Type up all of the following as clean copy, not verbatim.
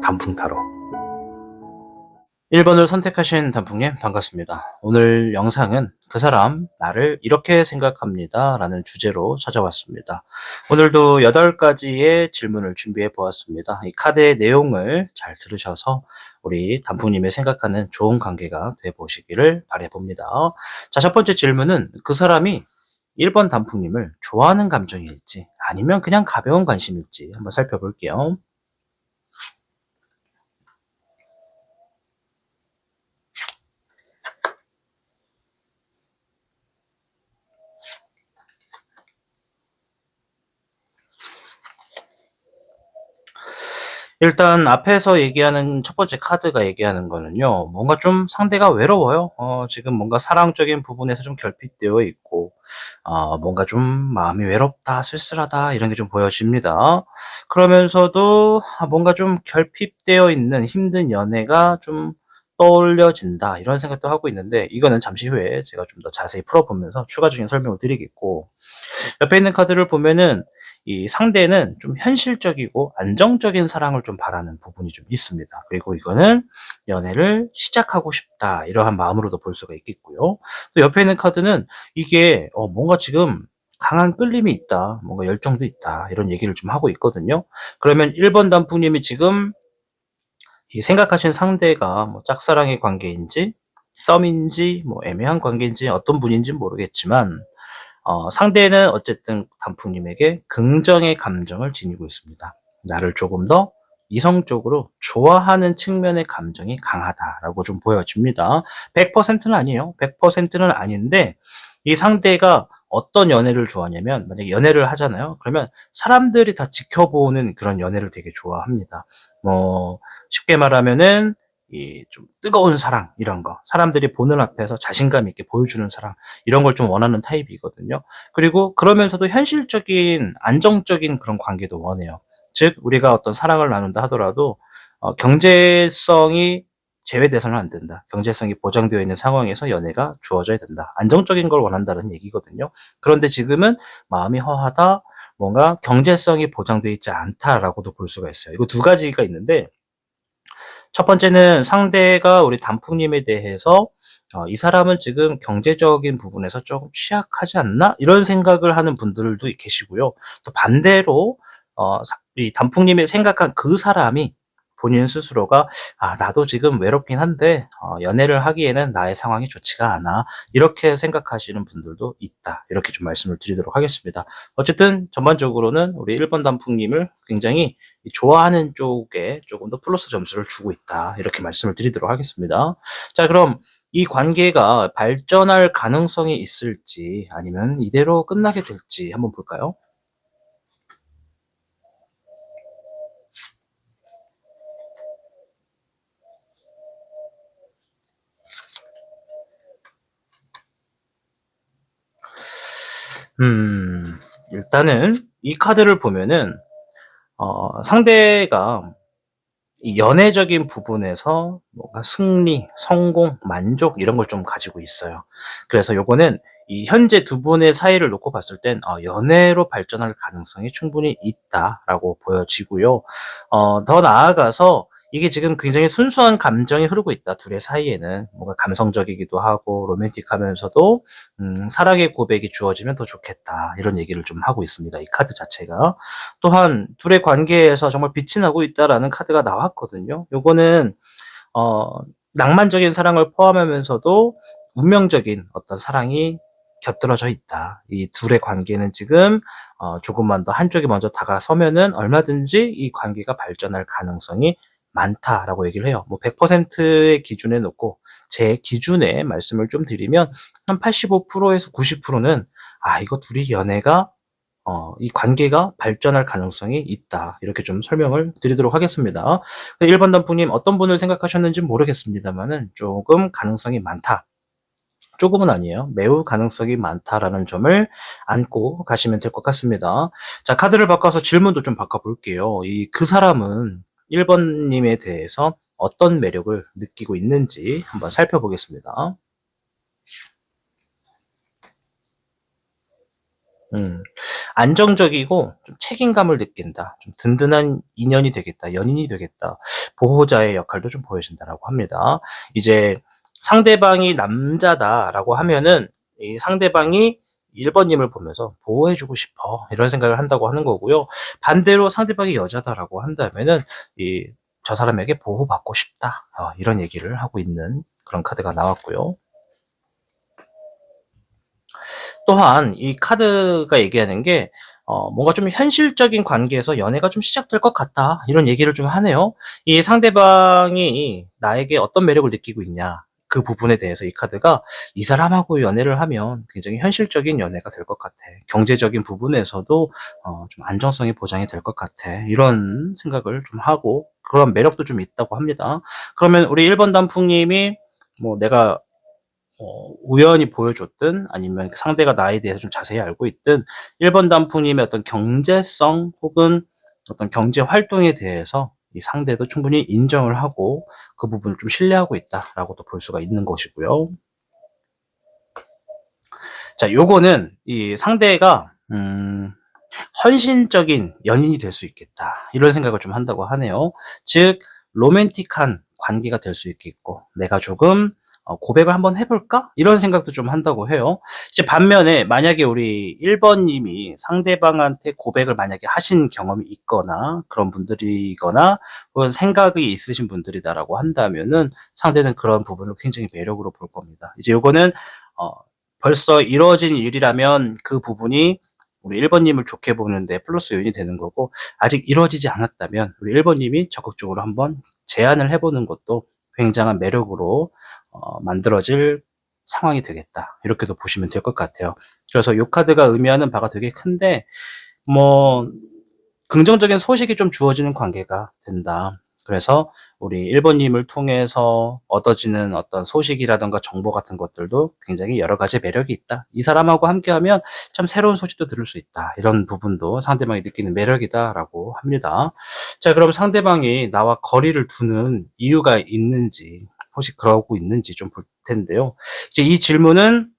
단풍 타로. 1번을 선택하신 단풍님 반갑습니다. 오늘 영상은 그 사람 나를 이렇게 생각합니다 라는 주제로 찾아왔습니다. 오늘도 8가지의 질문을 준비해 보았습니다. 이 카드의 내용을 잘 들으셔서 우리 단풍님의 생각하는 좋은 관계가 돼 보시기를 바라봅니다. 자, 첫 번째 질문은 그 사람이 1번 단풍님을 좋아하는 감정일지 아니면 그냥 가벼운 관심일지 한번 살펴볼게요. 일단 앞에서 얘기하는 첫 번째 카드가 얘기하는 거는요. 뭔가 좀 상대가 외로워요. 지금 뭔가 사랑적인 부분에서 좀 결핍되어 있고 뭔가 좀 마음이 외롭다, 쓸쓸하다 이런 게 좀 보여집니다. 그러면서도 뭔가 좀 결핍되어 있는 힘든 연애가 좀 떠올려진다 이런 생각도 하고 있는데 이거는 잠시 후에 제가 좀 더 자세히 풀어보면서 추가적인 설명을 드리겠고 옆에 있는 카드를 보면은 이 상대는 좀 현실적이고 안정적인 사랑을 좀 바라는 부분이 좀 있습니다. 그리고 이거는 '연애를 시작하고 싶다.' 이러한 마음으로도 볼 수가 있겠고요. 또 옆에 있는 카드는 이게 뭔가 지금 강한 끌림이 있다. 뭔가 열정도 있다. 이런 얘기를 좀 하고 있거든요. 그러면 1번 단풍님이 지금 이 생각하신 상대가 뭐 짝사랑의 관계인지 썸인지 뭐 애매한 관계인지 어떤 분인지는 모르겠지만 상대는 어쨌든 단풍님에게 긍정의 감정을 지니고 있습니다. 나를 조금 더 이성적으로 좋아하는 측면의 감정이 강하다라고 좀 보여집니다. 100%는 아니에요. 100%는 아닌데 이 상대가 어떤 연애를 좋아하냐면 만약에 연애를 하잖아요. 그러면 사람들이 다 지켜보는 그런 연애를 되게 좋아합니다. 뭐 쉽게 말하면은 이 좀 뜨거운 사랑 이런 거, 사람들이 보는 앞에서 자신감 있게 보여주는 사랑 이런 걸 좀 원하는 타입이거든요. 그리고 그러면서도 현실적인 안정적인 그런 관계도 원해요. 즉 우리가 어떤 사랑을 나눈다 하더라도 경제성이 제외돼서는 안 된다. 경제성이 보장되어 있는 상황에서 연애가 주어져야 된다. 안정적인 걸 원한다는 얘기거든요. 그런데 지금은 마음이 허하다, 뭔가 경제성이 보장되어 있지 않다라고도 볼 수가 있어요. 이거 두 가지가 있는데 첫 번째는 상대가 우리 단풍님에 대해서 '이 사람은 지금 경제적인 부분에서 조금 취약하지 않나?' 이런 생각을 하는 분들도 계시고요. 또 반대로 이 단풍님이 생각한 그 사람이 본인 스스로가 '아 나도 지금 외롭긴 한데 연애를 하기에는 나의 상황이 좋지가 않아.' 이렇게 생각하시는 분들도 있다. 이렇게 좀 말씀을 드리도록 하겠습니다. 어쨌든 전반적으로는 우리 1번 단풍님을 굉장히 이 좋아하는 쪽에 조금 더 플러스 점수를 주고 있다. 이렇게 말씀을 드리도록 하겠습니다. 자, 그럼 이 관계가 발전할 가능성이 있을지 아니면 이대로 끝나게 될지 한번 볼까요? 일단은 이 카드를 보면은 상대가 이 연애적인 부분에서 뭔가 승리, 성공, 만족 이런 걸 좀 가지고 있어요. 그래서 요거는 이 현재 두 분의 사이를 놓고 봤을 땐 '연애로 발전할 가능성이 충분히 있다.'라고 보여지고요. 더 나아가서 이게 지금 굉장히 순수한 감정이 흐르고 있다, 둘의 사이에는. 뭔가 감성적이기도 하고 로맨틱하면서도 '사랑의 고백이 주어지면 더 좋겠다.' 이런 얘기를 좀 하고 있습니다, 이 카드 자체가. 또한 둘의 관계에서 정말 빛이 나고 있다라는 카드가 나왔거든요. 요거는 어 낭만적인 사랑을 포함하면서도 운명적인 어떤 사랑이 곁들여져 있다. 이 둘의 관계는 지금 조금만 더 한쪽이 먼저 다가서면은 얼마든지 이 관계가 발전할 가능성이 많다라고 얘기를 해요. 뭐 100%의 기준에 놓고 제 기준에 말씀을 좀 드리면 한 85% 에서 90%는 '아 이거 둘이 연애가 이 관계가 발전할 가능성이 있다.' 이렇게 좀 설명을 드리도록 하겠습니다. 1번 단풍님 어떤 분을 생각하셨는지는 모르겠습니다마는 조금 가능성이 많다. 조금은 아니에요. 매우 가능성이 많다라는 점을 안고 가시면 될 것 같습니다. 자, 카드를 바꿔서 질문도 좀 바꿔 볼게요. 이 그 사람은 1 번님에 대해서 어떤 매력을 느끼고 있는지 한번 살펴보겠습니다. 음. 안정적이고 좀 책임감을 느낀다. 좀 든든한 인연이 되겠다. 연인이 되겠다. 보호자의 역할도 좀 보여진다라고 합니다. 이제 상대방이 남자다라고 하면은 이 상대방이 1 번님을 보면서 '보호해 주고 싶어.' 이런 생각을 한다고 하는 거고요. 반대로 상대방이 여자다라고 한다면은 이 '저 사람에게 보호받고 싶다.' 이런 얘기를 하고 있는 그런 카드가 나왔고요. 또한 이 카드가 얘기하는 게 뭔가 좀 현실적인 관계에서 연애가 좀 시작될 것 같다. 이런 얘기를 좀 하네요. 이 상대방이 나에게 어떤 매력을 느끼고 있냐. 그 부분에 대해서 이 카드가 이 사람하고 연애를 하면 굉장히 현실적인 연애가 될 것 같아. 경제적인 부분에서도 좀 안정성이 보장이 될 것 같아. 이런 생각을 좀 하고 그런 매력도 좀 있다고 합니다. 그러면 우리 1번 단풍님이 뭐 내가 우연히 보여줬든 아니면 상대가 나에 대해서 좀 자세히 알고 있든 1번 단풍님의 어떤 경제성 혹은 어떤 경제 활동에 대해서 이 상대도 충분히 인정을 하고 그 부분을 좀 신뢰하고 있다라고도 볼 수가 있는 것이고요. 자, 요거는 이 상대가 헌신적인 연인이 될 수 있겠다. 이런 생각을 좀 한다고 하네요. 즉 로맨틱한 관계가 될 수 있겠고 내가 조금 '고백을 한번 해 볼까?' 이런 생각도 좀 한다고 해요. 이제 반면에 만약에 우리 1 번님이 상대방한테 고백을 만약에 하신 경험이 있거나 그런 분들이거나 혹은 생각이 있으신 분들이다라고 한다면은 상대는 그런 부분을 굉장히 매력으로 볼 겁니다. 이제 요거는 어 벌써 이루어진 일이라면 그 부분이 우리 1 번님을 좋게 보는데 플러스 요인이 되는 거고 아직 이루어지지 않았다면 우리 1 번님이 적극적으로 한번 제안을 해 보는 것도 굉장한 매력으로 만들어질 상황이 되겠다. 이렇게도 보시면 될 것 같아요. 그래서 요 카드가 의미하는 바가 되게 큰데 뭐 긍정적인 소식이 좀 주어지는 관계가 된다. 그래서 우리 1 번님을 통해서 얻어지는 어떤 소식이라든가 정보 같은 것들도 굉장히 여러 가지 매력이 있다. '이 사람하고 함께하면 참 새로운 소식도 들을 수 있다.' 이런 부분도 상대방이 느끼는 매력이다라고 합니다. 자, 그럼 상대방이 나와 거리를 두는 이유가 있는지 혹시 그러고 있는지 좀 볼 텐데요. 이제 이 질문은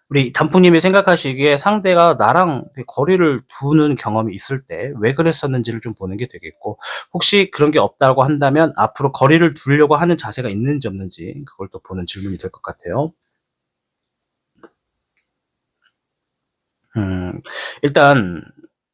우리 단풍님이 생각하시기에 상대가 나랑 거리를 두는 경험이 있을 때 왜 그랬었는지를 좀 보는 게 되겠고 혹시 그런 게 없다고 한다면 앞으로 거리를 두려고 하는 자세가 있는지 없는지 그걸 또 보는 질문이 될 것 같아요. 음. 일단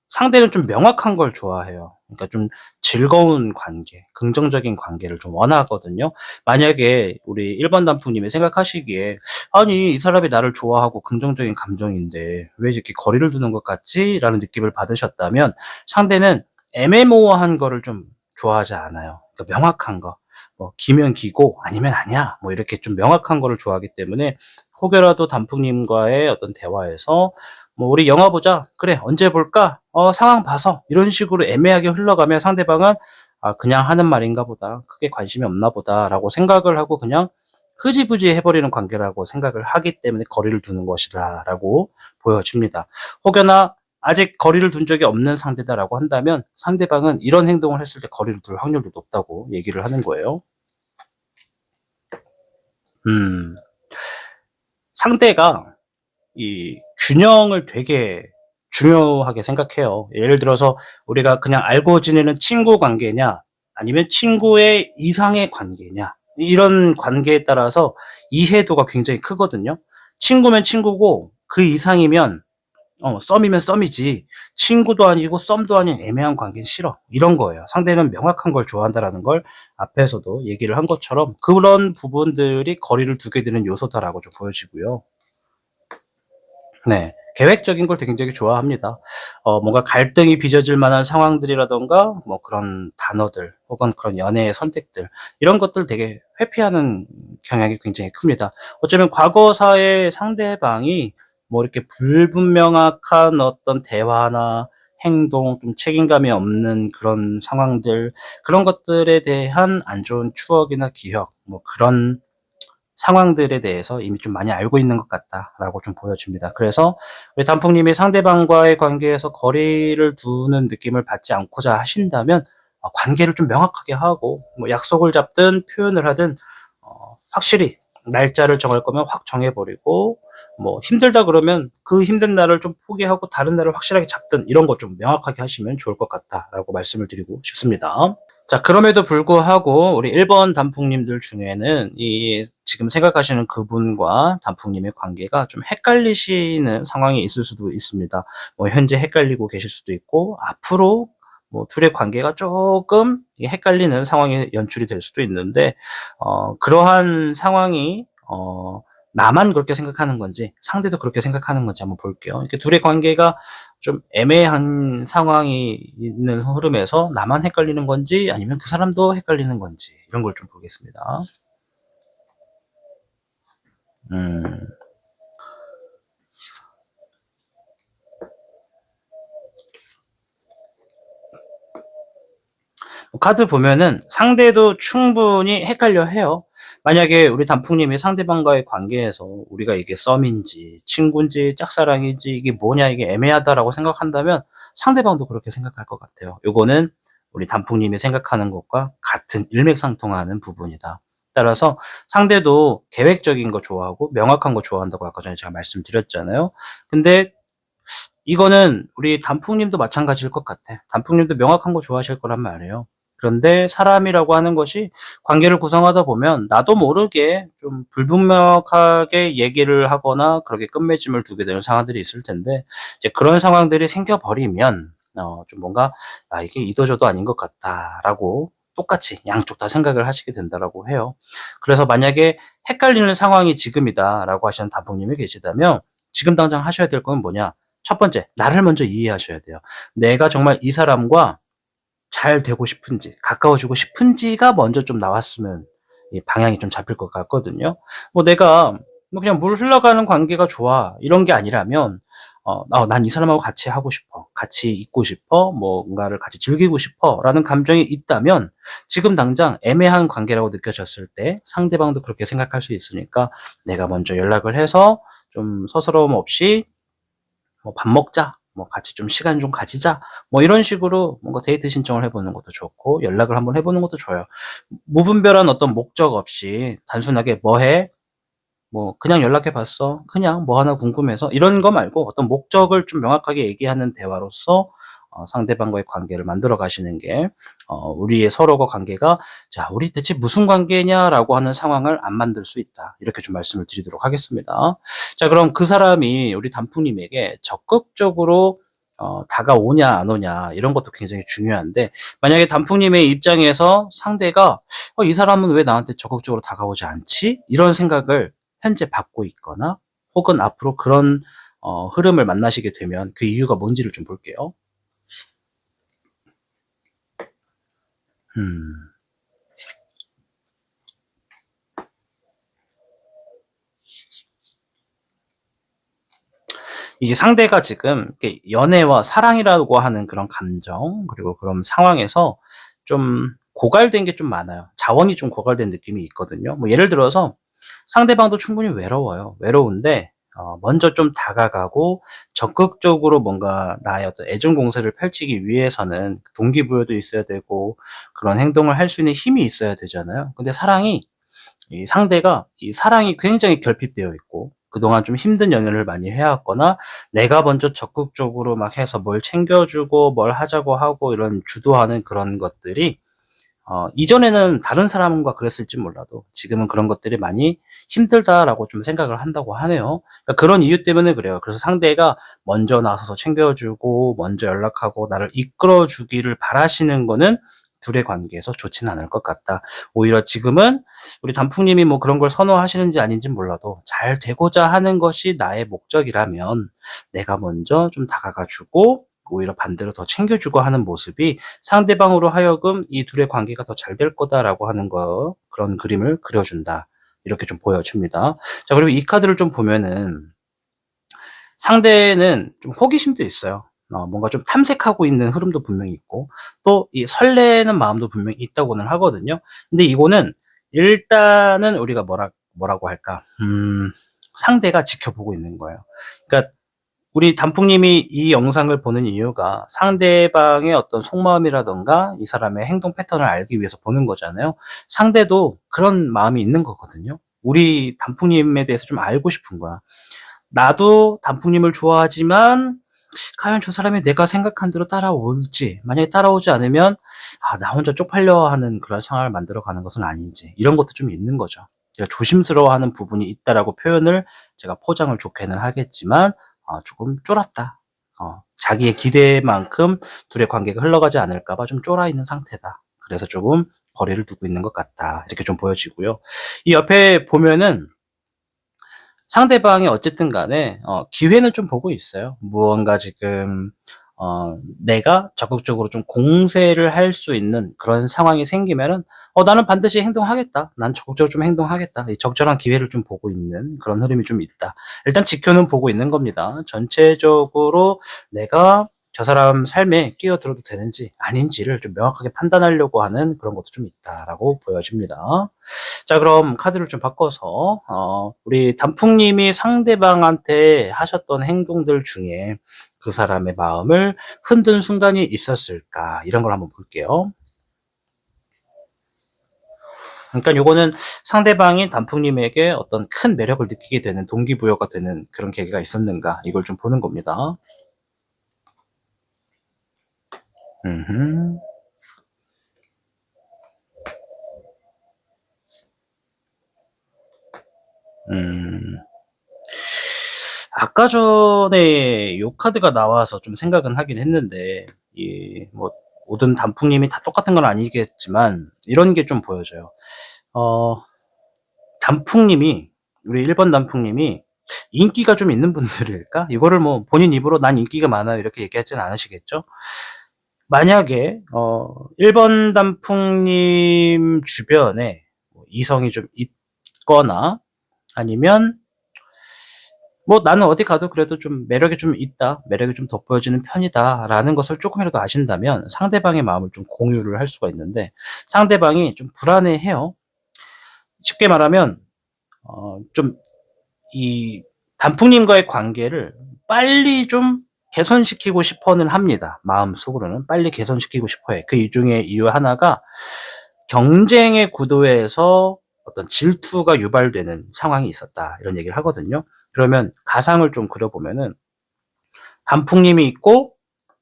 상대는 좀 명확한 걸 좋아해요. 그러니까 좀 즐거운 관계, 긍정적인 관계를 좀 원하거든요. 만약에 우리 1번 단풍님이 생각하시기에 '아니 이 사람이 나를 좋아하고 긍정적인 감정인데 왜 이렇게 거리를 두는 것 같지?'라는 느낌을 받으셨다면 상대는 애매모호한 거를 좀 좋아하지 않아요. 그러니까 명확한 거. 뭐 기면 기고 아니면 아니야. 뭐 이렇게 좀 명확한 거를 좋아하기 때문에 혹여라도 단풍님과의 어떤 대화에서 뭐 "우리 영화 보자." "그래. 언제 볼까?" 상황 봐서." 이런 식으로 애매하게 흘러가면 상대방은 '아 그냥 하는 말인가 보다. 크게 관심이 없나 보다.'라고 생각을 하고 그냥 흐지부지 해 버리는 관계라고 생각을 하기 때문에 '거리를 두는 것이다.'라고 보여집니다. 혹여나 아직 거리를 둔 적이 없는 상대다라고 한다면 상대방은 이런 행동을 했을 때 거리를 둘 확률도 높다고 얘기를 하는 거예요. 음. 상대가 이 균형을 되게 중요하게 생각해요. 예를 들어서 우리가 그냥 알고 지내는 친구 관계냐 아니면 친구의 이상의 관계냐 이런 관계에 따라서 이해도가 굉장히 크거든요. 친구면 친구고 그 이상이면 썸이면 썸이지 친구도 아니고 썸도 아닌 애매한 관계는 싫어. 이런 거예요. 상대는 명확한 걸 좋아한다라는 걸 앞에서도 얘기를 한 것처럼 그런 부분들이 거리를 두게 되는 요소다라고 좀 보여지고요. 네. 계획적인 걸 굉장히 좋아합니다. 뭔가 갈등이 빚어질 만한 상황들이라든가 뭐 그런 단어들 혹은 그런 연애의 선택들 이런 것들 되게 회피하는 경향이 굉장히 큽니다. 어쩌면 과거사의 상대방이 뭐 이렇게 불분명확한 어떤 대화나 행동 좀 책임감이 없는 그런 상황들 그런 것들에 대한 안 좋은 추억이나 기억 뭐 그런 상황들에 대해서 이미 좀 많이 알고 있는 것 같다라고 좀 보여집니다. 그래서 우리 단풍님이 상대방과의 관계에서 거리를 두는 느낌을 받지 않고자 하신다면 관계를 좀 명확하게 하고 뭐 약속을 잡든 표현을 하든 확실히 날짜를 정할 거면 확 정해 버리고 뭐 힘들다 그러면 그 힘든 날을 좀 포기하고 다른 날을 확실하게 잡든 이런 거 좀 명확하게 하시면 좋을 것 같다라고 말씀을 드리고 싶습니다. 자, 그럼에도 불구하고 우리 1번 단풍님들 중에는 이 지금 생각하시는 그분과 단풍님의 관계가 좀 헷갈리시는 상황이 있을 수도 있습니다. 뭐 현재 헷갈리고 계실 수도 있고 앞으로 뭐 둘의 관계가 쪼끔 헷갈리는 상황이 연출이 될 수도 있는데 그러한 상황이 나만 그렇게 생각하는 건지 상대도 그렇게 생각하는 건지 한번 볼게요. 이렇게 둘의 관계가 좀 애매한 상황이 있는 흐름에서 나만 헷갈리는 건지 아니면 그 사람도 헷갈리는 건지 이런 걸 좀 보겠습니다. 음. 카드 보면은 상대도 충분히 헷갈려 해요. 만약에 우리 단풍님이 상대방과의 관계에서 우리가 이게 썸인지 친구인지 짝사랑인지 이게 뭐냐 이게 애매하다라고 생각한다면 상대방도 그렇게 생각할 것 같아요. 요거는 우리 단풍님이 생각하는 것과 같은 일맥상통하는 부분이다. 따라서 상대도 계획적인 거 좋아하고 명확한 거 좋아한다고 아까 전에 제가 말씀드렸잖아요. 근데 이거는 우리 단풍님도 마찬가지일 것 같아. 단풍님도 명확한 거 좋아하실 거란 말이에요. 그런데 사람이라고 하는 것이 관계를 구성하다 보면 나도 모르게 좀 불분명하게 얘기를 하거나 그렇게 끝맺음을 두게 되는 상황들이 있을 텐데 이제 그런 상황들이 생겨 버리면 좀 뭔가 '아 이게 이도저도 아닌 것 같다.'라고 똑같이 양쪽 다 생각을 하시게 된다라고 해요. 그래서 만약에 '헷갈리는 상황이 지금이다.'라고 하시는 단풍님이 계시다면 지금 당장 하셔야 될 건 뭐냐? 첫 번째, 나를 먼저 이해하셔야 돼요. 내가 정말 이 사람과 잘 되고 싶은지, 가까워지고 싶은지가 먼저 좀 나왔으면 이 방향이 좀 잡힐 것 같거든요. 뭐 내가 뭐 그냥 '물 흘러가는 관계가 좋아.' 이런 게 아니라면 '난 이 사람하고 같이 하고 싶어. 같이 있고 싶어. 뭔가를 같이 즐기고 싶어.'라는 감정이 있다면 지금 당장 애매한 관계라고 느껴졌을 때 상대방도 그렇게 생각할 수 있으니까 내가 먼저 연락을 해서 좀 서스러움 없이 뭐 "밥 먹자." 뭐 "같이 좀 시간 좀 가지자." 뭐 이런 식으로 뭔가 데이트 신청을 해 보는 것도 좋고 연락을 한번 해 보는 것도 좋아요. 무분별한 어떤 목적 없이 단순하게 "뭐 해?" 뭐 "그냥 연락해 봤어." 그냥 "뭐 하나 궁금해서." 이런 거 말고 어떤 목적을 좀 명확하게 얘기하는 대화로서 상대방과의 관계를 만들어 가시는 게 우리의 서로가 관계가 '자 우리 대체 무슨 관계냐?'라고 하는 상황을 안 만들 수 있다. 이렇게 좀 말씀을 드리도록 하겠습니다. 자 그럼 그 사람이 우리 단풍님에게 적극적으로 다가오냐 안 오냐 이런 것도 굉장히 중요한데 만약에 단풍님의 입장에서 상대가 '이 사람은 왜 나한테 적극적으로 다가오지 않지?' 이런 생각을 현재 받고 있거나 혹은 앞으로 그런 흐름을 만나시게 되면 그 이유가 뭔지를 좀 볼게요. 음. 이게 상대가 지금 이렇게 연애와 사랑이라고 하는 그런 감정 그리고 그런 상황에서 좀 고갈된 게 좀 많아요. 자원이 좀 고갈된 느낌이 있거든요. 뭐 예를 들어서 상대방도 충분히 외로워요. 외로운데 먼저 좀 다가가고 적극적으로 뭔가 나의 어떤 애정 공세를 펼치기 위해서는 동기부여도 있어야 되고 그런 행동을 할 수 있는 힘이 있어야 되잖아요. 근데 이 상대가 이 사랑이 굉장히 결핍되어 있고 그동안 좀 힘든 연애를 많이 해 왔거나 내가 먼저 적극적으로 막 해서 뭘 챙겨 주고 뭘 하자고 하고 이런 주도하는 그런 것들이 이전에는 다른 사람과 그랬을지 몰라도 지금은 그런 것들이 많이 힘들다라고 좀 생각을 한다고 하네요. 그러니까 그런 이유 때문에 그래요. 그래서 상대가 먼저 나서서 챙겨 주고 먼저 연락하고 나를 이끌어 주기를 바라시는 거는 둘의 관계에서 좋지는 않을 것 같다. 오히려 지금은 우리 단풍님이 뭐 그런 걸 선호하시는지 아닌진 몰라도 잘 되고자 하는 것이 나의 목적이라면 내가 먼저 좀 다가가 주고 오히려 반대로 더 챙겨 주고 하는 모습이 상대방으로 하여금 '이 둘의 관계가 더 잘 될 거다.'라고 하는 거 그런 그림을 그려 준다. 이렇게 좀 보여집니다. 자 그리고 이 카드를 좀 보면은 상대는 좀 호기심도 있어요. 뭔가 좀 탐색하고 있는 흐름도 분명히 있고 또 이 설레는 마음도 분명히 있다고는 하거든요. 근데 이거는 일단은 우리가 뭐라고 할까? 상대가 지켜보고 있는 거예요. 그러니까 우리 단풍님이 이 영상을 보는 이유가 상대방의 어떤 속마음이라든가 이 사람의 행동 패턴을 알기 위해서 보는 거잖아요. 상대도 그런 마음이 있는 거거든요. 우리 단풍님에 대해서 좀 알고 싶은 거야. 나도 단풍님을 좋아하지만 과연 저 사람이 내가 생각한 대로 따라올지, 만약에 따라오지 않으면 나 혼자 쪽팔려 하는 그런 상황을 만들어 가는 것은 아닌지, 이런 것도 좀 있는 거죠. 제가 조심스러워하는 부분이 있다라고 표현을 제가 포장을 좋게는 하겠지만 조금 쫄았다. 자기의 기대만큼 둘의 관계가 흘러가지 않을까 봐 좀 쫄아 있는 상태다. 그래서 조금 거리를 두고 있는 것 같다. 이렇게 좀 보여지고요. 이 옆에 보면은 상대방이 어쨌든 간에 기회는 좀 보고 있어요. 무언가 지금 내가 적극적으로 좀 공세를 할 수 있는 그런 상황이 생기면은 '나는 반드시 행동하겠다. 난 적극적으로 좀 행동하겠다.' 이 적절한 기회를 좀 보고 있는 그런 흐름이 좀 있다. 일단 지켜는 보고 있는 겁니다. 전체적으로 내가 저 사람 삶에 끼어들어도 되는지 아닌지를 좀 명확하게 판단하려고 하는 그런 것도 좀 있다라고 보여집니다. 자, 그럼 카드를 좀 바꿔서 우리 단풍님이 상대방한테 하셨던 행동들 중에 그 사람의 마음을 흔든 순간이 있었을까? 이런 걸 한번 볼게요. 그러니까 요거는 상대방이 단풍님에게 어떤 큰 매력을 느끼게 되는 동기부여가 되는 그런 계기가 있었는가? 이걸 좀 보는 겁니다. 음흠. 음. 아까 전에 요 카드가 나와서 좀 생각은 하긴 했는데, 이 뭐 모든 단풍님이 다 똑같은 건 아니겠지만 이런 게 좀 보여져요. 어 단풍님이, 우리 1번 단풍님이 인기가 좀 있는 분들일까? 이거를 뭐 본인 입으로 "난 인기가 많아요." 이렇게 얘기하진 않으시겠죠? 만약에 1번 단풍님 주변에 뭐 이성이 좀 있거나, 아니면 뭐 '나는 어디 가도 그래도 좀 매력이 좀 있다. 매력이 좀 돋보여지는 편이다.'라는 것을 쪼끔이라도 아신다면 상대방의 마음을 좀 공유를 할 수가 있는데, 상대방이 좀 불안해해요. 쉽게 말하면 좀 이 단풍님과의 관계를 빨리 좀 개선시키고 싶어는 합니다. 마음속으로는 빨리 개선시키고 싶어 해. 그 중에 이유 하나가 경쟁의 구도에서 어떤 질투가 유발되는 상황이 있었다, 이런 얘기를 하거든요. 그러면 가상을 좀 그려 보면은 단풍님이 있고,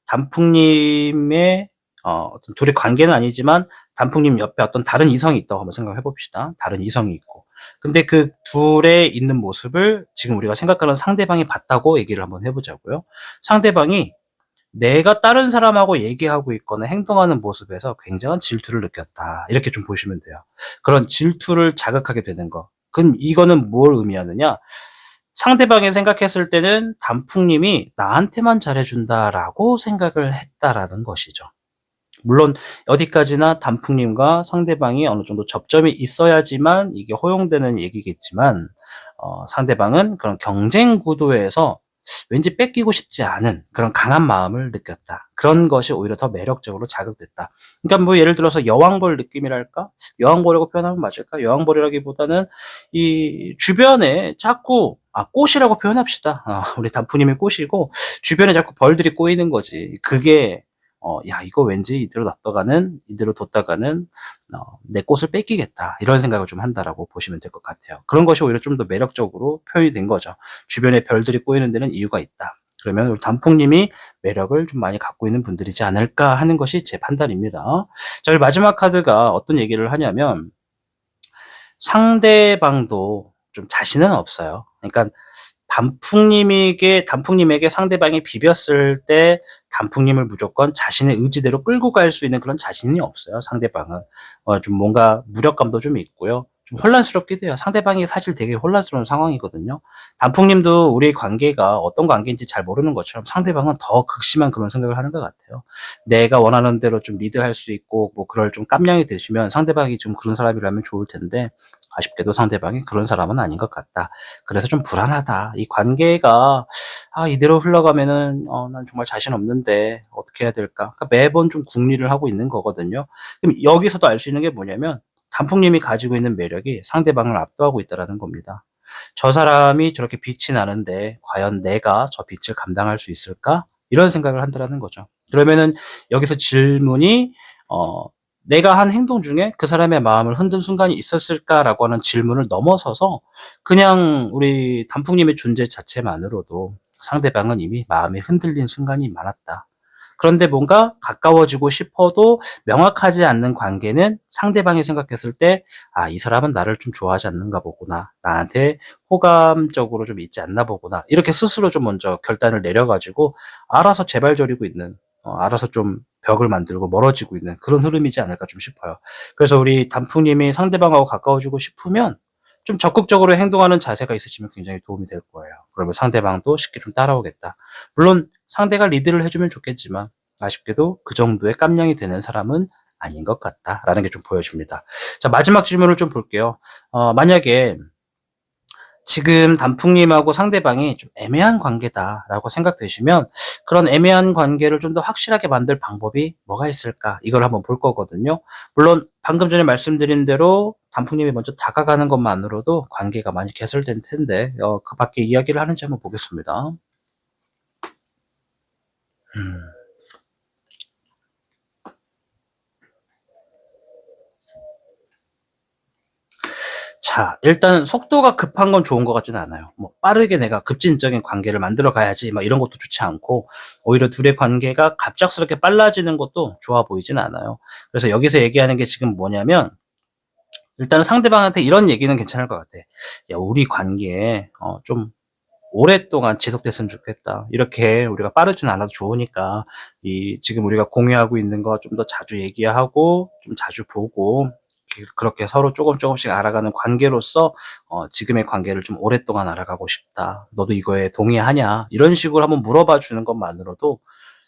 단풍님의 어떤 둘의 관계는 아니지만 단풍님 옆에 어떤 다른 이성이 있다고 한번 생각해 봅시다. 다른 이성이 있고. 근데 그 둘의 있는 모습을 지금 우리가 생각하는 상대방이 봤다고 얘기를 한번 해 보자고요. 상대방이 내가 다른 사람하고 얘기하고 있거나 행동하는 모습에서 굉장한 질투를 느꼈다, 이렇게 좀 보시면 돼요. 그런 질투를 자극하게 되는 거. 그럼 이거는 뭘 의미하느냐? 상대방이 생각했을 때는 '단풍님이 나한테만 잘해 준다.'라고 생각을 했다라는 것이죠. 물론 어디까지나 단풍님과 상대방이 어느 정도 접점이 있어야지만 이게 허용되는 얘기겠지만, 상대방은 그런 경쟁 구도에서 왠지 뺏기고 싶지 않은 그런 강한 마음을 느꼈다. 그런 것이 오히려 더 매력적으로 자극됐다. 그러니까 뭐 예를 들어서 여왕벌 느낌이랄까? 여왕벌이라고 표현하면 맞을까? 여왕벌이라기보다는 이 주변에 자꾸, 꽃이라고 표현합시다. 우리 단풍님이 꽃이고 주변에 자꾸 벌들이 꼬이는 거지. 그게 '야, 이거 왠지 이대로 뒀다가는 내 꽃을 뺏기겠다.' 이런 생각을 좀 한다라고 보시면 될 것 같아요. 그런 것이 오히려 좀 더 매력적으로 표현이 된 거죠. 주변에 별들이 꼬이는 데는 이유가 있다. 그러면 우리 단풍님이 매력을 좀 많이 갖고 있는 분들이지 않을까 하는 것이 제 판단입니다. 자, 그리고 마지막 카드가 어떤 얘기를 하냐면, 상대방도 좀 자신은 없어요. 그러니까 단풍님에게 상대방이 비볐을 때 단풍님을 무조건 자신의 의지대로 끌고 갈 수 있는 그런 자신이 없어요, 상대방은. 좀 뭔가 무력감도 좀 있고요. 좀 혼란스럽기도 해요. 상대방이 사실 되게 혼란스러운 상황이거든요. 단풍님도 우리의 관계가 어떤 관계인지 잘 모르는 것처럼 상대방은 더 극심한 그런 생각을 하는 것 같아요. 내가 원하는 대로 좀 리드할 수 있고 뭐 그럴 좀 깜냥이 되시면 상대방이 좀 그런 사람이라면 좋을 텐데, 아쉽게도 상대방이 그런 사람은 아닌 것 같다. 그래서 좀 불안하다. 이 관계가 이대로 흘러가면은 난 정말 자신 없는데 어떻게 해야 될까? 그러니까 매번 좀 궁리를 하고 있는 거거든요. 그럼 여기서도 알 수 있는 게 뭐냐면, 단풍님이 가지고 있는 매력이 상대방을 압도하고 있다라는 겁니다. '저 사람이 저렇게 빛이 나는데 과연 내가 저 빛을 감당할 수 있을까?' 이런 생각을 한다라는 거죠. 그러면은 여기서 질문이 어 내가 한 행동 중에 그 사람의 마음을 흔든 순간이 있었을까라고 하는 질문을 넘어서서 그냥 우리 단풍님의 존재 자체만으로도 상대방은 이미 마음이 흔들린 순간이 많았다. 그런데 뭔가 가까워지고 싶어도 명확하지 않는 관계는 상대방이 생각했을 때, 아, 이 사람은 나를 좀 좋아하지 않는가 보구나. 나한테 호감적으로 좀 있지 않나 보구나. 이렇게 스스로 좀 먼저 결단을 내려가지고 알아서 재발저리고 있는, 알아서 좀 벽을 만들고 멀어지고 있는 그런 흐름이지 않을까 좀 싶어요. 그래서 우리 단풍님이 상대방하고 가까워지고 싶으면 좀 적극적으로 행동하는 자세가 있으시면 굉장히 도움이 될 거예요. 그러면 상대방도 쉽게 좀 따라오겠다. 물론 상대가 리드를 해주면 좋겠지만 아쉽게도 그 정도의 깜냥이 되는 사람은 아닌 것 같다라는 게 좀 보여집니다. 자, 마지막 질문을 좀 볼게요. 만약에 지금 단풍님하고 상대방이 좀 애매한 관계다라고 생각되시면 그런 애매한 관계를 좀 더 확실하게 만들 방법이 뭐가 있을까? 이걸 한번 볼 거거든요. 물론 방금 전에 말씀드린 대로 단풍님이 먼저 다가가는 것만으로도 관계가 많이 개설될 텐데 그 밖에 이야기를 하는지 한번 보겠습니다. 음. 자, 일단 속도가 급한 건 좋은 것 같지는 않아요. 뭐 빠르게 내가 급진적인 관계를 만들어 가야지 막 이런 것도 좋지 않고 오히려 둘의 관계가 갑작스럽게 빨라지는 것도 좋아 보이진 않아요. 그래서 여기서 얘기하는 게 지금 뭐냐면 일단은 상대방한테 이런 얘기는 괜찮을 것 같아. 야, 우리 관계 좀 오랫동안 지속됐으면 좋겠다. 이렇게 우리가 빠르진 않아도 좋으니까 이 지금 우리가 공유하고 있는 거 좀 더 자주 얘기하고 좀 자주 보고 그렇게 서로 조금씩 알아가는 관계로서 지금의 관계를 좀 오랫동안 알아가고 싶다. 너도 이거에 동의하냐? 이런 식으로 한번 물어봐 주는 것만으로도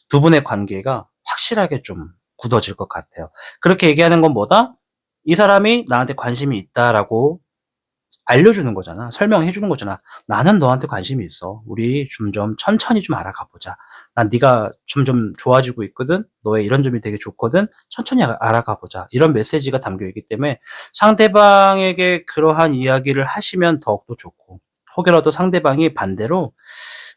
두 분의 관계가 확실하게 좀 굳어질 것 같아요. 그렇게 얘기하는 건 뭐다? 이 사람이 나한테 관심이 있다라고 알려주는 거잖아. 설명해 주는 거잖아. "나는 너한테 관심이 있어. 우리 좀 천천히 좀 알아가 보자. 난 네가 점점 좋아지고 있거든. 너의 이런 점이 되게 좋거든. 천천히 알아가 보자." 이런 메시지가 담겨 있기 때문에 상대방에게 그러한 이야기를 하시면 더욱더 좋고 혹여라도 상대방이 반대로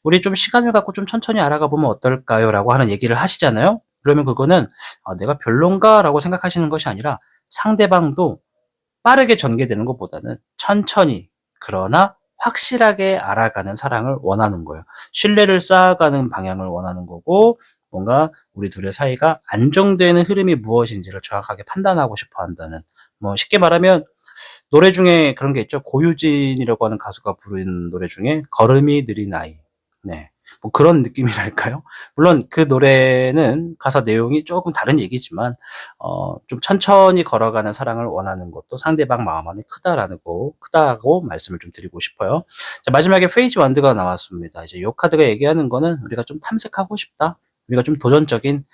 "우리 좀 시간을 갖고 좀 천천히 알아가 보면 어떨까요?"라고 하는 얘기를 하시잖아요. 그러면 그거는 '아 내가 별론가?'라고 생각하시는 것이 아니라 상대방도 빠르게 전개되는 것보다는 천천히 그러나 확실하게 알아가는 사랑을 원하는 거예요. 신뢰를 쌓아가는 방향을 원하는 거고 뭔가 우리 둘의 사이가 안정되는 흐름이 무엇인지를 정확하게 판단하고 싶어 한다는 뭐 쉽게 말하면 노래 중에 그런 게 있죠. 고유진이라고 하는 가수가 부른 노래 중에 걸음이 느린 아이. 네. 뭐 그런 느낌이랄까요? 물론 그 노래는 가사 내용이 조금 다른 얘기지만 좀 천천히 걸어가는 사랑을 원하는 것도 상대방 마음 안에 크다고 말씀을 좀 드리고 싶어요. 자, 마지막에 페이지 원드가 나왔습니다. 이제 요 카드가 얘기하는 거는 우리가 좀 탐색하고 싶다. 우리가 좀 도전적인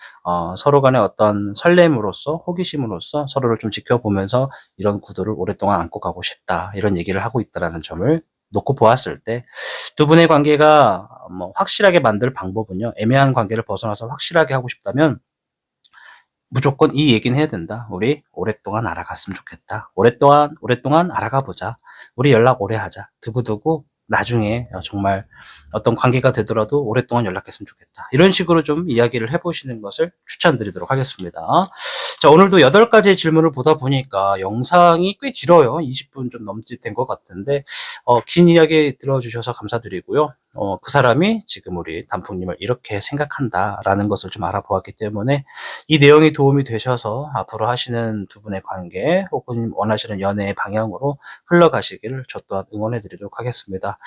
서로 간의 어떤 설렘으로써 호기심으로써 서로를 좀 지켜보면서 이런 구도를 오랫동안 안고 가고 싶다. 이런 얘기를 하고 있다라는 점을 놓고 보았을 때 두 분의 관계가 뭐 확실하게 만들 방법은요. 애매한 관계를 벗어나서 확실하게 하고 싶다면 무조건 이 얘기는 해야 된다. "우리 오랫동안 알아갔으면 좋겠다. 오랫동안 알아가 보자. 우리 연락 오래 하자. 두고두고 나중에 정말 어떤 관계가 되더라도 오랫동안 연락했으면 좋겠다." 이런 식으로 좀 이야기를 해 보시는 것을 추천드리도록 하겠습니다. 자, 오늘도 8가지의 질문을 보다 보니까 영상이 꽤 길어요. 20분 좀 넘짓 된 것 같은데 긴 이야기 들어주셔서 감사드리고요. 그 사람이 지금 우리 단풍님을 이렇게 생각한다라는 것을 좀 알아보았기 때문에 이 내용이 도움이 되셔서 앞으로 하시는 두 분의 관계 혹은 원하시는 연애의 방향으로 흘러가시기를 저 또한 응원해 드리도록 하겠습니다.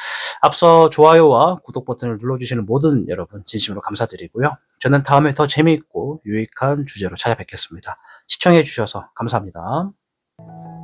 앞서 좋아요와 구독 버튼을 눌러주시는 모든 여러분 진심으로 감사드리고요. 저는 다음에 더 재미있고 유익한 주제로 찾아뵙겠습니다. 시청해 주셔서 감사합니다.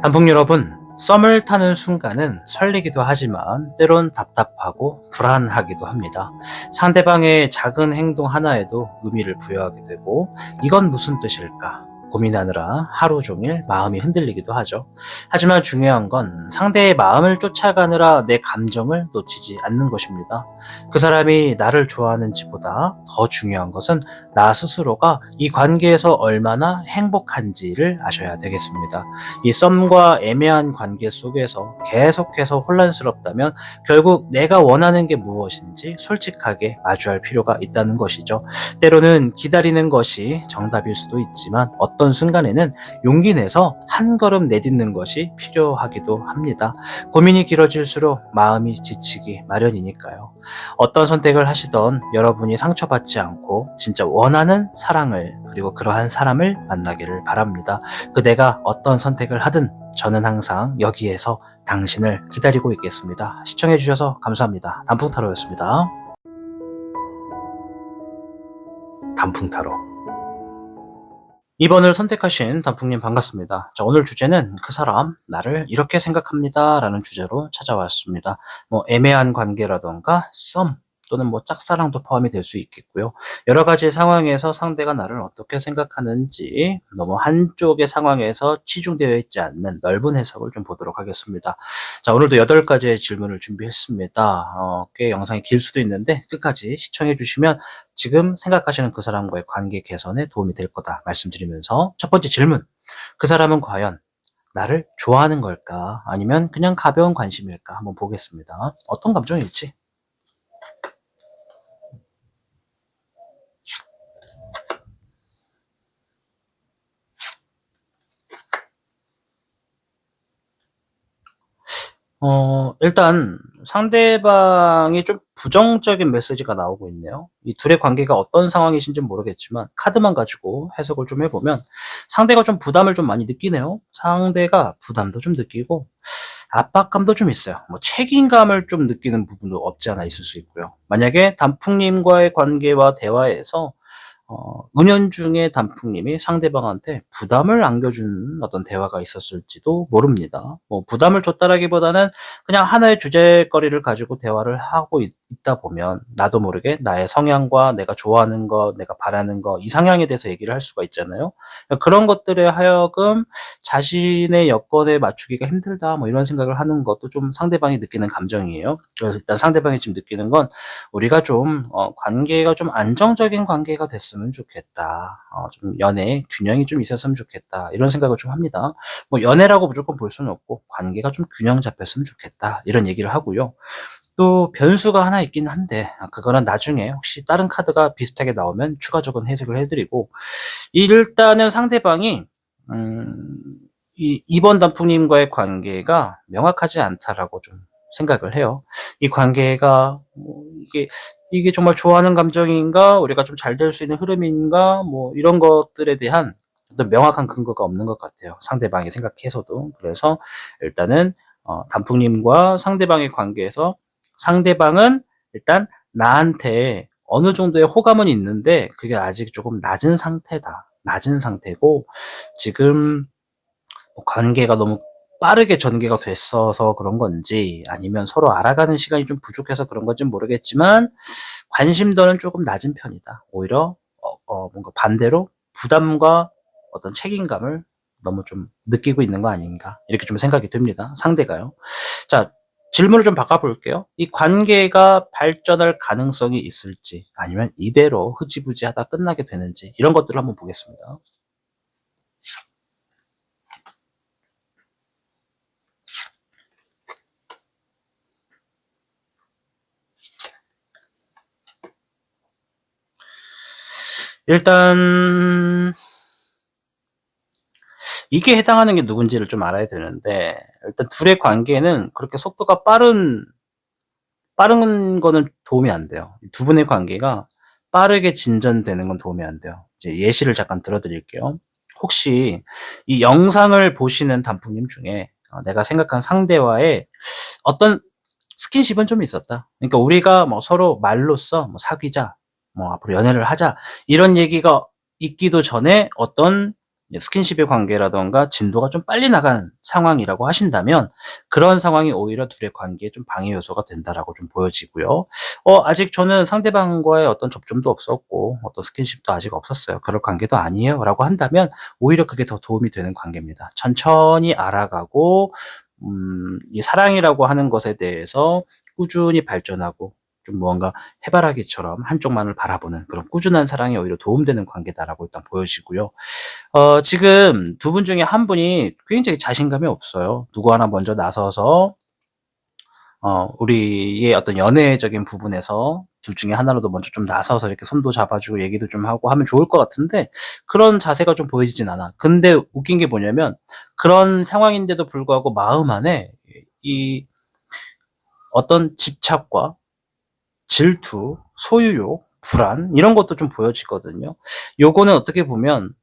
단풍 여러분, 썸을 타는 순간은 설레기도 하지만 때론 답답하고 불안하기도 합니다. 상대방의 작은 행동 하나에도 의미를 부여하게 되고 이건 무슨 뜻일까? 고민하느라 하루 종일 마음이 흔들리기도 하죠. 하지만 중요한 건 상대의 마음을 쫓아가느라 내 감정을 놓치지 않는 것입니다. 그 사람이 나를 좋아하는지보다 더 중요한 것은 나 스스로가 이 관계에서 얼마나 행복한지를 아셔야 되겠습니다. 이 썸과 애매한 관계 속에서 계속해서 혼란스럽다면 결국 내가 원하는 게 무엇인지 솔직하게 마주할 필요가 있다는 것이죠. 때로는 기다리는 것이 정답일 수도 있지만 어떤 어떤 순간에는 용기 내서 한 걸음 내딛는 것이 필요하기도 합니다. 고민이 길어질수록 마음이 지치기 마련이니까요. 어떤 선택을 하시던 여러분이 상처받지 않고 진짜 원하는 사랑을 그리고 그러한 사람을 만나기를 바랍니다. 그대가 어떤 선택을 하든 저는 항상 여기에서 당신을 기다리고 있겠습니다. 시청해주셔서 감사합니다. 단풍타로였습니다. 단풍타로. 2번을 선택하신 단풍님 반갑습니다. 자, 오늘 주제는 그 사람, 나를 이렇게 생각합니다. 라는 주제로 찾아왔습니다. 애매한 관계라던가 썸, 또는 짝사랑도 포함이 될 수 있겠고요. 여러 가지 상황에서 상대가 나를 어떻게 생각하는지 너무 한쪽의 상황에서 치중되어 있지 않는 넓은 해석을 좀 보도록 하겠습니다. 자, 오늘도 8가지의 질문을 준비했습니다. 꽤 영상이 길 수도 있는데 끝까지 시청해 주시면 지금 생각하시는 그 사람과의 관계 개선에 도움이 될 거다 말씀드리면서 첫 번째 질문. 그 사람은 과연 나를 좋아하는 걸까? 아니면 그냥 가벼운 관심일까? 한번 보겠습니다. 어떤 감정일지. 일단 상대방이 좀 부정적인 메시지가 나오고 있네요. 이 둘의 관계가 어떤 상황이신지는 모르겠지만 카드만 가지고 해석을 좀 해보면 상대가 좀 부담을 좀 많이 느끼네요. 상대가 부담도 좀 느끼고 압박감도 좀 있어요. 책임감을 좀 느끼는 부분도 없지 않아 있을 수 있고요. 만약에 단풍님과의 관계와 대화에서 은연중에 단풍님이 상대방한테 부담을 안겨준 어떤 대화가 있었을지도 모릅니다. 부담을 줬다라기보다는 그냥 하나의 주제거리를 가지고 대화를 하고 있다 보면 나도 모르게 나의 성향과 내가 좋아하는 것, 내가 바라는 것, 이상향에 대해서 얘기를 할 수가 있잖아요. 그런 것들에 하여금 자신의 여건에 맞추기가 힘들다, 이런 생각을 하는 것도 좀 상대방이 느끼는 감정이에요. 그래서 일단 상대방이 지금 느끼는 건 우리가 좀 관계가 좀 안정적인 관계가 됐으면 좋겠다. 좀 연애 균형이 좀 있었으면 좋겠다. 이런 생각을 좀 합니다. 연애라고 무조건 볼 수는 없고 관계가 좀 균형 잡혔으면 좋겠다. 이런 얘기를 하고요. 또 변수가 하나 있긴 한데 그거는 나중에 혹시 다른 카드가 비슷하게 나오면 추가적인 해석을 해드리고, 일단은 상대방이 이번 단풍님과의 관계가 명확하지 않다라고 좀 생각을 해요. 이 관계가 이게 정말 좋아하는 감정인가, 우리가 좀 잘 될 수 있는 흐름인가, 이런 것들에 대한 어떤 명확한 근거가 없는 것 같아요. 상대방이 생각해서도. 그래서 일단은 단풍님과 상대방의 관계에서 상대방은 일단 나한테 어느 정도의 호감은 있는데 그게 아직 조금 낮은 상태다. 낮은 상태고 지금 관계가 너무 빠르게 전개가 됐어서 그런 건지 아니면 서로 알아가는 시간이 좀 부족해서 그런 건지 모르겠지만 관심도는 조금 낮은 편이다. 오히려 뭔가 반대로 부담과 어떤 책임감을 너무 좀 느끼고 있는 거 아닌가, 이렇게 좀 생각이 듭니다. 상대가요. 자, 질문을 좀 바꿔볼게요. 이 관계가 발전할 가능성이 있을지 아니면 이대로 흐지부지하다 끝나게 되는지 이런 것들을 한번 보겠습니다. 일단 이게 해당하는 게 누군지를 좀 알아야 되는데, 일단 둘의 관계는 그렇게 속도가 빠른 거는 도움이 안 돼요. 두 분의 관계가 빠르게 진전되는 건 도움이 안 돼요. 이제 예시를 잠깐 들어드릴게요. 혹시 이 영상을 보시는 단풍님 중에 내가 생각한 상대와의 어떤 스킨십은 좀 있었다. 그러니까 우리가 서로 말로써 사귀자, 앞으로 연애를 하자, 이런 얘기가 있기도 전에 어떤 스킨십의 관계라던가 진도가 좀 빨리 나간 상황이라고 하신다면 그런 상황이 오히려 둘의 관계에 좀 방해 요소가 된다라고 좀 보여지고요. 아직 저는 상대방과의 어떤 접점도 없었고 어떤 스킨십도 아직 없었어요. 그럴 관계도 아니에요. 라고 한다면 오히려 그게 더 도움이 되는 관계입니다. 천천히 알아가고 이 사랑이라고 하는 것에 대해서 꾸준히 발전하고 좀 뭔가 해바라기처럼 한쪽만을 바라보는 그런 꾸준한 사랑이 오히려 도움되는 관계다라고 일단 보여지고요. 지금 두 분 중에 한 분이 굉장히 자신감이 없어요. 누구 하나 먼저 나서서 우리의 어떤 연애적인 부분에서 둘 중에 하나라도 먼저 좀 나서서 이렇게 손도 잡아주고 얘기도 좀 하고 하면 좋을 것 같은데 그런 자세가 좀 보이진 않아. 근데 웃긴 게 뭐냐면 그런 상황인데도 불구하고 마음 안에 이 어떤 집착과 질투, 소유욕, 불안 이런 것도 좀 보여지거든요. 요거는 어떻게 보면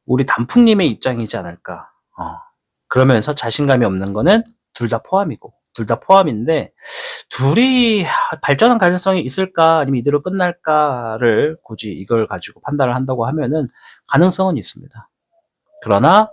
우리 단풍님의 입장이지 않을까. 그러면서 자신감이 없는 거는 둘 다 포함이고, 둘 다 포함인데 둘이 발전한 가능성이 있을까 아니면 이대로 끝날까를 굳이 이걸 가지고 판단을 한다고 하면은 가능성은 있습니다. 그러나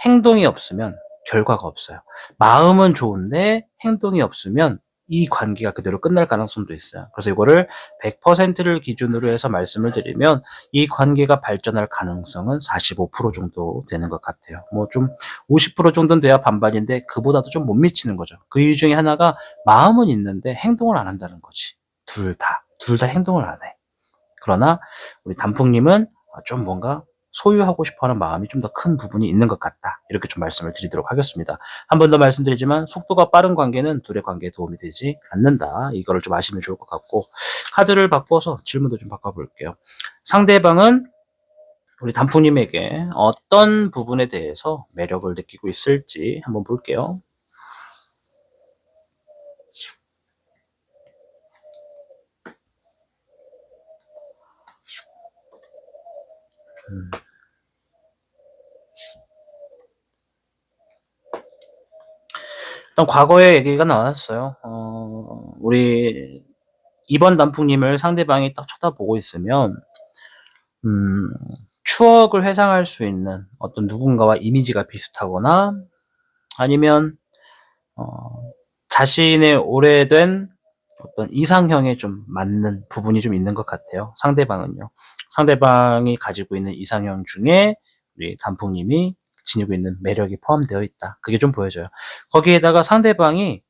행동이 없으면 결과가 없어요. 마음은 좋은데 행동이 없으면 이 관계가 그대로 끝날 가능성도 있어요. 그래서 이거를 100%를 기준으로 해서 말씀을 드리면 이 관계가 발전할 가능성은 45% 정도 되는 것 같아요. 뭐 좀 50% 정도는 돼야 반반인데 그보다도 좀 못 미치는 거죠. 그 이유 중에 하나가 마음은 있는데 행동을 안 한다는 거지. 둘 다 행동을 안 해. 그러나 우리 단풍님은 좀 뭔가 소유하고 싶어하는 마음이 좀 더 큰 부분이 있는 것 같다. 이렇게 좀 말씀을 드리도록 하겠습니다. 한 번 더 말씀드리지만 속도가 빠른 관계는 둘의 관계에 도움이 되지 않는다. 이거를 좀 아시면 좋을 것 같고 카드를 바꿔서 질문도 좀 바꿔볼게요. 상대방은 우리 단풍님에게 어떤 부분에 대해서 매력을 느끼고 있을지 한번 볼게요. 일단 과거의 얘기가 나왔어요. 우리 2번 단풍님을 상대방이 딱 쳐다보고 있으면 음 추억을 회상할 수 있는 어떤 누군가와 이미지가 비슷하거나 아니면 어 자신의 오래된 어떤 이상형에 좀 맞는 부분이 좀 있는 것 같아요, 상대방은요. 상대방이 가지고 있는 이상형 중에 우리 단풍님이 지니고 있는 매력이 포함되어 있다. 그게 좀 보여져요. 거기에다가 상대방이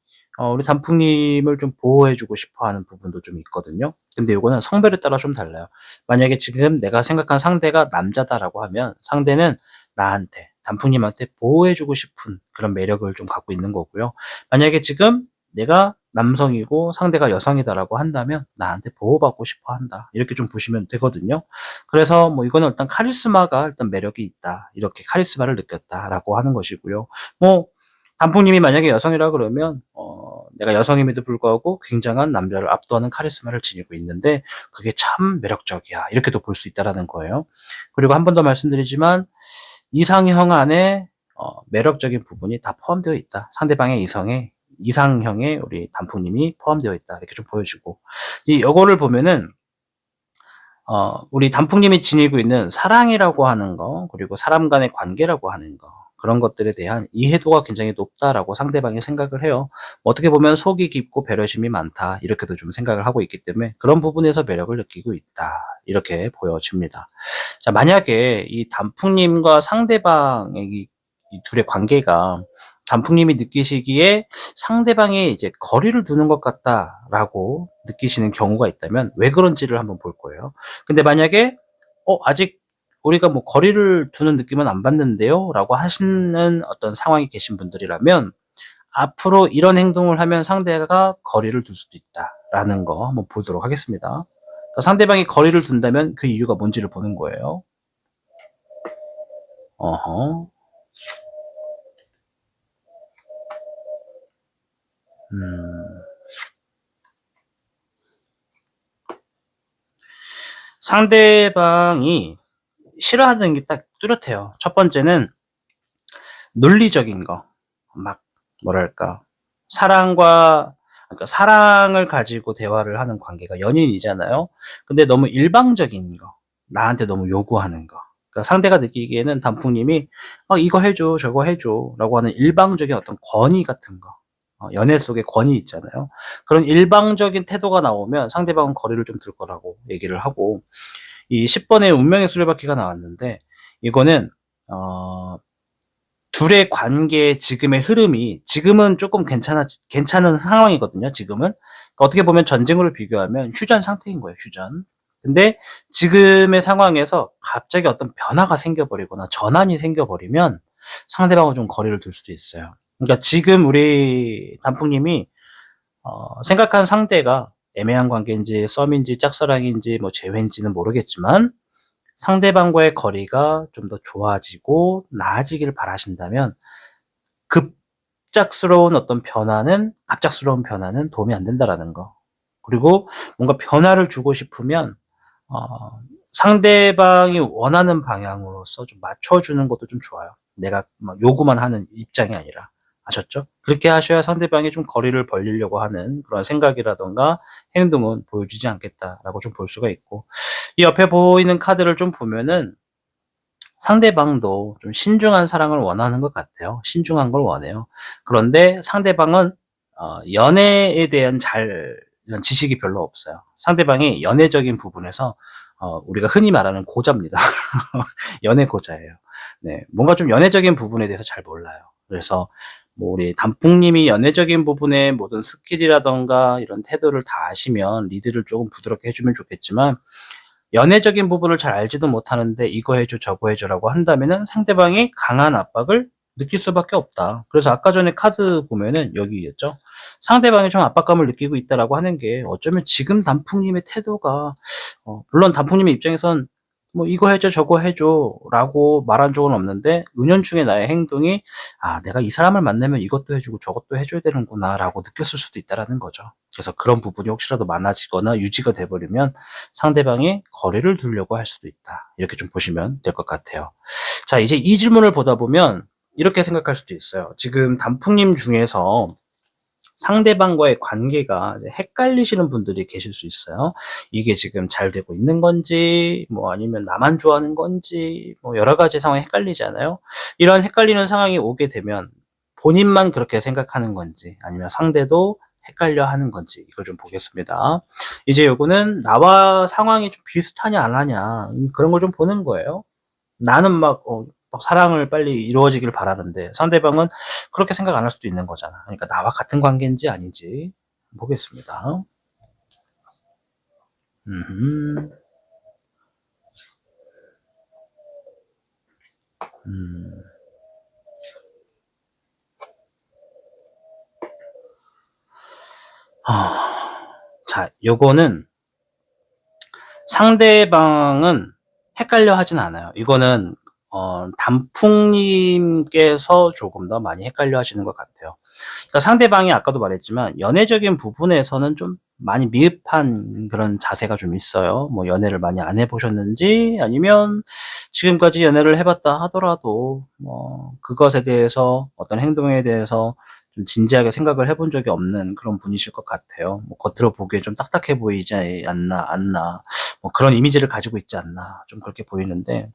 우리 단풍님을 좀 보호해 주고 싶어 하는 부분도 좀 있거든요. 근데 요거는 성별에 따라 좀 달라요. 만약에 지금 내가 생각한 상대가 남자다라고 하면 상대는 나한테, 단풍님한테 보호해 주고 싶은 그런 매력을 좀 갖고 있는 거고요. 만약에 지금 내가 남성이고 상대가 여성이다라고 한다면 나한테 보호받고 싶어 한다. 이렇게 좀 보시면 되거든요. 그래서 뭐 이거는 일단 카리스마가 일단 매력이 있다. 이렇게 카리스마를 느꼈다라고 하는 것이고요. 뭐 단풍님이 만약에 여성이라 그러면 내가 여성임에도 불구하고 굉장한 남자를 압도하는 카리스마를 지니고 있는데 그게 참 매력적이야. 이렇게도 볼 수 있다라는 거예요. 그리고 한 번 더 말씀드리지만 이상형 안에 매력적인 부분이 다 포함되어 있다. 상대방의 이상형에 우리 단풍님이 포함되어 있다. 이렇게 좀 보여지고 요거를 보면은 우리 단풍님이 지니고 있는 사랑이라고 하는 거 그리고 사람 간의 관계라고 하는 거 그런 것들에 대한 이해도가 굉장히 높다라고 상대방이 생각을 해요. 어떻게 보면 속이 깊고 배려심이 많다 이렇게도 좀 생각을 하고 있기 때문에 그런 부분에서 매력을 느끼고 있다 이렇게 보여집니다. 자, 만약에 이 단풍님과 상대방의 이 둘의 관계가 단풍님이 느끼시기에 상대방이 이제 거리를 두는 것 같다라고 느끼시는 경우가 있다면 왜 그런지를 한번 볼 거예요. 근데 만약에 아직 우리가 뭐 거리를 두는 느낌은 안 받는데요? 라고 하시는 어떤 상황이 계신 분들이라면 앞으로 이런 행동을 하면 상대가 거리를 둘 수도 있다라는 거 한번 보도록 하겠습니다. 그러니까 상대방이 거리를 둔다면 그 이유가 뭔지를 보는 거예요. 어허. 음. 상대방이 싫어하는 게 딱 뚜렷해요. 첫 번째는 논리적인 거. 막 뭐랄까 그러니까 사랑을 가지고 대화를 하는 관계가 연인이잖아요. 근데 너무 일방적인 거, 나한테 너무 요구하는 거. 그러니까 상대가 느끼기에는 단풍님이 이거 해줘, 저거 해줘라고 하는 일방적인 어떤 권위 같은 거. 연애 속에 권위 있잖아요. 그런 일방적인 태도가 나오면 상대방은 거리를 좀 둘 거라고 얘기를 하고 이 10번의 운명의 수레바퀴가 나왔는데 이거는 둘의 관계의 지금의 흐름이 지금은 조금 괜찮은 상황이거든요, 지금은. 그러니까 어떻게 보면 전쟁으로 비교하면 휴전 상태인 거예요, 휴전. 근데 지금의 상황에서 갑자기 어떤 변화가 생겨버리거나 전환이 생겨버리면 상대방과 좀 거리를 둘 수도 있어요. 그러니까 지금 우리 단풍님이 생각한 상대가 애매한 관계인지 썸인지 짝사랑인지 뭐 재회인지는 모르겠지만 상대방과의 거리가 좀 더 좋아지고 나아지길 바라신다면 급작스러운 어떤 변화는 갑작스러운 변화는 도움이 안 된다라는 거. 그리고 뭔가 변화를 주고 싶으면 상대방이 원하는 방향으로서 좀 맞춰주는 것도 좀 좋아요. 내가 막 요구만 하는 입장이 아니라. 아셨죠? 그렇게 하셔야 상대방이 좀 거리를 벌리려고 하는 그런 생각이라든가 행동은 보여주지 않겠다라고 좀 볼 수가 있고, 이 옆에 보이는 카드를 좀 보면은 상대방도 좀 신중한 사랑을 원하는 것 같아요. 신중한 걸 원해요. 그런데 상대방은 연애에 대한 이런 지식이 별로 없어요. 상대방이 연애적인 부분에서 우리가 흔히 말하는 고자입니다. 연애 고자예요. 네, 뭔가 좀 연애적인 부분에 대해서 잘 몰라요. 그래서 뭐 우리 단풍님이 연애적인 부분에 모든 스킬이라던가 이런 태도를 다 아시면 리드를 조금 부드럽게 해주면 좋겠지만, 연애적인 부분을 잘 알지도 못하는데 이거 해줘 저거 해줘라고 한다면은 상대방이 강한 압박을 느낄 수밖에 없다. 그래서 아까 전에 카드 보면은 여기였죠. 상대방이 좀 압박감을 느끼고 있다라고 하는 게 어쩌면 지금 단풍님의 태도가 물론 단풍님의 입장에선 뭐 이거 해줘 저거 해줘라고 말한 적은 없는데 은연중에 나의 행동이 내가 이 사람을 만나면 이것도 해주고 저것도 해줘야 되는구나라고 느꼈을 수도 있다라는 거죠. 그래서 그런 부분이 혹시라도 많아지거나 유지가 돼버리면 상대방이 거리를 두려고 할 수도 있다. 이렇게 좀 보시면 될 것 같아요. 자, 이제 이 질문을 보다 보면 이렇게 생각할 수도 있어요. 지금 단풍님 중에서 상대방과의 관계가 헷갈리시는 분들이 계실 수 있어요. 이게 지금 잘 되고 있는 건지, 뭐 아니면 나만 좋아하는 건지, 뭐 여러 가지 상황이 헷갈리잖아요. 이런 헷갈리는 상황이 오게 되면 본인만 그렇게 생각하는 건지, 아니면 상대도 헷갈려 하는 건지, 이걸 좀 보겠습니다. 이제 요거는 나와 상황이 좀 비슷하냐 안 하냐, 그런 걸 좀 보는 거예요. 나는 막 사랑을 빨리 이루어지길 바라는데 상대방은 그렇게 생각 안 할 수도 있는 거잖아. 그러니까 나와 같은 관계인지 아닌지 보겠습니다. 음, 음. 자, 요거는 상대방은 헷갈려 하진 않아요. 이거는 단풍님께서 조금 더 많이 헷갈려 하시는 것 같아요. 그러니까 상대방이 아까도 말했지만 연애적인 부분에서는 좀 많이 미흡한 그런 자세가 좀 있어요. 뭐 연애를 많이 안 해보셨는지, 아니면 지금까지 연애를 해봤다 하더라도 뭐 그것에 대해서 어떤 행동에 대해서 좀 진지하게 생각을 해본 적이 없는 그런 분이실 것 같아요. 뭐 겉으로 보기에 좀 딱딱해 보이지 않나, 뭐 그런 이미지를 가지고 있지 않나, 좀 그렇게 보이는데,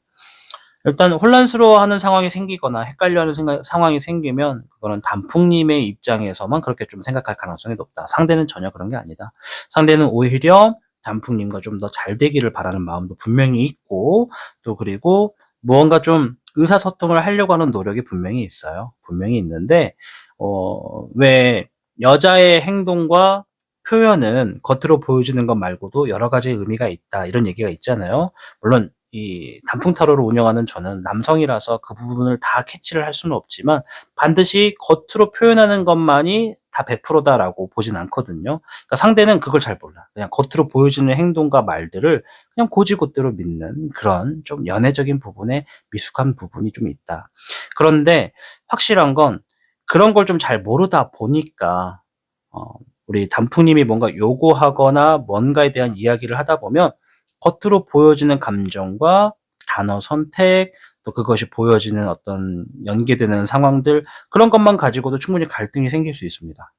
일단 혼란스러워하는 상황이 생기거나 헷갈려하는 상황이 생기면 그거는 단풍님의 입장에서만 그렇게 좀 생각할 가능성이 높다. 상대는 전혀 그런 게 아니다. 상대는 오히려 단풍님과 좀 더 잘 되기를 바라는 마음도 분명히 있고, 또 그리고 무언가 좀 의사소통을 하려고 하는 노력이 분명히 있어요. 분명히 있는데 왜 여자의 행동과 표현은 겉으로 보여지는 것 말고도 여러 가지 의미가 있다, 이런 얘기가 있잖아요. 물론 이 단풍 타로를 운영하는 저는 남성이라서 그 부분을 다 캐치를 할 수는 없지만 반드시 겉으로 표현하는 것만이 다 100%다라고 보진 않거든요. 그러니까 상대는 그걸 잘 몰라. 그냥 겉으로 보여지는 행동과 말들을 그냥 고지고대로 믿는 그런 좀 연애적인 부분에 미숙한 부분이 좀 있다. 그런데 확실한 건 그런 걸 좀 잘 모르다 보니까 어 우리 단풍님이 뭔가 요구하거나 뭔가에 대한 이야기를 하다 보면 겉으로 보여지는 감정과 단어 선택, 또 그것이 보여지는 어떤 연계되는 상황들, 그런 것만 가지고도 충분히 갈등이 생길 수 있습니다.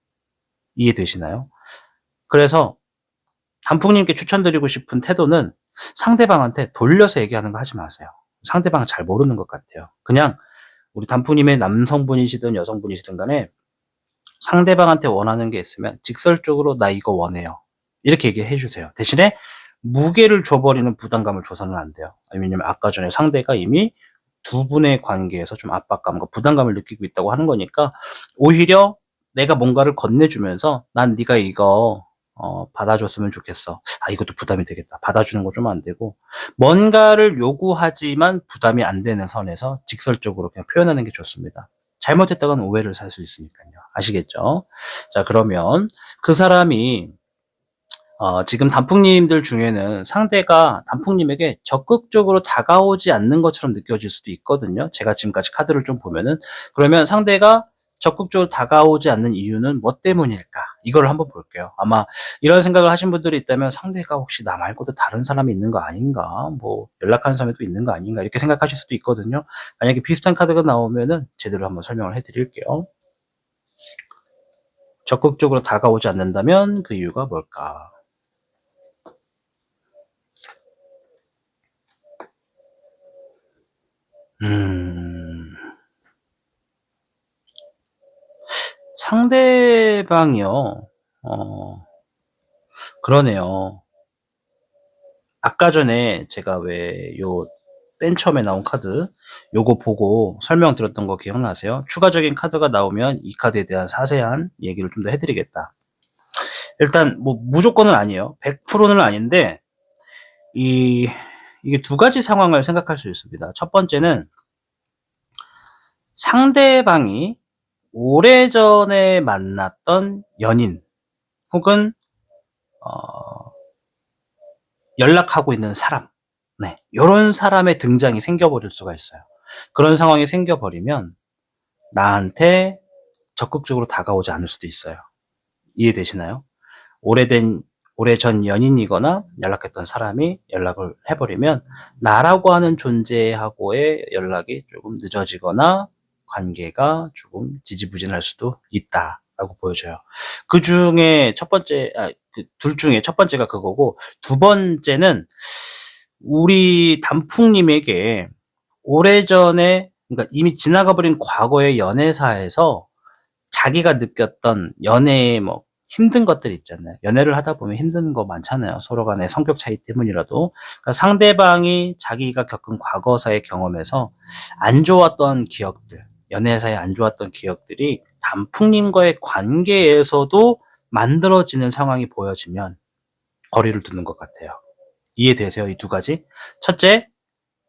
이해되시나요? 그래서 단풍님께 추천드리고 싶은 태도는 상대방한테 돌려서 얘기하는 거 하지 마세요. 상대방을 잘 모르는 것 같아요. 그냥 우리 단풍님의 남성분이시든 여성분이시든 간에 상대방한테 원하는 게 있으면 직설적으로 "나 이거 원해요." 이렇게 얘기해 주세요. 대신에 무게를 줘버리는 부담감을 줘서는 안 돼요. 왜냐면 아까 전에 상대가 이미 두 분의 관계에서 좀 압박감과 부담감을 느끼고 있다고 하는 거니까, 오히려 내가 뭔가를 건네주면서 "난 네가 이거 받아줬으면 좋겠어. 아 이것도 부담이 되겠다." 받아주는 거 좀 안 되고, 뭔가를 요구하지만 부담이 안 되는 선에서 직설적으로 그냥 표현하는 게 좋습니다. 잘못했다가는 오해를 살 수 있으니까요. 아시겠죠? 자, 그러면 그 사람이 지금 단풍님들 중에는 상대가 단풍님에게 적극적으로 다가오지 않는 것처럼 느껴질 수도 있거든요. 제가 지금까지 카드를 좀 보면은. 그러면 상대가 적극적으로 다가오지 않는 이유는 뭐 때문일까? 이거를 한번 볼게요. 아마 이런 생각을 하신 분들이 있다면 상대가 혹시 나 말고도 다른 사람이 있는 거 아닌가? 뭐 연락하는 사람이 또 있는 거 아닌가? 이렇게 생각하실 수도 있거든요. 만약에 비슷한 카드가 나오면은 제대로 한번 설명을 해 드릴게요. 적극적으로 다가오지 않는다면 그 이유가 뭘까? 음. 상대방이요. 그러네요. 아까 전에 제가 왜 맨 처음에 나온 카드 요거 보고 설명드렸던 거 기억나세요? 추가적인 카드가 나오면 이 카드에 대한 자세한 얘기를 좀 더 해 드리겠다. 일단 뭐 무조건은 아니에요. 100%는 아닌데 이 이게 두 가지 상황을 생각할 수 있습니다. 첫 번째는 상대방이 오래전에 만났던 연인 혹은 어 연락하고 있는 사람, 네, 요런 사람의 등장이 생겨 버릴 수가 있어요. 그런 상황이 생겨 버리면 나한테 적극적으로 다가오지 않을 수도 있어요. 이해되시나요? 오래된 오래전 연인이거나 연락했던 사람이 연락을 해 버리면 나라고 하는 존재하고의 연락이 조금 늦어지거나 관계가 조금 지지부진할 수도 있다라고 보여져요. 그중에 첫 번째, 그 둘 중에 첫 번째가 그거고, 두 번째는 우리 단풍님에게 오래전에, 그러니까 이미 지나가 버린 과거의 연애사에서 자기가 느꼈던 연애의 뭐 힘든 것들 있잖아요. 연애를 하다 보면 힘든 거 많잖아요. 서로 간의 성격 차이 때문이라도. 그러니까 상대방이 자기가 겪은 과거사의 경험에서 안 좋았던 기억들, 연애사에 안 좋았던 기억들이 단풍님과의 관계에서도 만들어지는 상황이 보여지면 거리를 두는 것 같아요. 이해되세요? 이 두 가지? 첫째,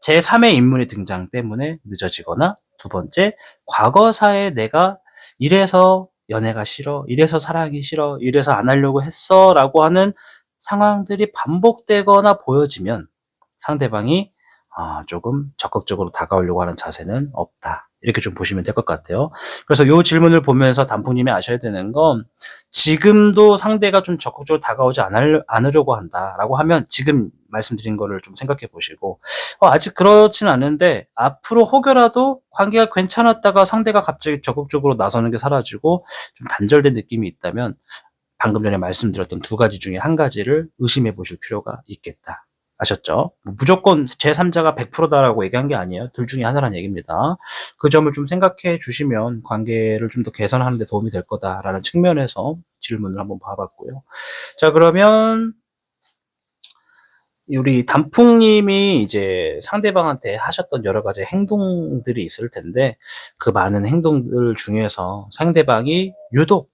제3의 인물의 등장 때문에 늦어지거나, 두 번째, 과거사에 내가 이래서 연애가 싫어, 이래서 사랑이 싫어, 이래서 안 하려고 했어 라고 하는 상황들이 반복되거나 보여지면 상대방이 조금 적극적으로 다가오려고 하는 자세는 없다, 이렇게 좀 보시면 될 것 같아요. 그래서 이 질문을 보면서 단풍님이 아셔야 되는 건, 지금도 상대가 좀 적극적으로 다가오지 않으려고 한다라고 하면 지금 말씀드린 거를 좀 생각해 보시고, 아직 그렇진 않은데 앞으로 혹여라도 관계가 괜찮았다가 상대가 갑자기 적극적으로 나서는 게 사라지고 좀 단절된 느낌이 있다면 방금 전에 말씀드렸던 두 가지 중에 한 가지를 의심해 보실 필요가 있겠다. 아셨죠? 무조건 제3자가 100%다라고 얘기한 게 아니에요. 둘 중에 하나란 얘기입니다. 그 점을 좀 생각해 주시면 관계를 좀 더 개선하는 데 도움이 될 거다라는 측면에서 질문을 한번 봐봤고요. 자, 그러면 우리 단풍님이 이제 상대방한테 하셨던 여러 가지 행동들이 있을 텐데, 그 많은 행동들 중에서 상대방이 유독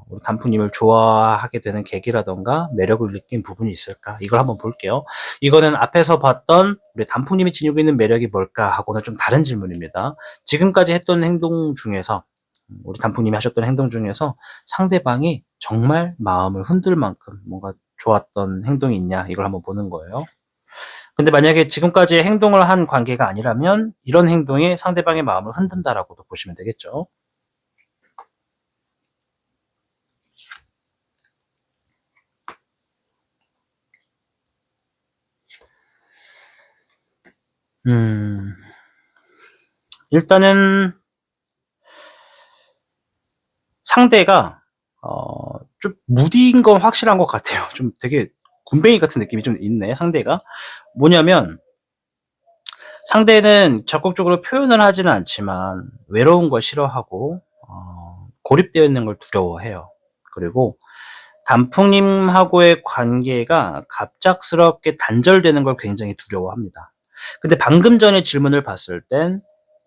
우리 단풍님을 좋아하게 되는 계기라던가 매력을 느낀 부분이 있을까? 이걸 한번 볼게요. 이거는 앞에서 봤던 우리 단풍님이 지니고 있는 매력이 뭘까 하고는 좀 다른 질문입니다. 지금까지 했던 행동 중에서, 우리 단풍님이 하셨던 행동 중에서 상대방이 정말 마음을 흔들 만큼 뭔가 좋았던 행동이 있냐, 이걸 한번 보는 거예요. 근데 만약에 지금까지의 행동을 한 관계가 아니라면 이런 행동이 상대방의 마음을 흔든다라고도 보시면 되겠죠. 음, 일단은 상대가 좀 무디인 건 확실한 것 같아요. 좀 되게 군뱅이 같은 느낌이 좀 있네, 상대가. 뭐냐면 상대는 적극적으로 표현을 하지는 않지만 외로운 걸 싫어하고 고립되어 있는 걸 두려워해요. 그리고 단풍님하고의 관계가 갑작스럽게 단절되는 걸 굉장히 두려워합니다. 근데 방금 전에 질문을 봤을 땐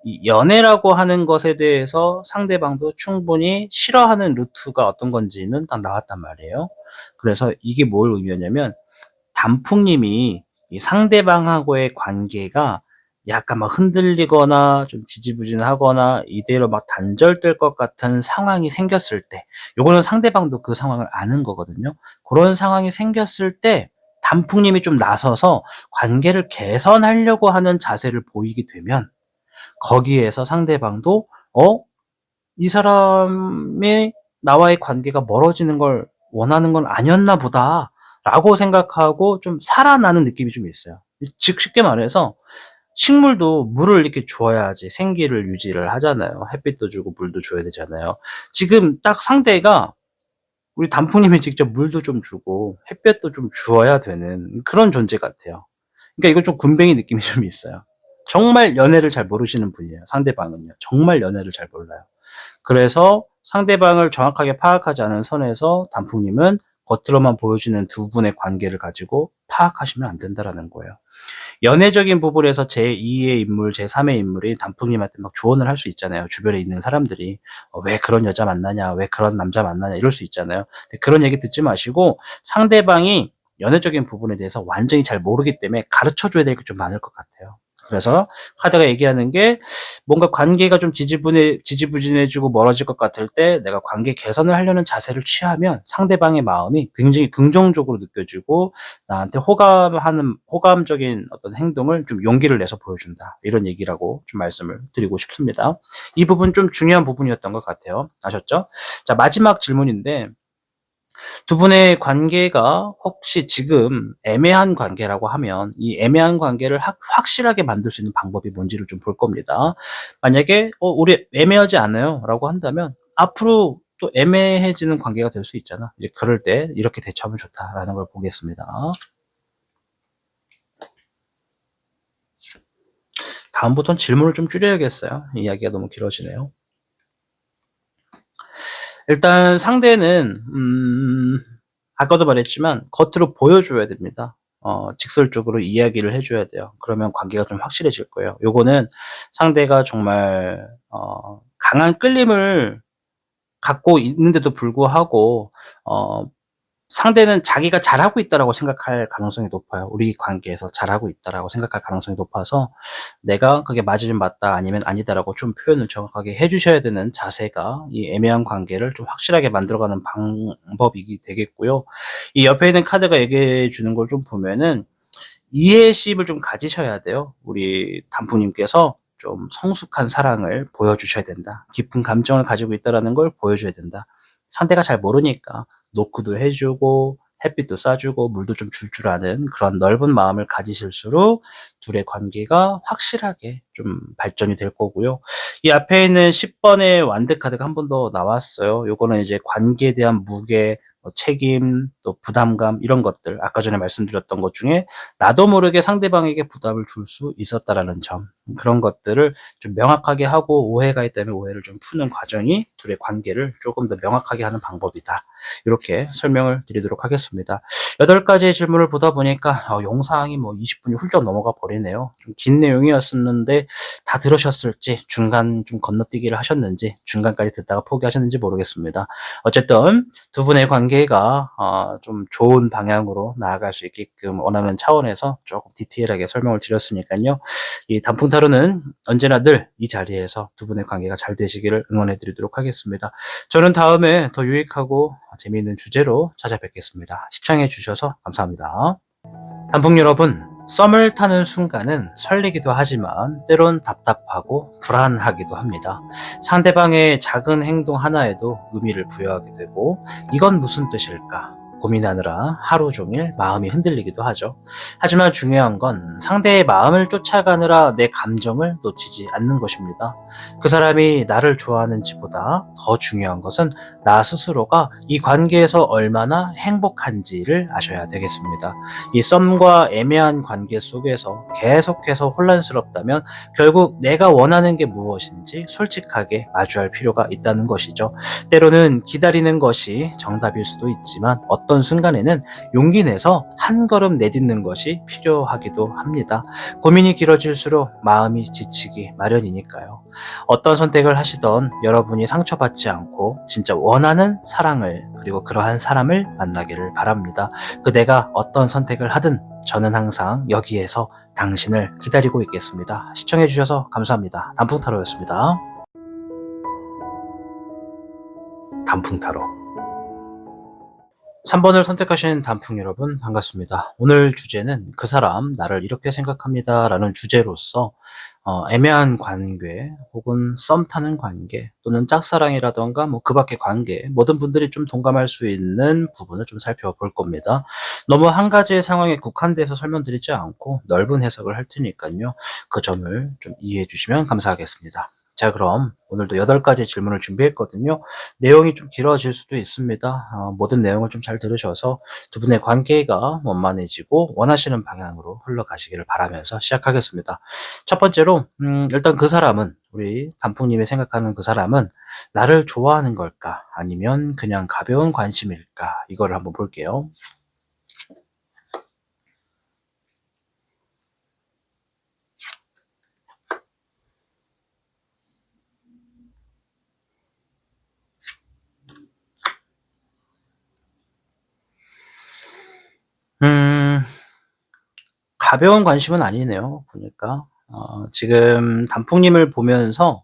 이 연애라고 하는 것에 대해서 상대방도 충분히 싫어하는 루트가 어떤 건지는 딱 나왔단 말이에요. 그래서 이게 뭘 의미하냐면 단풍님이 이 상대방하고의 관계가 약간 막 흔들리거나 좀 지지부진하거나 이대로 막 단절될 것 같은 상황이 생겼을 때, 요거는 상대방도 그 상황을 아는 거거든요. 고런 상황이 생겼을 때 단풍님이 좀 나서서 관계를 개선하려고 하는 자세를 보이게 되면, 거기에서 상대방도 '어 이 사람이 나와의 관계가 멀어지는 걸 원하는 건 아니었나 보다.'라고 생각하고 좀 살아나는 느낌이 좀 있어요. 즉 쉽게 말해서 식물도 물을 이렇게 줘야지 생기를 유지를 하잖아요. 햇빛도 주고 물도 줘야 되잖아요. 지금 딱 상대가 우리 단풍님이 직접 물도 좀 주고 햇볕도 좀 주어야 되는 그런 존재 같아요. 그러니까 이건 좀 군뱅이 느낌이 좀 있어요. 정말 연애를 잘 모르시는 분이에요, 상대방은요. 정말 연애를 잘 몰라요. 그래서 상대방을 정확하게 파악하지 않은 선에서 단풍님은 겉으로만 보여주는 두 분의 관계를 가지고 파악하시면 안 된다라는 거예요. 연애적인 부분에서 제2의 인물, 제3의 인물이 단풍님한테 막 조언을 할 수 있잖아요. 주변에 있는 사람들이 "왜 그런 여자 만나냐? 왜 그런 남자 만나냐?" 이럴 수 있잖아요. 근데 그런 얘기 듣지 마시고, 상대방이 연애적인 부분에 대해서 완전히 잘 모르기 때문에 가르쳐 줘야 될 게 좀 많을 것 같아요. 그래서 카드가 얘기하는 게, 뭔가 관계가 좀 지지부진해지고 멀어질 것 같을 때 내가 관계 개선을 하려는 자세를 취하면 상대방의 마음이 굉장히 긍정적으로 느껴지고 나한테 호감적인 어떤 행동을 좀 용기를 내서 보여준다. 이런 얘기라고 좀 말씀을 드리고 싶습니다. 이 부분 좀 중요한 부분이었던 것 같아요. 아셨죠? 자, 마지막 질문인데, 두 분의 관계가 혹시 지금 애매한 관계라고 하면 이 애매한 관계를 확실하게 만들 수 있는 방법이 뭔지를 좀 볼 겁니다. 만약에 우리 애매하지 않아요라고 한다면 앞으로 또 애매해지는 관계가 될 수 있잖아. 이제 그럴 때 이렇게 대처하면 좋다라는 걸 보겠습니다. 다음부터는 질문을 좀 줄여야겠어요. 이야기가 너무 길어지네요. 일단 상대는 아까도 말했지만 겉으로 보여줘야 됩니다. 직설적으로 이야기를 해 줘야 돼요. 그러면 관계가 좀 확실해질 거예요. 요거는 상대가 정말 강한 끌림을 갖고 있는데도 불구하고 상대는 자기가 잘하고 있다라고 생각할 가능성이 높아요. 우리 관계에서 잘하고 있다라고 생각할 가능성이 높아서 내가 그게 맞으면 맞다 아니면 아니다라고 좀 표현을 정확하게 해 주셔야 되는 자세가 이 애매한 관계를 좀 확실하게 만들어가는 방법이 되겠고요. 이 옆에 있는 카드가 얘기해 주는 걸 좀 보면은 이해심을 좀 가지셔야 돼요. 우리 단풍님께서 좀 성숙한 사랑을 보여주셔야 된다. 깊은 감정을 가지고 있다라는 걸 보여줘야 된다. 상대가 잘 모르니까 노크도 해주고 햇빛도 쏴주고 물도 좀 줄 아는 그런 넓은 마음을 가지실수록 둘의 관계가 확실하게 좀 발전이 될 거고요. 이 앞에 있는 10번의 완드 카드가 한 번 더 나왔어요. 요거는 이제 관계에 대한 무게, 책임, 또 부담감 이런 것들, 아까 전에 말씀드렸던 것 중에 나도 모르게 상대방에게 부담을 줄 수 있었다라는 점, 그런 것들을 좀 명확하게 하고 오해가 있다면 오해를 좀 푸는 과정이 둘의 관계를 조금 더 명확하게 하는 방법이다. 이렇게 설명을 드리도록 하겠습니다. 8가지의 질문을 보다 보니까 영상이 뭐 20분이 훌쩍 넘어가 버리네요. 좀 긴 내용이었었는데 다 들으셨을지, 중간 좀 건너뛰기를 하셨는지, 중간까지 듣다가 포기하셨는지 모르겠습니다. 어쨌든 두 분의 관계가 좀 좋은 방향으로 나아갈 수 있게끔 원하는 차원에서 조금 디테일하게 설명을 드렸으니까요. 이 단풍 타로는 언제나 늘 이 자리에서 두 분의 관계가 잘 되시기를 응원해 드리도록 하겠습니다. 저는 다음에 더 유익하고 재미있는 주제로 찾아뵙겠습니다. 시청해 주셔서 감사합니다. 단풍 여러분, 썸을 타는 순간은 설레기도 하지만 때론 답답하고 불안하기도 합니다. 상대방의 작은 행동 하나에도 의미를 부여하게 되고, 이건 무슨 뜻일까 고민하느라 하루 종일 마음이 흔들리기도 하죠. 하지만 중요한 건 상대의 마음을 쫓아가느라 내 감정을 놓치지 않는 것입니다. 그 사람이 나를 좋아하는지보다 더 중요한 것은 나 스스로가 이 관계에서 얼마나 행복한지를 아셔야 되겠습니다. 이 썸과 애매한 관계 속에서 계속해서 혼란스럽다면 결국 내가 원하는 게 무엇인지 솔직하게 마주할 필요가 있다는 것이죠. 때로는 기다리는 것이 정답일 수도 있지만 어떤 순간에는 용기 내서 한 걸음 내딛는 것이 필요하기도 합니다. 고민이 길어질수록 마음이 지치기 마련이니까요. 어떤 선택을 하시던 여러분이 상처받지 않고 진짜 원하는 사랑을, 그리고 그러한 사람을 만나기를 바랍니다. 그대가 어떤 선택을 하든 저는 항상 여기에서 당신을 기다리고 있겠습니다. 시청해 주셔서 감사합니다. 단풍타로였습니다. 단풍타로 3번을 선택하신 단풍 여러분 반갑습니다. 오늘 주제는 그 사람 나를 이렇게 생각합니다 라는 주제로서 애매한 관계 혹은 썸 타는 관계 또는 짝사랑이라던가 뭐 그 밖의 관계 모든 분들이 좀 동감할 수 있는 부분을 좀 살펴볼 겁니다. 너무 한 가지의 상황에 국한돼서 설명드리지 않고 넓은 해석을 할 테니까요. 그 점을 좀 이해해 주시면 감사하겠습니다. 자, 그럼 오늘도 8가지 질문을 준비했거든요. 내용이 좀 길어질 수도 있습니다. 모든 내용을 좀 잘 들으셔서 두 분의 관계가 원만해지고 원하시는 방향으로 흘러가시기를 바라면서 시작하겠습니다. 첫 번째로 일단 그 사람은 우리 단풍님이 생각하는 그 사람은 나를 좋아하는 걸까? 아니면 그냥 가벼운 관심일까? 이거를 한번 볼게요. 음. 가벼운 관심은 아니네요 보니까. 지금 단풍님을 보면서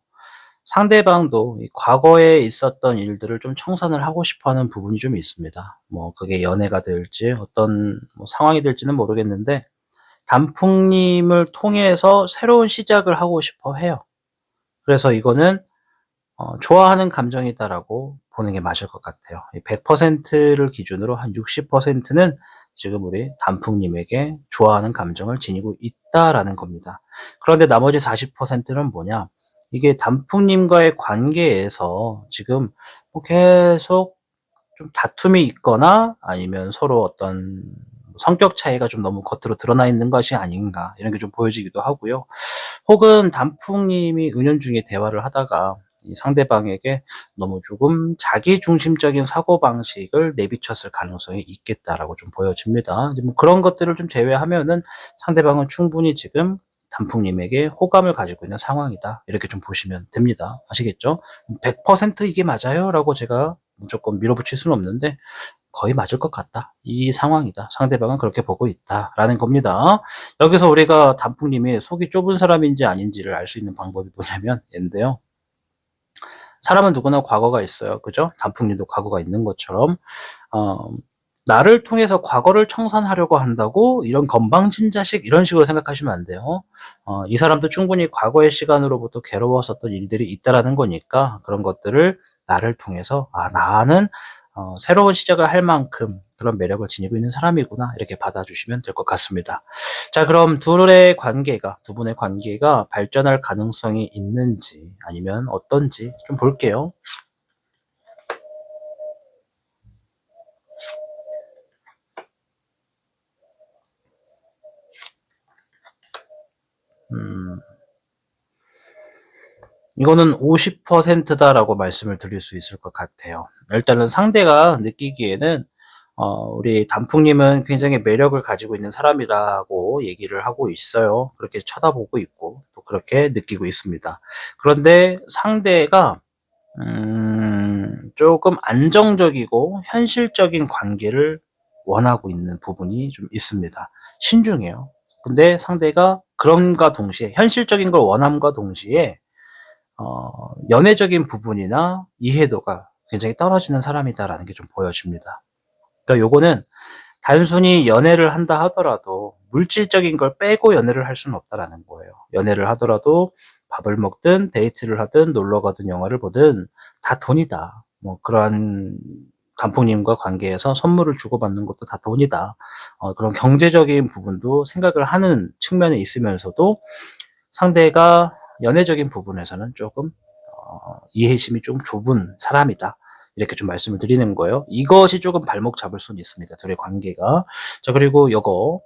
상대방도 이 과거에 있었던 일들을 좀 청산을 하고 싶어 하는 부분이 좀 있습니다. 뭐 그게 연애가 될지 어떤 뭐 상황이 될지는 모르겠는데 단풍님을 통해서 새로운 시작을 하고 싶어 해요. 그래서 이거는 '좋아하는 감정이다.'라고 보는 게 맞을 것 같아요. 이 100%를 기준으로 한 60%는 지금 우리 단풍님에게 좋아하는 감정을 지니고 있다라는 겁니다. 그런데 나머지 40%는 뭐냐? 이게 단풍님과의 관계에서 지금 뭐 계속 좀 다툼이 있거나 아니면 서로 어떤 성격 차이가 좀 너무 겉으로 드러나 있는 것이 아닌가 이런 게 좀 보여지기도 하고요. 혹은 단풍님이 은연중에 대화를 하다가 이 상대방에게 너무 조금 자기중심적인 사고방식을 내비쳤을 가능성이 있겠다라고 좀 보여집니다. 이제 뭐 그런 것들을 좀 제외하면은 상대방은 충분히 지금 단풍님에게 호감을 가지고 있는 상황이다. 이렇게 좀 보시면 됩니다. 아시겠죠? 100% 이게 맞아요? 라고 제가 무조건 밀어붙일 수는 없는데 거의 맞을 것 같다. 이 상황이다. 상대방은 그렇게 보고 있다라는 겁니다. 여기서 우리가 단풍님이 속이 좁은 사람인지 아닌지를 알 수 있는 방법이 뭐냐면 인데요. 사람은 누구나 과거가 있어요. 그죠? 단풍님도 과거가 있는 것처럼 어 나를 통해서 과거를 청산하려고 한다고 이런 건방진자식 이런 식으로 생각하시면 안 돼요. 이 사람도 충분히 과거의 시간으로부터 괴로웠었던 일들이 있다라는 거니까 그런 것들을 나를 통해서 '아 나는 새로운 시작을 할 만큼 그런 매력을 지니고 있는 사람이구나.' 이렇게 받아주시면 될 것 같습니다. 자, 그럼 두 분의 관계가 발전할 가능성이 있는지 아니면 어떤지 좀 볼게요. 음. 이거는 50% 다라고 말씀을 드릴 수 있을 것 같아요. 일단은 상대가 느끼기에는 우리 단풍님은 굉장히 매력을 가지고 있는 사람이라고 얘기를 하고 있어요. 그렇게 쳐다보고 있고 또 그렇게 느끼고 있습니다. 그런데 상대가 쪼금 안정적이고 현실적인 관계를 원하고 있는 부분이 좀 있습니다. 신중해요. 근데 상대가 그럼과 동시에 현실적인 걸 원함과 동시에 연애적인 부분이나 이해도가 굉장히 떨어지는 사람이다라는 게 좀 보여집니다. 그러니까 요거는 단순히 연애를 한다 하더라도 물질적인 걸 빼고 연애를 할 수는 없다라는 거예요. 연애를 하더라도 밥을 먹든 데이트를 하든 놀러 가든 영화를 보든 다 돈이다. 뭐 그러한 단풍님과 관계에서 선물을 주고받는 것도 다 돈이다. 그런 경제적인 부분도 생각을 하는 측면에 있으면서도 상대가 연애적인 부분에서는 조금 이해심이 좀 좁은 사람이다. 이렇게 좀 말씀을 드리는 거예요. 이것이 조금 발목 잡을 수는 있습니다, 둘의 관계가. 자, 그리고 요거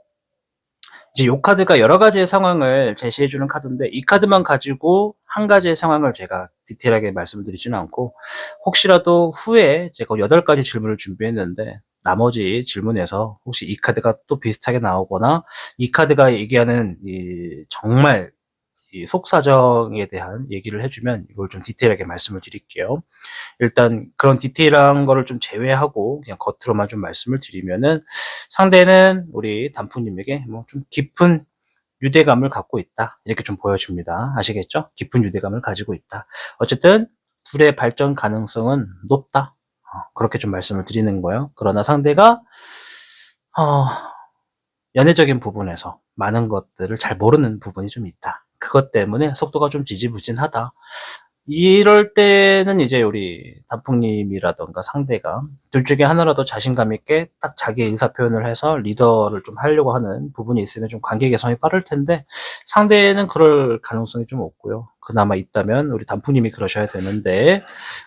이제 요 카드가 여러 가지의 상황을 제시해 주는 카드인데 이 카드만 가지고 한 가지의 상황을 제가 디테일하게 말씀을 드리지는 않고 혹시라도 후에 제가 8가지 질문을 준비했는데 나머지 질문에서 혹시 이 카드가 또 비슷하게 나오거나 이 카드가 얘기하는 이 정말 이 속사정에 대한 얘기를 해 주면 이걸 좀 디테일하게 말씀을 드릴게요. 일단 그런 디테일한 거를 좀 제외하고 그냥 겉으로만 좀 말씀을 드리면은 상대는 우리 단풍님에게 뭐 좀 깊은 유대감을 갖고 있다. 이렇게 좀 보여집니다. 아시겠죠? 깊은 유대감을 가지고 있다. 어쨌든 둘의 발전 가능성은 높다. 그렇게 좀 말씀을 드리는 거예요. 그러나 상대가 어, 연애적인 부분에서 많은 것들을 잘 모르는 부분이 좀 있다. 그것 때문에 속도가 좀 지지부진하다. 이럴 때는 이제 우리 단풍님이라던가 상대가 둘 중에 하나라도 자신감 있게 딱 자기의 의사표현을 해서 리더를 좀 하려고 하는 부분이 있으면 좀 관계 개선이 빠를 텐데, 상대는 그럴 가능성이 좀 없고요. 그나마 있다면 우리 단풍님이 그러셔야 되는데,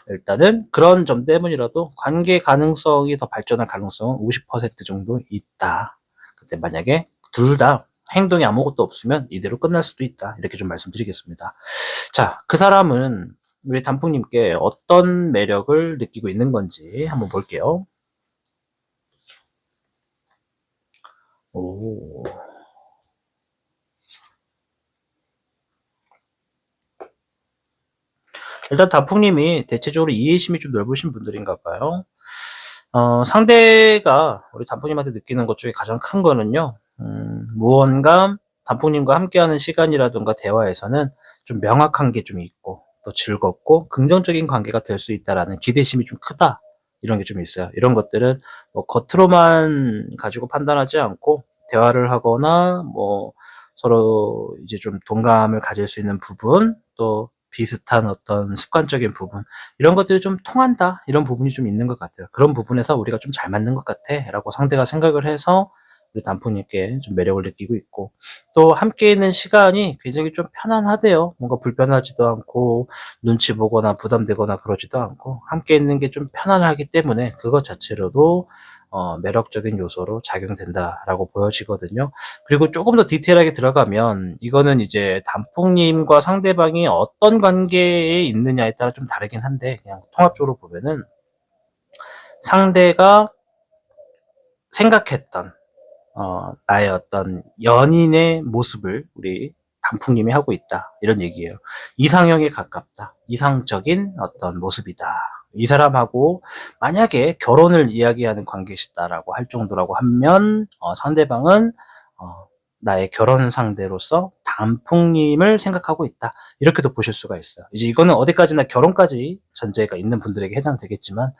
일단은 그런 점 때문이라도 관계 가능성이 더 발전할 가능성은 50% 정도 있다. 그때 만약에 둘 다 행동이 아무것도 없으면 이대로 끝날 수도 있다. 이렇게 좀 말씀드리겠습니다. 자, 그 사람은 우리 단풍님께 어떤 매력을 느끼고 있는 건지 한번 볼게요. 오. 일단 단풍님이 대체적으로 이해심이 좀 넓으신 분들인가 봐요. 상대가 우리 단풍님한테 느끼는 것 중에 가장 큰 거는요, 무언가 단풍님과 함께하는 시간이라든가 대화에서는 좀 명확한 게 좀 있고, 또 즐겁고 긍정적인 관계가 될 수 있다라는 기대심이 좀 크다. 이런 게 좀 있어요. 이런 것들은 뭐 겉으로만 가지고 판단하지 않고 대화를 하거나 뭐 서로 이제 좀 동감을 가질 수 있는 부분, 또 비슷한 어떤 습관적인 부분, 이런 것들이 좀 통한다, 이런 부분이 좀 있는 것 같아요. 그런 부분에서 우리가 좀 잘 맞는 것 같아 라고 상대가 생각을 해서 우리 단풍님께 좀 매력을 느끼고 있고, 또 함께 있는 시간이 굉장히 좀 편안하대요. 뭔가 불편하지도 않고 눈치 보거나 부담되거나 그러지도 않고 함께 있는 게 좀 편안하기 때문에 그것 자체로도 매력적인 요소로 작용된다라고 보여지거든요. 그리고 조금 더 디테일하게 들어가면 이거는 이제 단풍님과 상대방이 어떤 관계에 있느냐에 따라 좀 다르긴 한데, 그냥 통합적으로 보면은 상대가 생각했던 나의 어떤 연인의 모습을 우리 단풍님이 하고 있다, 이런 얘기예요. 이상형에 가깝다. 이상적인 어떤 모습이다. 이 사람하고 만약에 결혼을 이야기하는 관계시다라고 할 정도라고 하면 상대방은 나의 결혼 상대로서 단풍님을 생각하고 있다. 이렇게도 보실 수가 있어요. 이제 이거는 어디까지나 결혼까지 전제가 있는 분들에게 해당되겠지만,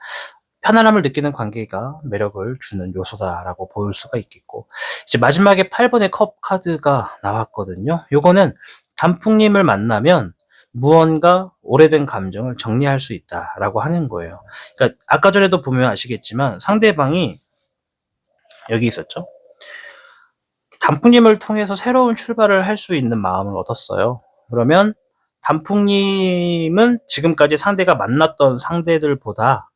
편안함을 느끼는 관계가 매력을 주는 요소다라고 볼 수가 있겠고, 이제 마지막에 8번의 컵 카드가 나왔거든요. 요거는 단풍님을 만나면 무언가 오래된 감정을 정리할 수 있다라고 하는 거예요. 그러니까 아까 전에도 보면 아시겠지만 상대방이 여기 있었죠. 단풍님을 통해서 새로운 출발을 할 수 있는 마음을 얻었어요. 그러면 단풍님은 지금까지 상대가 만났던 상대들보다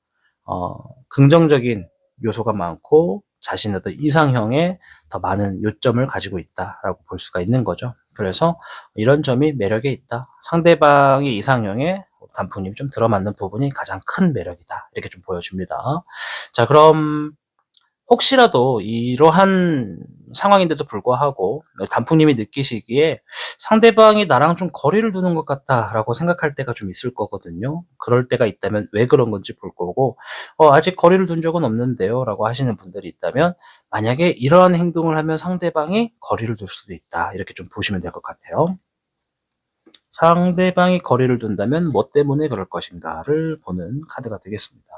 긍정적인 요소가 많고 자신의 어떤 이상형에 더 많은 요점을 가지고 있다라고 볼 수가 있는 거죠. 그래서 이런 점이 매력에 있다. 상대방의 이상형에 단풍님이 좀 들어맞는 부분이 가장 큰 매력이다. 이렇게 좀 보여집니다. 자, 그럼 혹시라도 이러한 상황인데도 불구하고 단풍님이 느끼시기에 상대방이 나랑 좀 거리를 두는 것 같다라고 생각할 때가 좀 있을 거거든요. 그럴 때가 있다면 왜 그런 건지 볼 거고, 아직 거리를 둔 적은 없는데요 라고 하시는 분들이 있다면, 만약에 이러한 행동을 하면 상대방이 거리를 둘 수도 있다, 이렇게 좀 보시면 될 것 같아요. 상대방이 거리를 둔다면 뭐 때문에 그럴 것인가를 보는 카드가 되겠습니다.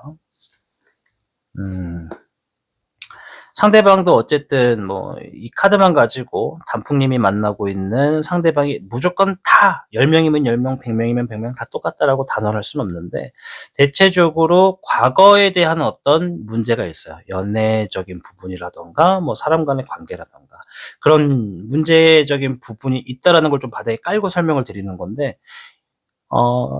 상대방도 어쨌든 뭐 이 카드만 가지고 단풍님이 만나고 있는 상대방이 무조건 다 10명이면 10명, 100명이면 100명 다 똑같다라고 단언할 수는 없는데, 대체적으로 과거에 대한 어떤 문제가 있어요. 연애적인 부분이라던가 뭐 사람 간의 관계라던가 그런 문제적인 부분이 있다라는 걸 좀 바닥에 깔고 설명을 드리는 건데,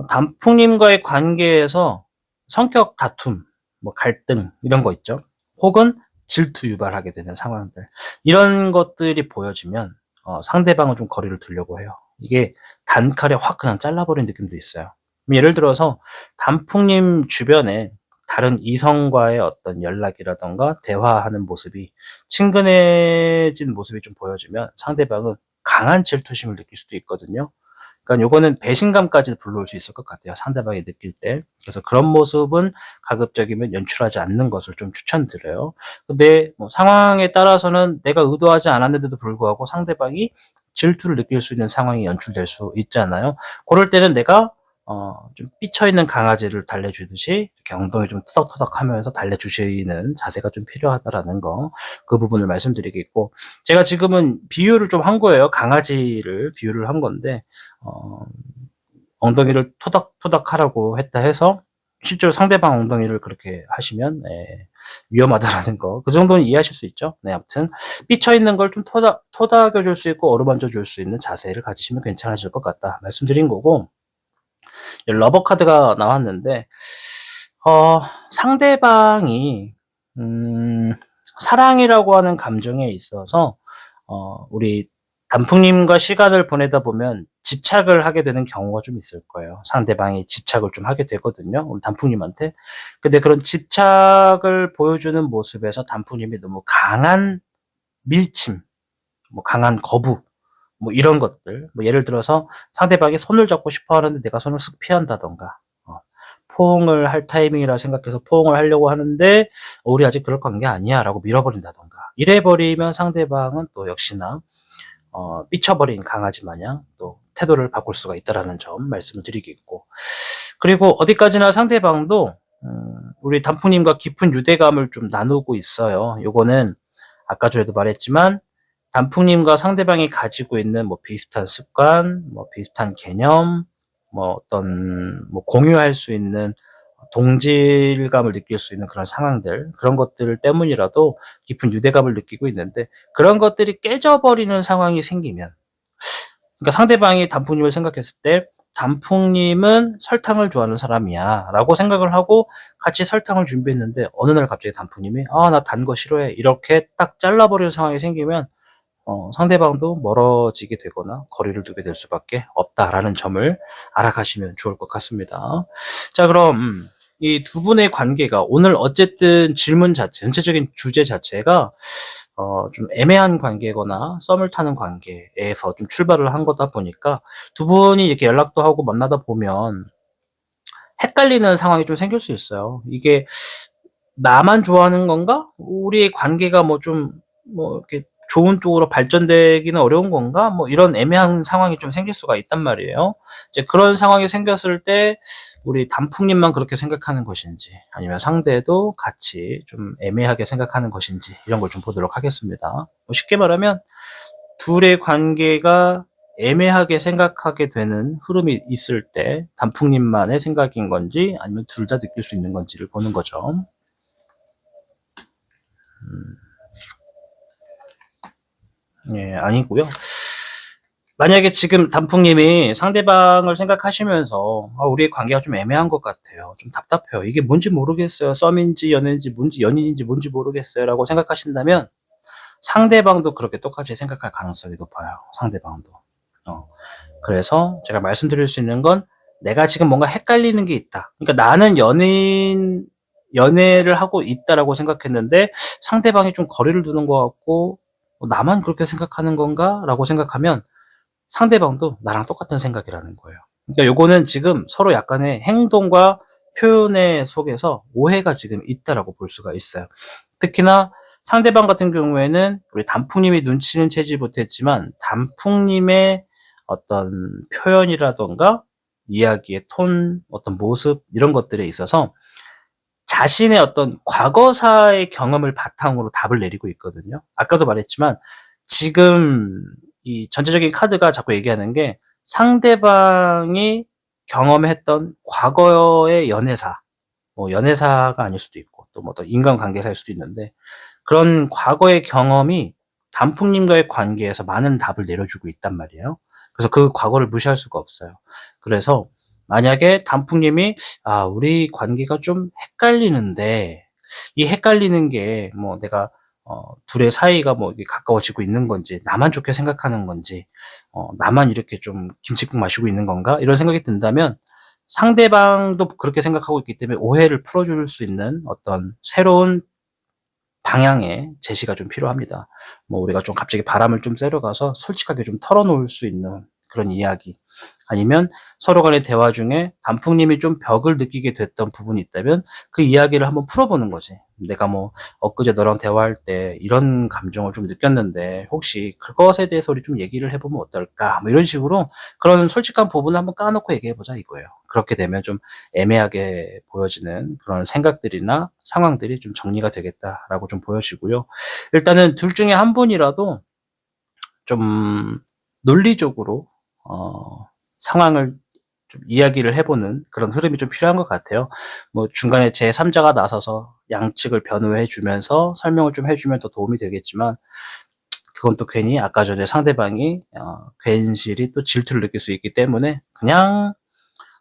단풍님과의 관계에서 성격 다툼, 뭐 갈등 이런 거 있죠. 혹은 질투 유발하게 되는 상황들, 이런 것들이 보여지면 상대방은 좀 거리를 두려고 해요. 이게 단칼에 확 그냥 잘라버린 느낌도 있어요. 예를 들어서 단풍님 주변에 다른 이성과의 어떤 연락이라던가 대화하는 모습이 친근해진 모습이 좀 보여지면 상대방은 강한 질투심을 느낄 수도 있거든요. 그러니까 요거는 배신감까지 불러올 수 있을 것 같아요, 상대방이 느낄 때. 그래서 그런 모습은 가급적이면 연출하지 않는 것을 좀 추천드려요. 근데 뭐 상황에 따라서는 내가 의도하지 않았는데도 불구하고 상대방이 질투를 느낄 수 있는 상황이 연출될 수 있잖아요. 고럴 때는 내가 좀 삐쳐 있는 강아지를 달래주듯이 이렇게 엉덩이 좀 토닥토닥하면서 달래주시는 자세가 좀 필요하다라는 거, 그 부분을 말씀드리겠고, 제가 지금은 비유를 좀 한 거예요. 강아지를 비유를 한 건데 엉덩이를 토닥토닥하라고 했다 해서 실제로 상대방 엉덩이를 그렇게 하시면 위험하다라는 거, 그 정도는 이해하실 수 있죠. 네, 아무튼 삐쳐 있는 걸 좀 토닥여 줄 수 있고 어루만져 줄 수 있는 자세를 가지시면 괜찮아질 것 같다 말씀드린 거고, 러버 카드가 나왔는데 상대방이 사랑이라고 하는 감정에 있어서 우리 단풍님과 시간을 보내다 보면 집착을 하게 되는 경우가 좀 있을 거예요. 상대방이 집착을 좀 하게 되거든요, 우리 단풍님한테. 근데 그런 집착을 보여주는 모습에서 단풍님이 너무 강한 밀침, 뭐 강한 거부, 뭐 이런 것들, 뭐 예를 들어서 상대방이 손을 잡고 싶어 하는데 내가 손을 쓱 피한다던가, 포옹을 할 타이밍이라 생각해서 포옹을 하려고 하는데 우리 아직 그럴 관계 아니야 라고 밀어버린다던가, 이래버리면 상대방은 또 역시나 삐쳐버린 강아지 마냥 또 태도를 바꿀 수가 있다라는 점 말씀을 드리겠고, 그리고 어디까지나 상대방도 우리 단풍님과 깊은 유대감을 좀 나누고 있어요. 요거는 아까 전에도 말했지만 단풍님과 상대방이 가지고 있는 뭐 비슷한 습관, 뭐 비슷한 개념, 뭐 어떤 뭐 공유할 수 있는 동질감을 느낄 수 있는 그런 상황들, 그런 것들 때문이라도 깊은 유대감을 느끼고 있는데, 그런 것들이 깨져버리는 상황이 생기면, 그러니까 상대방이 단풍님을 생각했을 때 단풍님은 설탕을 좋아하는 사람이야 라고 생각을 하고 같이 설탕을 준비했는데 어느 날 갑자기 단풍님이 나 단 거 싫어해 이렇게 딱 잘라버리는 상황이 생기면 상대방도 멀어지게 되거나 거리를 두게 될 수밖에 없다라는 점을 알아가시면 좋을 것 같습니다. 자, 그럼 이 두 분의 관계가 오늘 어쨌든 질문 자체, 전체적인 주제 자체가 좀 애매한 관계거나 썸을 타는 관계에서 좀 출발을 한 거다 보니까 두 분이 이렇게 연락도 하고 만나다 보면 헷갈리는 상황이 좀 생길 수 있어요. 이게 나만 좋아하는 건가? 우리의 관계가 뭐 이렇게 좋은 쪽으로 발전되기는 어려운 건가? 뭐 이런 애매한 상황이 좀 생길 수가 있단 말이에요. 이제 그런 상황이 생겼을 때 우리 단풍님만 그렇게 생각하는 것인지, 아니면 상대도 같이 좀 애매하게 생각하는 것인지, 이런 걸 좀 보도록 하겠습니다. 뭐 쉽게 말하면 둘의 관계가 애매하게 생각하게 되는 흐름이 있을 때 단풍님만의 생각인 건지 아니면 둘 다 느낄 수 있는 건지를 보는 거죠. 아니고요. 만약에 지금 단풍님이 상대방을 생각하시면서 우리의 관계가 좀 애매한 것 같아요, 좀 답답해요, 이게 뭔지 모르겠어요, 썸인지 연애인지 뭔지 연인인지 뭔지 모르겠어요 라고 생각하신다면 상대방도 그렇게 똑같이 생각할 가능성이 높아요. 상대방도. 그래서 제가 말씀드릴 수 있는 건, 내가 지금 뭔가 헷갈리는 게 있다, 그러니까 나는 연애를 하고 있다라고 생각했는데 상대방이 좀 거리를 두는 것 같고 나만 그렇게 생각하는 건가? 라고 생각하면 상대방도 나랑 똑같은 생각이라는 거예요. 그러니까 요거는 지금 서로 약간의 행동과 표현의 속에서 오해가 지금 있다라고 볼 수가 있어요. 특히나 상대방 같은 경우에는 우리 단풍님이 눈치는 채지 못했지만 단풍님의 어떤 표현이라던가 이야기의 톤, 어떤 모습, 이런 것들에 있어서 자신의 어떤 과거사의 경험을 바탕으로 답을 내리고 있거든요. 아까도 말했지만 지금 이 전체적인 카드가 자꾸 얘기하는 게 상대방이 경험했던 과거의 연애사, 뭐 연애사가 아닐 수도 있고 또 뭐 어떤 인간관계사일 수도 있는데, 그런 과거의 경험이 단풍님과의 관계에서 많은 답을 내려주고 있단 말이에요. 그래서 그 과거를 무시할 수가 없어요. 그래서 만약에 단풍님이 우리 관계가 좀 헷갈리는데, 이 헷갈리는 게 뭐 내가 둘의 사이가 뭐 가까워지고 있는 건지, 나만 좋게 생각하는 건지, 나만 이렇게 좀 김칫국 마시고 있는 건가, 이런 생각이 든다면 상대방도 그렇게 생각하고 있기 때문에 오해를 풀어줄 수 있는 어떤 새로운 방향의 제시가 좀 필요합니다. 뭐 우리가 좀 갑자기 바람을 좀 쐬러 가서 솔직하게 좀 털어놓을 수 있는 그런 이야기, 아니면 서로 간의 대화 중에 단풍님이 좀 벽을 느끼게 됐던 부분이 있다면 그 이야기를 한번 풀어보는 거지. 내가 뭐 엊그제 너랑 대화할 때 이런 감정을 좀 느꼈는데 혹시 그것에 대해서 우리 좀 얘기를 해보면 어떨까? 뭐 이런 식으로 그런 솔직한 부분을 한번 까놓고 얘기해보자 이거예요. 그렇게 되면 좀 애매하게 보여지는 그런 생각들이나 상황들이 좀 정리가 되겠다라고 좀 보여지고요. 일단은 둘 중에 한 분이라도 좀 논리적으로 상황을 좀 이야기를 해보는 그런 흐름이 좀 필요한 것 같아요. 뭐 중간에 제3자가 나서서 양측을 변호해 주면서 설명을 좀 해주면 더 도움이 되겠지만 그건 또 괜히 아까 전에 상대방이 괜시리 또 질투를 느낄 수 있기 때문에 그냥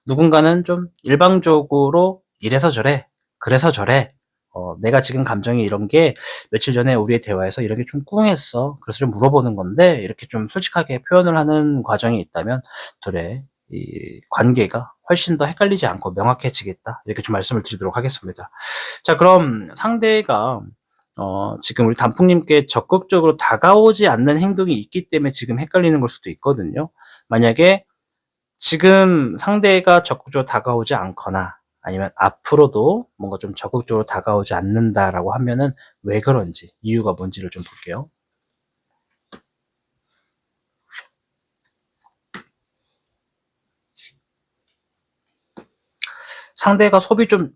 누군가는 좀 일방적으로 이래서 저래, 그래서 저래. 내가 지금 감정이 이런 게 며칠 전에 우리의 대화에서 이런 게 좀 꿍했어. 그래서 좀 물어보는 건데 이렇게 좀 솔직하게 표현을 하는 과정이 있다면 둘의 이 관계가 훨씬 더 헷갈리지 않고 명확해지겠다. 이렇게 좀 말씀을 드리도록 하겠습니다. 자, 그럼 상대가 지금 우리 단풍님께 적극적으로 다가오지 않는 행동이 있기 때문에 지금 헷갈리는 걸 수도 있거든요. 만약에 지금 상대가 적극적으로 다가오지 않거나 아니면 앞으로도 뭔가 좀 적극적으로 다가오지 않는다라고 하면은 왜 그런지, 이유가 뭔지를 좀 볼게요. 상대가 속이 좀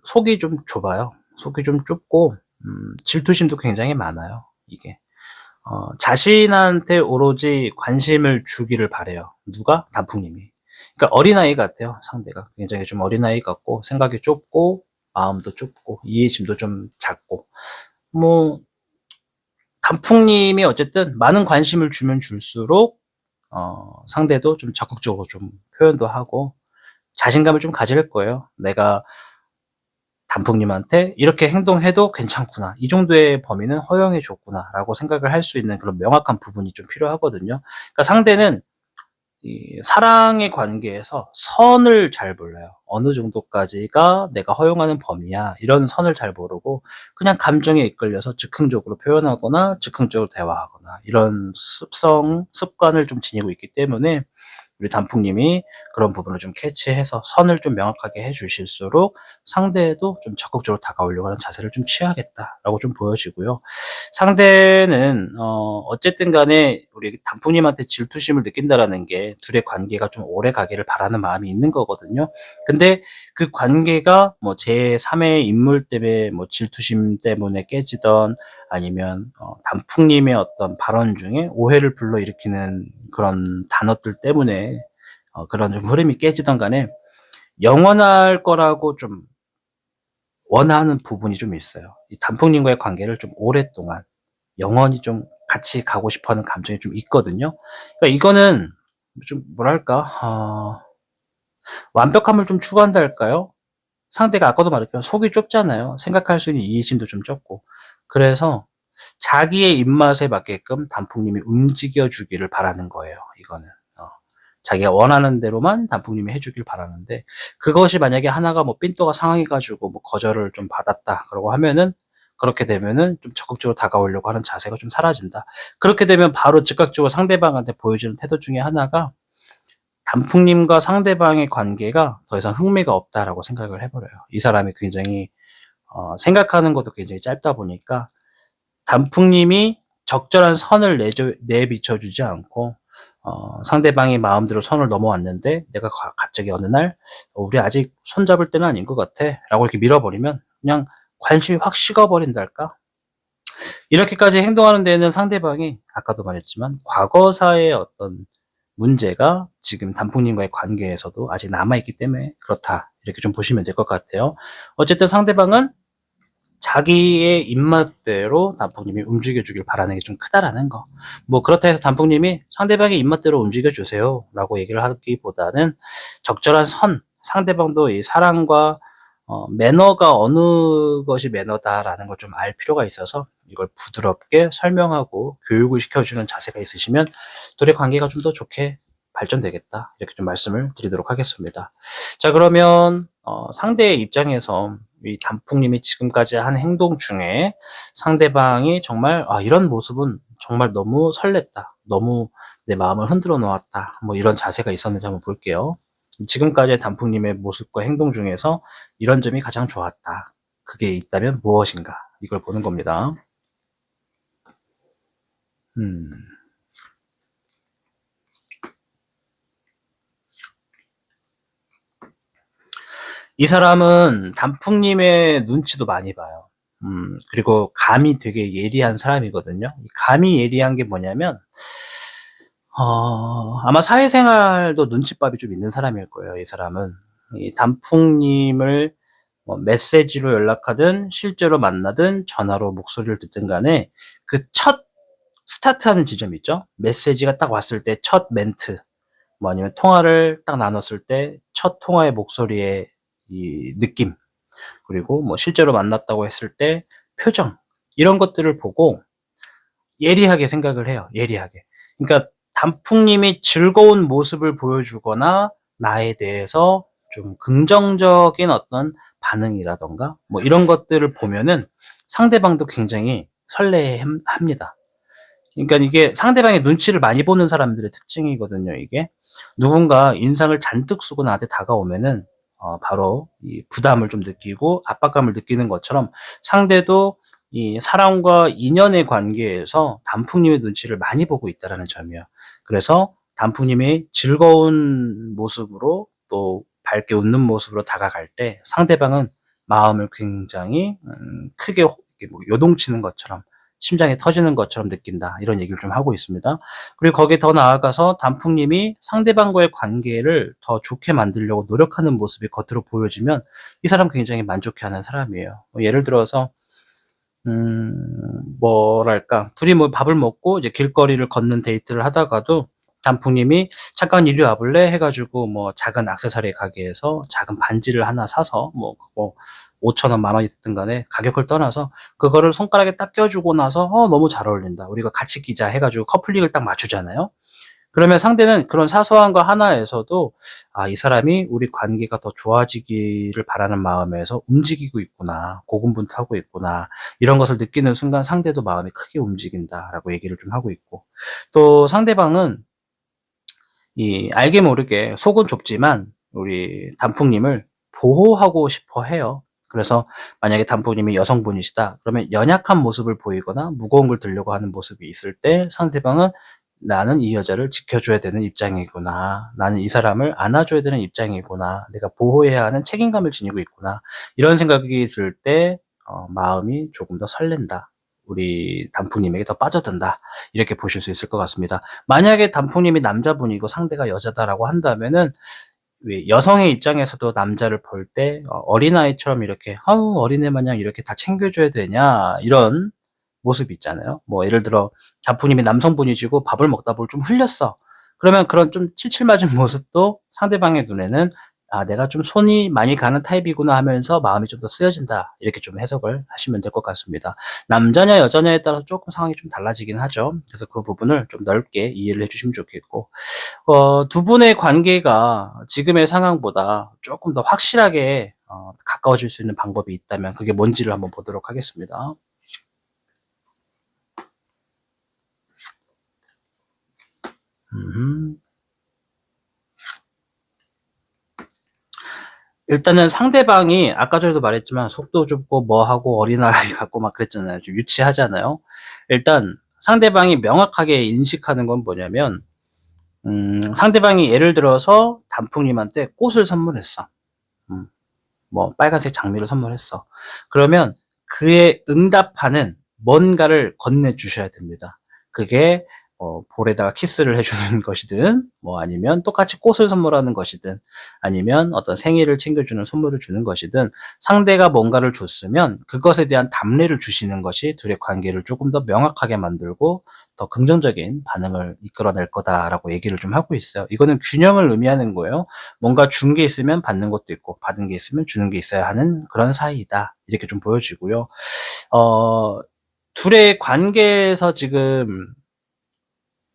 좁아요. 속이 좀 좁고, 질투심도 굉장히 많아요, 이게. 자신한테 오로지 관심을 주기를 바래요. 누가? 단풍님이. 그러니까 어린아이 같아요, 상대가. 굉장히 좀 어린아이 같고, 생각이 좁고, 마음도 좁고, 이해심도 좀 작고. 뭐, 단풍님이 어쨌든 많은 관심을 주면 줄수록, 상대도 좀 적극적으로 좀 표현도 하고, 자신감을 좀 가질 거예요. 내가 단풍님한테 이렇게 행동해도 괜찮구나. 이 정도의 범위는 허용해 줬구나라고 생각을 할 수 있는 그런 명확한 부분이 좀 필요하거든요. 그러니까 상대는 이 사랑의 관계에서 선을 잘 몰라요. 어느 정도까지가 내가 허용하는 범위야. 이런 선을 잘 모르고 그냥 감정에 이끌려서 즉흥적으로 표현하거나 즉흥적으로 대화하거나 이런 습관을 좀 지니고 있기 때문에 우리 단풍님이 그런 부분을 좀 캐치해서 선을 좀 명확하게 해 주실수록 상대에도 좀 적극적으로 다가오려고 하는 자세를 좀 취하겠다라고 좀 보여지고요. 상대는 어쨌든 간에 우리 단풍님한테 질투심을 느낀다라는 게 둘의 관계가 좀 오래 가기를 바라는 마음이 있는 거거든요. 근데 그 관계가 뭐 제3의 인물 때문에 뭐 질투심 때문에 깨지던 아니면 단풍님의 어떤 발언 중에 오해를 불러일으키는 그런 단어들 때문에 그런 좀 흐름이 깨지던 간에 영원할 거라고 좀 원하는 부분이 좀 있어요. 이 단풍님과의 관계를 좀 오랫동안 영원히 좀 같이 가고 싶어 하는 감정이 좀 있거든요. 그러니까 이거는 좀 뭐랄까 완벽함을 좀 추구한다 할까요? 상대가 아까도 말했지만 속이 좁잖아요. 생각할 수 있는 이해심도 좀 좁고. 그래서 자기의 입맛에 맞게끔 단풍님이 움직여 주기를 바라는 거예요, 이거는. 자기가 원하는 대로만 단풍님이 해 주길 바라는데 그것이 만약에 하나가 뭐 삔또가 상황해 가지고 뭐 거절을 좀 받았다 그러고 하면은 그렇게 되면은 좀 적극적으로 다가오려고 하는 자세가 좀 사라진다. 그렇게 되면 바로 즉각적으로 상대방한테 보여주는 태도 중에 하나가 단풍님과 상대방의 관계가 더 이상 흥미가 없다라고 생각을 해 버려요. 이 사람이 굉장히 생각하는 것도 굉장히 짧다 보니까 단풍님이 적절한 선을 내비쳐 주지 않고 상대방이 마음대로 선을 넘어왔는데 내가 갑자기 어느 날 우리 아직 손잡을 때는 아닌 것 같아.'라고 이렇게 밀어버리면 그냥 관심이 확 식어버린달까? 이렇게까지 행동하는 데에는 상대방이 아까도 말했지만 과거사의 어떤 문제가 지금 단풍님과의 관계에서도 아직 남아있기 때문에 그렇다. 이렇게 좀 보시면 될 것 같아요. 어쨌든 상대방은 자기의 입맛대로 단풍님이 움직여 주길 바라는 게 좀 크다라는 거. 뭐 그렇다 해서 단풍님이 상대방의 입맛대로 움직여 주세요라고 얘기를 하기보다는 적절한 선, 상대방도 이 사랑과 매너가 어느 것이 매너다라는 걸 좀 알 필요가 있어서 이걸 부드럽게 설명하고 교육을 시켜주는 자세가 있으시면 둘의 관계가 좀 더 좋게 발전되겠다. 이렇게 좀 말씀을 드리도록 하겠습니다. 자, 그러면 상대의 입장에서 이 단풍님이 지금까지 한 행동 중에 상대방이 정말 '아 이런 모습은 정말 너무 설렜다. 너무 내 마음을 흔들어 놓았다. 뭐 이런 자세가 있었는지 한번 볼게요. 지금까지의 단풍님의 모습과 행동 중에서 이런 점이 가장 좋았다. 그게 있다면 무엇인가? 이걸 보는 겁니다. 음. 이 사람은 단풍님의 눈치도 많이 봐요. 그리고 감이 되게 예리한 사람이거든요. 이 감이 예리한 게 뭐냐면, 아마 사회생활도 눈칫밥이 좀 있는 사람일 거예요, 이 사람은. 이 단풍님을 뭐 메시지로 연락하든 실제로 만나든 전화로 목소리를 듣든 간에 그 첫 스타트하는 지점 있죠? 메시지가 딱 왔을 때 첫 멘트, 뭐 아니면 통화를 딱 나눴을 때 첫 통화의 목소리의 이 느낌, 그리고 뭐 실제로 만났다고 했을 때 표정, 이런 것들을 보고 예리하게 생각을 해요, 예리하게. 그러니까 단풍님이 즐거운 모습을 보여주거나 나에 대해서 좀 긍정적인 어떤 반응이라든가 뭐 이런 것들을 보면은 상대방도 굉장히 설레합니다. 그러니까 이게 상대방의 눈치를 많이 보는 사람들의 특징이거든요, 이게. 누군가 인상을 잔뜩 쓰고 나한테 다가오면은 바로 이 부담을 좀 느끼고 압박감을 느끼는 것처럼 상대도 이 사람과 인연의 관계에서 단풍님의 눈치를 많이 보고 있다라는 점이에요. 그래서 단풍님이 즐거운 모습으로 또 밝게 웃는 모습으로 다가갈 때 상대방은 마음을 굉장히 크게 이렇게 뭐 요동치는 것처럼 심장이 터지는 것처럼 느낀다. 이런 얘기를 좀 하고 있습니다. 그리고 거기에 더 나아가서 단풍님이 상대방과의 관계를 더 좋게 만들려고 노력하는 모습이 겉으로 보여지면 이 사람 굉장히 만족해하는 사람이에요. 뭐 예를 들어서 뭐랄까, 둘이 뭐 밥을 먹고 이제 길거리를 걷는 데이트를 하다가도 단풍님이 "잠깐 이리 와 볼래?" 해 가지고 뭐 작은 액세서리 가게에서 작은 반지를 하나 사서 뭐 그거 5,000원, 만 원이 됐든 간에 가격을 떠나서 그거를 손가락에 딱 껴주고 나서 너무 잘 어울린다. 우리가 같이 끼자." 해 가지고 커플링을 딱 맞추잖아요. 그러면 상대는 그런 사소한 거 하나에서도 '아, 이 사람이 우리 관계가 더 좋아지기를 바라는 마음에서 움직이고 있구나. 고군분투하고 있구나.' 이런 것을 느끼는 순간 상대도 마음이 크게 움직인다라고 얘기를 좀 하고 있고, 또 상대방은 이 알게 모르게 속은 좁지만 우리 단풍님을 보호하고 싶어 해요. 그래서 만약에 단풍님이 여성분이시다 그러면 연약한 모습을 보이거나 무거운 걸 들려고 하는 모습이 있을 때 상대방은 '나는 이 여자를 지켜줘야 되는 입장이구나. 나는 이 사람을 안아줘야 되는 입장이구나. 내가 보호해야 하는 책임감을 지니고 있구나.' 이런 생각이 들 때 마음이 조금 더 설렌다. 우리 단풍님에게 더 빠져든다. 이렇게 보실 수 있을 것 같습니다. 만약에 단풍님이 남자분이고 상대가 여자다라고 한다면은 왜 여성의 입장에서도 남자를 볼 때 어린아이처럼 이렇게 '아우, 어린애 마냥 이렇게 다 챙겨줘야 되냐.' 이런 모습이 있잖아요. 뭐 예를 들어 단풍님이 남성분이시고 밥을 먹다 보면 좀 흘렸어. 그러면 그런 좀 칠칠 맞은 모습도 상대방의 눈에는 '아, 내가 좀 손이 많이 가는 타입이구나.' 하면서 마음이 좀 더 쓰여진다. 이렇게 좀 해석을 하시면 될 것 같습니다. 남자냐 여자냐에 따라서 쪼끔 상황이 좀 달라지긴 하죠. 그래서 그 부분을 좀 넓게 이해를 해 주시면 좋겠고, 두 분의 관계가 지금의 상황보다 쪼끔 더 확실하게 가까워질 수 있는 방법이 있다면 그게 뭔지를 한번 보도록 하겠습니다. 음음. 일단은 상대방이 아까 전에도 말했지만 속도 좁고 뭐 하고 어린아이 같고 막 그랬잖아요. 좀 유치하잖아요. 일단 상대방이 명확하게 인식하는 건 뭐냐면, 상대방이 예를 들어서 단풍님한테 꽃을 선물했어. 음 뭐 빨간색 장미를 선물했어. 그러면 그에 응답하는 뭔가를 건네 주셔야 됩니다. 그게 볼에다가 키스를 해 주는 것이든 뭐 아니면 똑같이 꽃을 선물하는 것이든 아니면 어떤 생일을 챙겨 주는 선물을 주는 것이든 상대가 뭔가를 줬으면 그것에 대한 답례를 주시는 것이 둘의 관계를 쪼금 더 명확하게 만들고 더 긍정적인 반응을 이끌어낼 거다라고 얘기를 좀 하고 있어요. 이거는 균형을 의미하는 거예요. 뭔가 준 게 있으면 받는 것도 있고 받은 게 있으면 주는 게 있어야 하는 그런 사이이다. 이렇게 좀 보여지고요. 어 둘의 관계에서 지금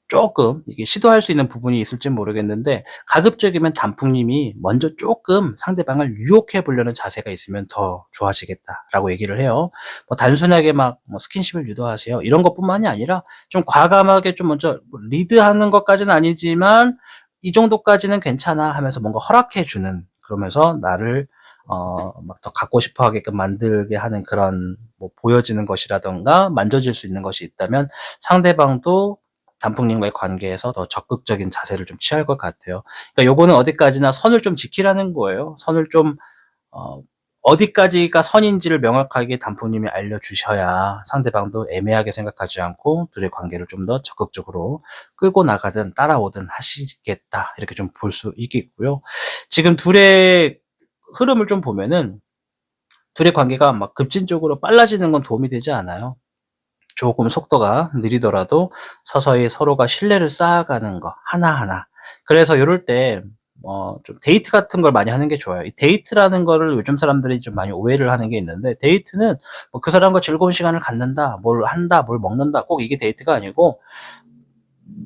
쪼끔 이게 시도할 수 있는 부분이 있을진 모르겠는데 가급적이면 단풍님이 먼저 쪼끔 상대방을 유혹해 보려는 자세가 있으면 더 좋아지겠다라고 얘기를 해요. 뭐 단순하게 막 뭐 스킨십을 유도하세요 이런 것뿐만이 아니라 좀 과감하게 좀 먼저 뭐 리드하는 것까지는 아니지만 "이 정도까지는 괜찮아." 하면서 뭔가 허락해 주는, 그러면서 나를 막 더 갖고 싶어 하게끔 만들게 하는 그런 뭐 보여지는 것이라든가 만져질 수 있는 것이 있다면 상대방도 단풍님과의 관계에서 더 적극적인 자세를 좀 취할 것 같아요. 그러니까 요거는 어디까지나 선을 좀 지키라는 거예요. 선을 좀 어 어디까지가 선인지를 명확하게 단풍님이 알려주셔야 상대방도 애매하게 생각하지 않고 둘의 관계를 좀 더 적극적으로 끌고 나가든 따라오든 하시겠다, 이렇게 좀 볼 수 있겠고요. 지금 둘의 흐름을 좀 보면은 둘의 관계가 막 급진적으로 빨라지는 건 도움이 되지 않아요. 조금 속도가 느리더라도 서서히 서로가 신뢰를 쌓아가는 거 하나하나. 그래서 요럴 때 좀 데이트 같은 걸 많이 하는 게 좋아요. 이 데이트라는 거를 요즘 사람들이 좀 많이 오해를 하는 게 있는데, 데이트는 뭐 그 사람과 즐거운 시간을 갖는다, 뭘 한다, 뭘 먹는다, 꼭 이게 데이트가 아니고,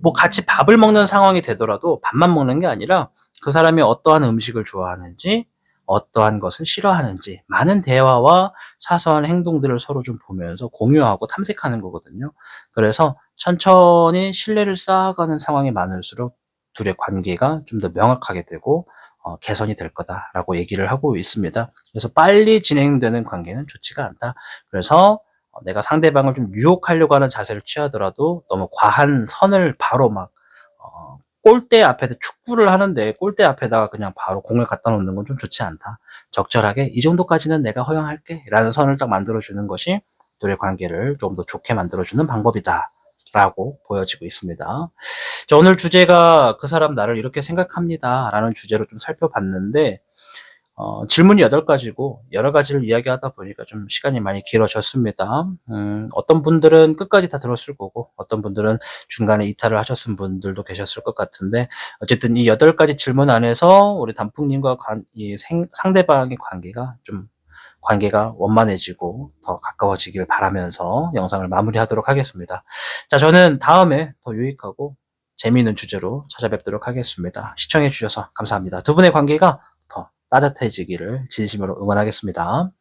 뭐 같이 밥을 먹는 상황이 되더라도 밥만 먹는 게 아니라 그 사람이 어떠한 음식을 좋아하는지, 어떠한 것을 싫어하는지 많은 대화와 사소한 행동들을 서로 좀 보면서 공유하고 탐색하는 거거든요. 그래서 천천히 신뢰를 쌓아가는 상황이 많을수록 둘의 관계가 좀 더 명확하게 되고 개선이 될 거다라고 얘기를 하고 있습니다. 그래서 빨리 진행되는 관계는 좋지가 않다. 그래서 내가 상대방을 좀 유혹하려고 하는 자세를 취하더라도 너무 과한 선을 바로 막 골대 앞에다 축구를 하는데 골대 앞에다가 그냥 바로 공을 갖다 놓는 건 좀 좋지 않다. 적절하게 '이 정도까지는 내가 허용할게.'라는 선을 딱 만들어 주는 것이 둘의 관계를 좀 더 좋게 만들어 주는 방법이다라고 보여지고 있습니다. 자, 오늘 주제가 "그 사람 나를 이렇게 생각합니다."라는 주제로 좀 살펴봤는데, 질문이 8 가지고 여러 가지를 이야기하다 보니까 좀 시간이 많이 길어졌습니다. 어떤 분들은 끝까지 다 들었을 거고 어떤 분들은 중간에 이탈을 하셨은 분들도 계셨을 것 같은데, 어쨌든 이 8 가지 질문 안에서 우리 단풍님과 이 상대방의 관계가 원만해지고 더 가까워지길 바라면서 영상을 마무리하도록 하겠습니다. 자, 저는 다음에 더 유익하고 재미있는 주제로 찾아뵙도록 하겠습니다. 시청해 주셔서 감사합니다. 두 분의 관계가 더 따뜻해지기를 진심으로 응원하겠습니다.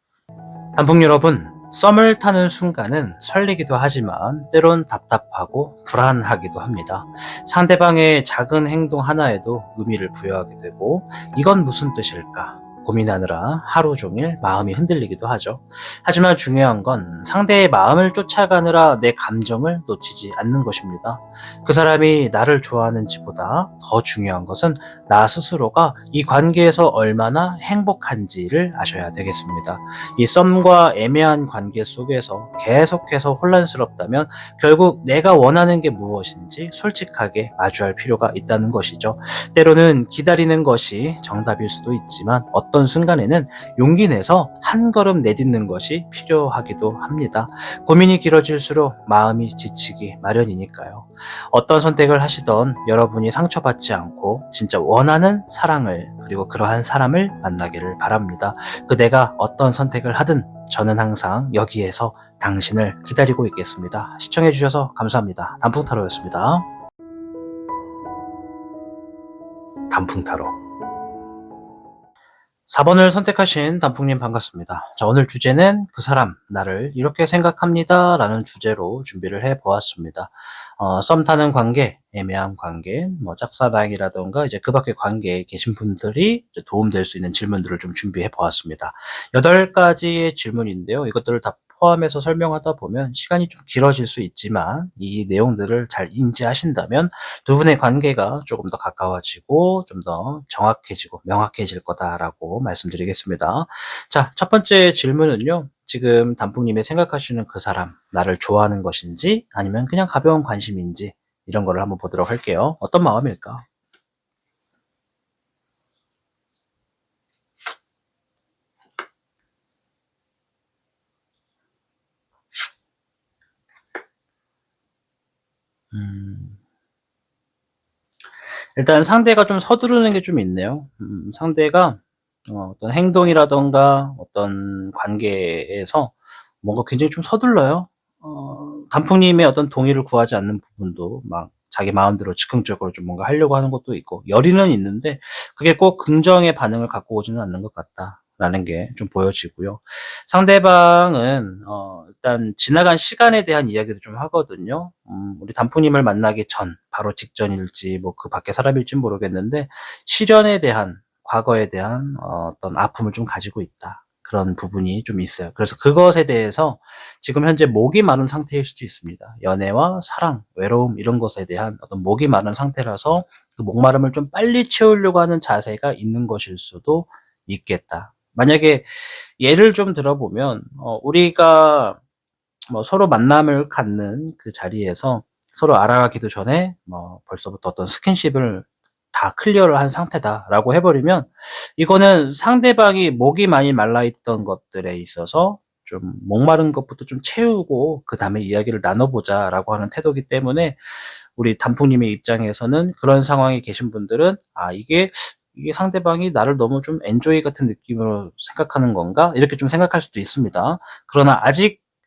단풍 여러분, 썸을 타는 순간은 설레기도 하지만 때론 답답하고 불안하기도 합니다. 상대방의 작은 행동 하나에도 의미를 부여하게 되고, 이건 무슨 뜻일까 고민하느라 하루 종일 마음이 흔들리기도 하죠. 하지만 중요한 건 상대의 마음을 쫓아가느라 내 감정을 놓치지 않는 것입니다. 그 사람이 나를 좋아하는지보다 더 중요한 것은 나 스스로가 이 관계에서 얼마나 행복한지를 아셔야 되겠습니다. 이 썸과 애매한 관계 속에서 계속해서 혼란스럽다면 결국 내가 원하는 게 무엇인지 솔직하게 마주할 필요가 있다는 것이죠. 때로는 기다리는 것이 정답일 수도 있지만 어떤 순간에는 용기 내서 한 걸음 내딛는 것이 필요하기도 합니다. 고민이 길어질수록 마음이 지치기 마련이니까요. 어떤 선택을 하시던 여러분이 상처받지 않고 진짜 원하는 사랑을, 그리고 그러한 사람을 만나기를 바랍니다. 그대가 어떤 선택을 하든 저는 항상 여기에서 당신을 기다리고 있겠습니다. 시청해주셔서 감사합니다. 단풍타로였습니다. 단풍타로 4번을 선택하신 단풍님 반갑습니다. 자, 오늘 주제는 "그 사람 나를 이렇게 생각합니다" 라는 주제로 준비를 해 보았습니다. 썸 타는 관계, 애매한 관계, 뭐 짝사랑이라던가 이제 그 밖의 관계에 계신 분들이 이제 도움될 수 있는 질문들을 좀 준비해 보았습니다. 8가지의 질문인데요. 이것들을 다 포함해서 설명하다 보면 시간이 좀 길어질 수 있지만 이 내용들을 잘 인지하신다면 두 분의 관계가 조금 더 가까워지고 좀 더 정확해지고 명확해질 거다라고 말씀드리겠습니다. 자, 첫 번째 질문은요. 지금 단풍님이 생각하시는 그 사람, 나를 좋아하는 것인지 아니면 그냥 가벼운 관심인지, 이런 거를 한번 보도록 할게요. 어떤 마음일까? 음. 일단 상대가 좀 서두르는 게 좀 있네요. 상대가 어떤 행동이라든가 어떤 관계에서 뭔가 굉장히 좀 서둘러요. 단풍님의 어떤 동의를 구하지 않는 부분도 막 자기 마음대로 즉흥적으로 좀 뭔가 하려고 하는 것도 있고 열의는 있는데 그게 꼭 긍정의 반응을 갖고 오지는 않는 것 같다라는 게 좀 보여지고요. 상대방은 일단 지나간 시간에 대한 이야기도 좀 하거든요. 우리 단풍님을 만나기 전, 바로 직전일지 뭐 그 밖의 사람일진 모르겠는데 시련에 대한 과거에 대한 어떤 아픔을 좀 가지고 있다. 그런 부분이 좀 있어요. 그래서 그것에 대해서 지금 현재 목이 마른 상태일 수도 있습니다. 연애와 사랑, 외로움 이런 것에 대한 어떤 목이 마른 상태라서 그 목마름을 좀 빨리 채우려고 하는 자세가 있는 것일 수도 있겠다. 만약에 예를 좀 들어보면 우리가 뭐 서로 만남을 갖는 그 자리에서 서로 알아가기도 전에 뭐 벌써부터 어떤 스킨십을 다 클리어를 한 상태다라고 해 버리면 이거는 상대방이 목이 많이 말라 있던 것들에 있어서 좀 목마른 것부터 좀 채우고 그다음에 이야기를 나눠 보자라고 하는 태도이기 때문에 우리 단풍님의 입장에서는 그런 상황에 계신 분들은 '아 이게 상대방이 나를 너무 좀 엔조이 같은 느낌으로 생각하는 건가?' 이렇게 좀 생각할 수도 있습니다. 그러나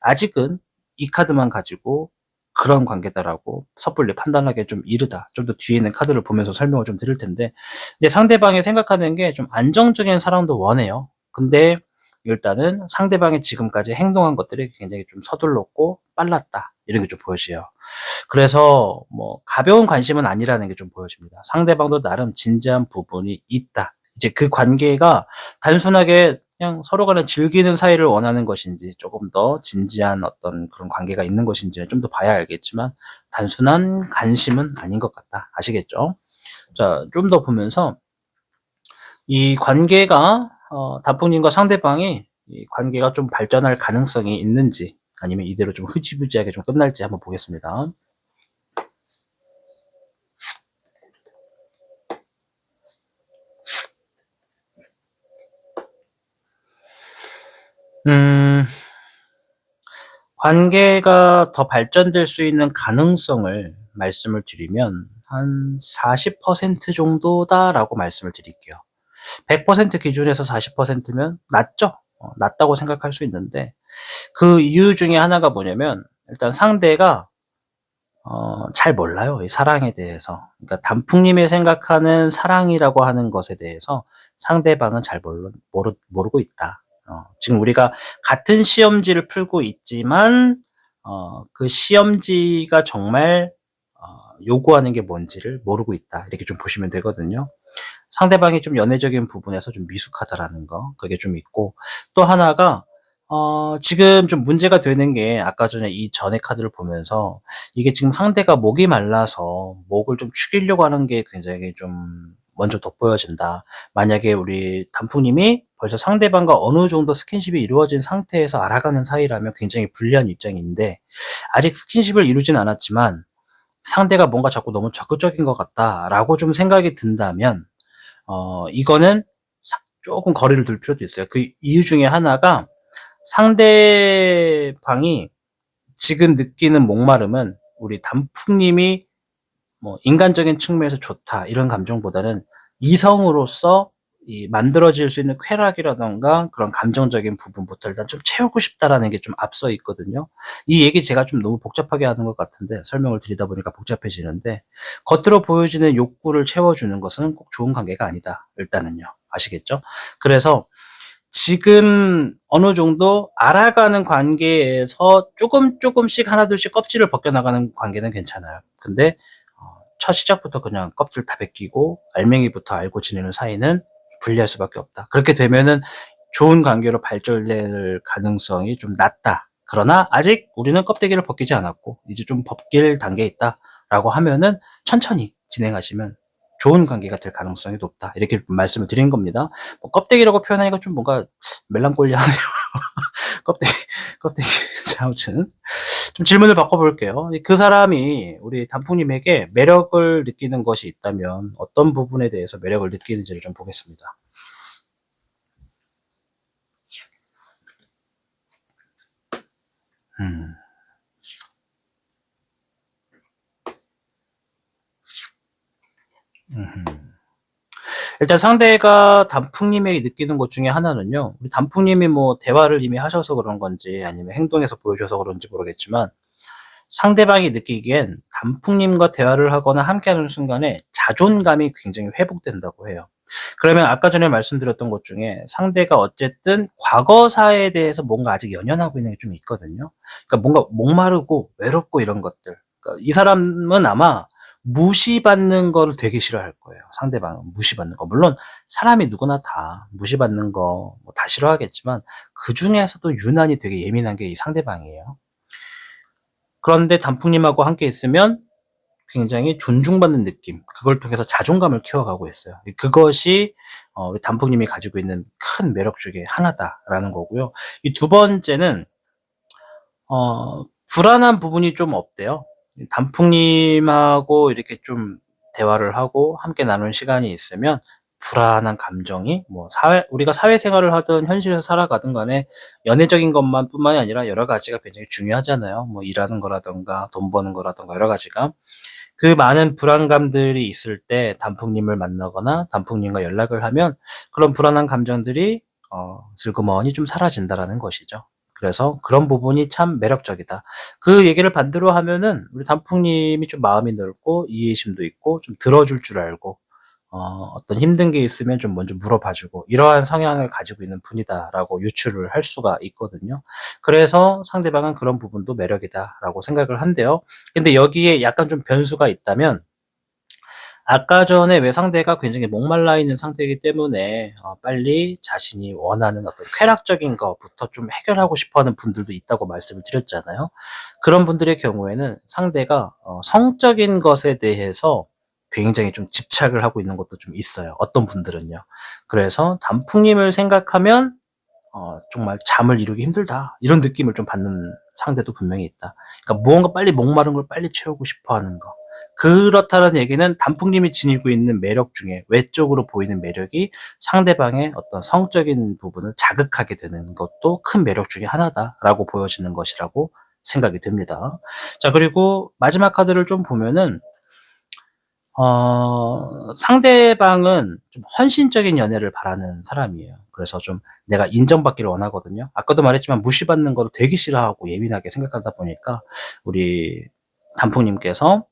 아직은 이 카드만 가지고 그런 관계다라고 섣불리 판단하기엔 좀 이르다. 좀 더 뒤에 있는 카드를 보면서 설명을 좀 드릴 텐데 근데 상대방이 생각하는 게 좀 안정적인 사랑도 원해요. 근데 일단은 상대방이 지금까지 행동한 것들이 굉장히 좀 서둘렀고 빨랐다. 이런 게 좀 보여져요. 그래서 뭐 가벼운 관심은 아니라는 게 좀 보여집니다. 상대방도 나름 진지한 부분이 있다. 이제 그 관계가 단순하게 그냥 서로 간에 즐기는 사이를 원하는 것인지 조금 더 진지한 어떤 그런 관계가 있는 것인지는 좀 더 봐야 알겠지만 단순한 관심은 아닌 것 같다. 아시겠죠? 자, 좀 더 보면서 이 관계가 단풍님과 상대방이 이 관계가 좀 발전할 가능성이 있는지 아니면 이대로 좀 흐지부지하게 좀 끝날지 한번 보겠습니다. 음. 관계가 더 발전될 수 있는 가능성을 말씀을 드리면 한 40% 정도다라고 말씀을 드릴게요. 100% 기준에서 40%면 낮죠. 낮다고 생각할 수 있는데 그 이유 중에 하나가 뭐냐면 일단 상대가 잘 몰라요, 이 사랑에 대해서. 그러니까 단풍님이 생각하는 사랑이라고 하는 것에 대해서 상대방은 잘 모르고 있다. 지금 우리가 같은 시험지를 풀고 있지만 그 시험지가 정말 요구하는 게 뭔지를 모르고 있다. 이렇게 좀 보시면 되거든요. 상대방이 좀 연애적인 부분에서 좀 미숙하다라는 거, 그게 좀 있고 또 하나가 지금 좀 문제가 되는 게 아까 전에 이전의 카드를 보면서 이게 지금 상대가 목이 말라서 목을 좀 축이려고 하는 게 굉장히 좀 먼저 돋보여진다. 만약에 우리 단풍님이 벌써 상대방과 어느 정도 스킨십이 이루어진 상태에서 알아가는 사이라면 굉장히 불리한 입장인데 아직 스킨십을 이루진 않았지만 상대가 뭔가 자꾸 너무 적극적인 것 같다라고 좀 생각이 든다면 이거는 조금 거리를 둘 필요도 있어요. 그 이유 중에 하나가 상대방이 지금 느끼는 목마름은 우리 단풍님이 뭐 인간적인 측면에서 좋다 이런 감정보다는 이성으로서 이 만들어질 수 있는 쾌락이라든가 그런 감정적인 부분부터 일단 좀 채우고 싶다라는 게 좀 앞서 있거든요. 이 얘기 제가 좀 너무 복잡하게 하는 것 같은데 설명을 드리다 보니까 복잡해지는데 겉으로 보여지는 욕구를 채워주는 것은 꼭 좋은 관계가 아니다. 일단은요. 아시겠죠? 그래서 지금 어느 정도 알아가는 관계에서 조금씩 하나둘씩 껍질을 벗겨나가는 관계는 괜찮아요. 근데 첫 시작부터 그냥 껍질 다 벗기고 알맹이부터 알고 지내는 사이는 불리할 수밖에 없다. 그렇게 되면은 좋은 관계로 발전될 가능성이 좀 낮다. 그러나 아직 우리는 껍데기를 벗기지 않았고 이제 좀 벗길 단계에 있다라고 하면은 천천히 진행하시면 좋은 관계가 될 가능성이 높다. 이렇게 말씀을 드린 겁니다. 뭐 껍데기라고 표현하니까 좀 뭔가 멜랑콜리하네요. 껍데기, 껍데기. 자, 아무튼 좀 질문을 바꿔볼게요. 그 사람이 우리 단풍님에게 매력을 느끼는 것이 있다면 어떤 부분에 대해서 매력을 느끼는지를 좀 보겠습니다. 음. 일단 상대가 단풍님에게 느끼는 것 중에 하나는요. 우리 단풍님이 뭐 대화를 이미 하셔서 그런 건지 아니면 행동에서 보여줘서 그런지 모르겠지만 상대방이 느끼기엔 단풍님과 대화를 하거나 함께하는 순간에 자존감이 굉장히 회복된다고 해요. 그러면 아까 전에 말씀드렸던 것 중에 상대가 어쨌든 과거사에 대해서 뭔가 아직 연연하고 있는 게 좀 있거든요. 그러니까 뭔가 목마르고 외롭고 이런 것들. 그러니까 이 사람은 아마 무시받는 거를 되게 싫어할 거예요. 상대방은 무시받는 거. 물론 사람이 누구나 다 무시받는 거 뭐 다 싫어하겠지만 그중에서도 유난히 되게 예민한 게 이 상대방이에요. 그런데 단풍님하고 함께 있으면 굉장히 존중받는 느낌, 그걸 통해서 자존감을 키워가고 있어요. 그것이 우리 단풍님이 가지고 있는 큰 매력 중에 하나다라는 거고요. 이 두 번째는 불안한 부분이 좀 없대요. 단풍님하고 이렇게 좀 대화를 하고 함께 나눈 시간이 있으면 불안한 감정이 뭐 우리가 사회생활을 하든 현실에서 살아가든 간에 연애적인 것만 뿐만이 아니라 여러 가지가 굉장히 중요하잖아요. 뭐 일하는 거라든가 돈 버는 거라든가 여러 가지가. 그 많은 불안감들이 있을 때 단풍님을 만나거나 단풍님과 연락을 하면 그런 불안한 감정들이 슬그머니 좀 사라진다라는 것이죠. 그래서 그런 부분이 참 매력적이다. 그 얘기를 반대로 하면은 우리 단풍님이 좀 마음이 넓고 이해심도 있고 좀 들어줄 줄 알고 어떤 힘든 게 있으면 좀 먼저 물어봐 주고 이러한 성향을 가지고 있는 분이다라고 유추를 할 수가 있거든요. 그래서 상대방은 그런 부분도 매력이다라고 생각을 한대요. 근데 여기에 약간 좀 변수가 있다면 아까 전에 왜 상대가 굉장히 목말라 있는 상태이기 때문에 빨리 자신이 원하는 어떤 쾌락적인 것부터 좀 해결하고 싶어 하는 분들도 있다고 말씀을 드렸잖아요. 그런 분들의 경우에는 상대가 성적인 것에 대해서 굉장히 좀 집착을 하고 있는 것도 좀 있어요, 어떤 분들은요. 그래서 단풍님을 생각하면 정말 '잠을 이루기 힘들다.' 이런 느낌을 좀 받는 상대도 분명히 있다. 그러니까 무언가 빨리 목마른 걸 빨리 채우고 싶어 하는 거. 그렇다는 얘기는 단풍님이 지니고 있는 매력 중에 외적으로 보이는 매력이 상대방의 어떤 성적인 부분을 자극하게 되는 것도 큰 매력 중에 하나다라고 보여지는 것이라고 생각이 듭니다. 자, 그리고 마지막 카드를 좀 보면은 상대방은 좀 헌신적인 연애를 바라는 사람이에요. 그래서 좀 내가 인정받기를 원하거든요. 아까도 말했지만 무시받는 거를 되게 싫어하고 예민하게 생각하다 보니까 우리 단풍님께서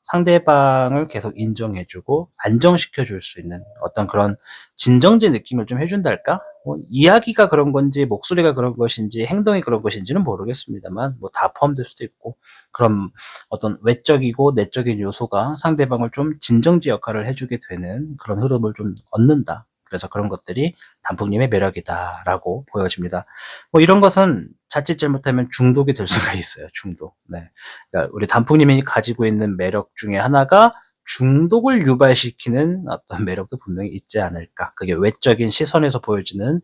상대방을 계속 인정해 주고 안정시켜 줄 수 있는 어떤 그런 진정제 느낌을 좀 해 준달까? 뭐 이야기가 그런 건지 목소리가 그런 것인지 행동이 그런 것인지는 모르겠습니다만 뭐 다 포함될 수도 있고 그런 어떤 외적이고 내적인 요소가 상대방을 좀 진정제 역할을 해 주게 되는 그런 흐름을 좀 얻는다. 그래서 그런 것들이 단풍님의 매력이다라고 보여집니다. 뭐 이런 것은 자칫 잘못하면 중독이 될 수가 있어요, 중독. 네. 그러니까 우리 단풍님이 가지고 있는 매력 중에 하나가 중독을 유발시키는 어떤 매력도 분명히 있지 않을까. 그게 외적인 시선에서 보여지는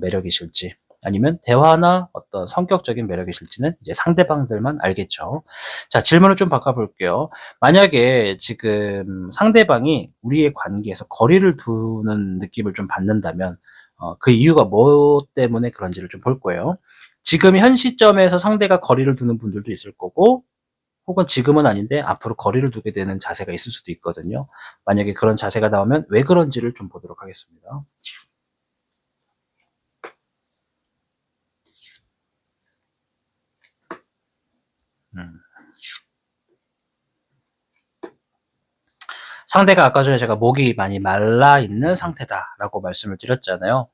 매력이실지 아니면 대화나 어떤 성격적인 매력이실지는 이제 상대방들만 알겠죠. 자, 질문을 좀 바꿔볼게요. 만약에 지금 상대방이 우리의 관계에서 거리를 두는 느낌을 좀 받는다면 그 이유가 뭐 때문에 그런지를 좀 볼 거예요. 지금 현 시점에서 상대가 거리를 두는 분들도 있을 거고 혹은 지금은 아닌데 앞으로 거리를 두게 되는 자세가 있을 수도 있거든요. 만약에 그런 자세가 나오면 왜 그런지를 좀 보도록 하겠습니다. 음. 상대가 아까 전에 제가 목이 많이 말라 있는 상태다라고 말씀을 드렸잖아요.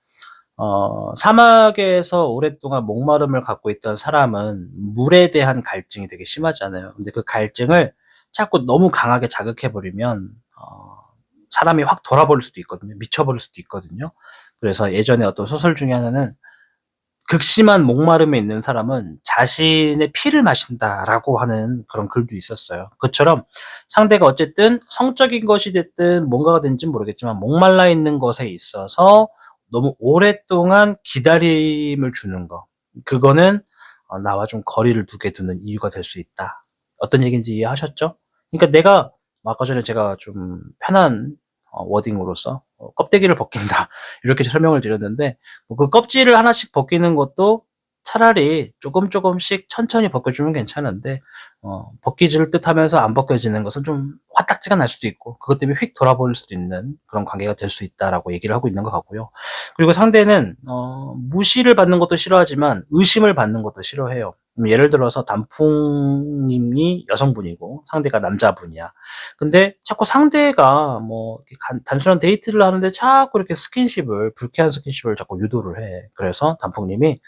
사막에서 오랫동안 목마름을 갖고 있던 사람은 물에 대한 갈증이 되게 심하잖아요. 근데 그 갈증을 자꾸 너무 강하게 자극해 버리면 사람이 확 돌아버릴 수도 있거든요. 미쳐버릴 수도 있거든요. 그래서 예전에 어떤 소설 중에 하나는 극심한 목마름에 있는 사람은 자신의 피를 마신다라고 하는 그런 글도 있었어요. 그처럼 상대가 어쨌든 성적인 것이 됐든 뭔가가 된지는 모르겠지만 목말라 있는 것에 있어서 너무 오랫동안 기다림을 주는 거. 그거는 나와 좀 거리를 두게 두는 이유가 될 수 있다. 어떤 얘기인지 이해하셨죠? 그러니까 내가 아까 전에 제가 좀 편한 워딩으로서 껍데기를 벗긴다 이렇게 설명을 드렸는데 그 껍질을 하나씩 벗기는 것도 차라리 조금씩 천천히 벗겨주면 괜찮은데 벗기질 듯하면서 안 벗겨지는 것은 좀 화딱지가 날 수도 있고 그것 때문에 휙 돌아버릴 수도 있는 그런 관계가 될 수 있다라고 얘기를 하고 있는 것 같고요. 그리고 상대는 무시를 받는 것도 싫어하지만 의심을 받는 것도 싫어해요. 예를 들어서 단풍님이 여성분이고 상대가 남자분이야. 근데 자꾸 상대가 뭐 단순한 데이트를 하는데 자꾸 이렇게 스킨십을 불쾌한 스킨십을 자꾸 유도를 해. 그래서 단풍님이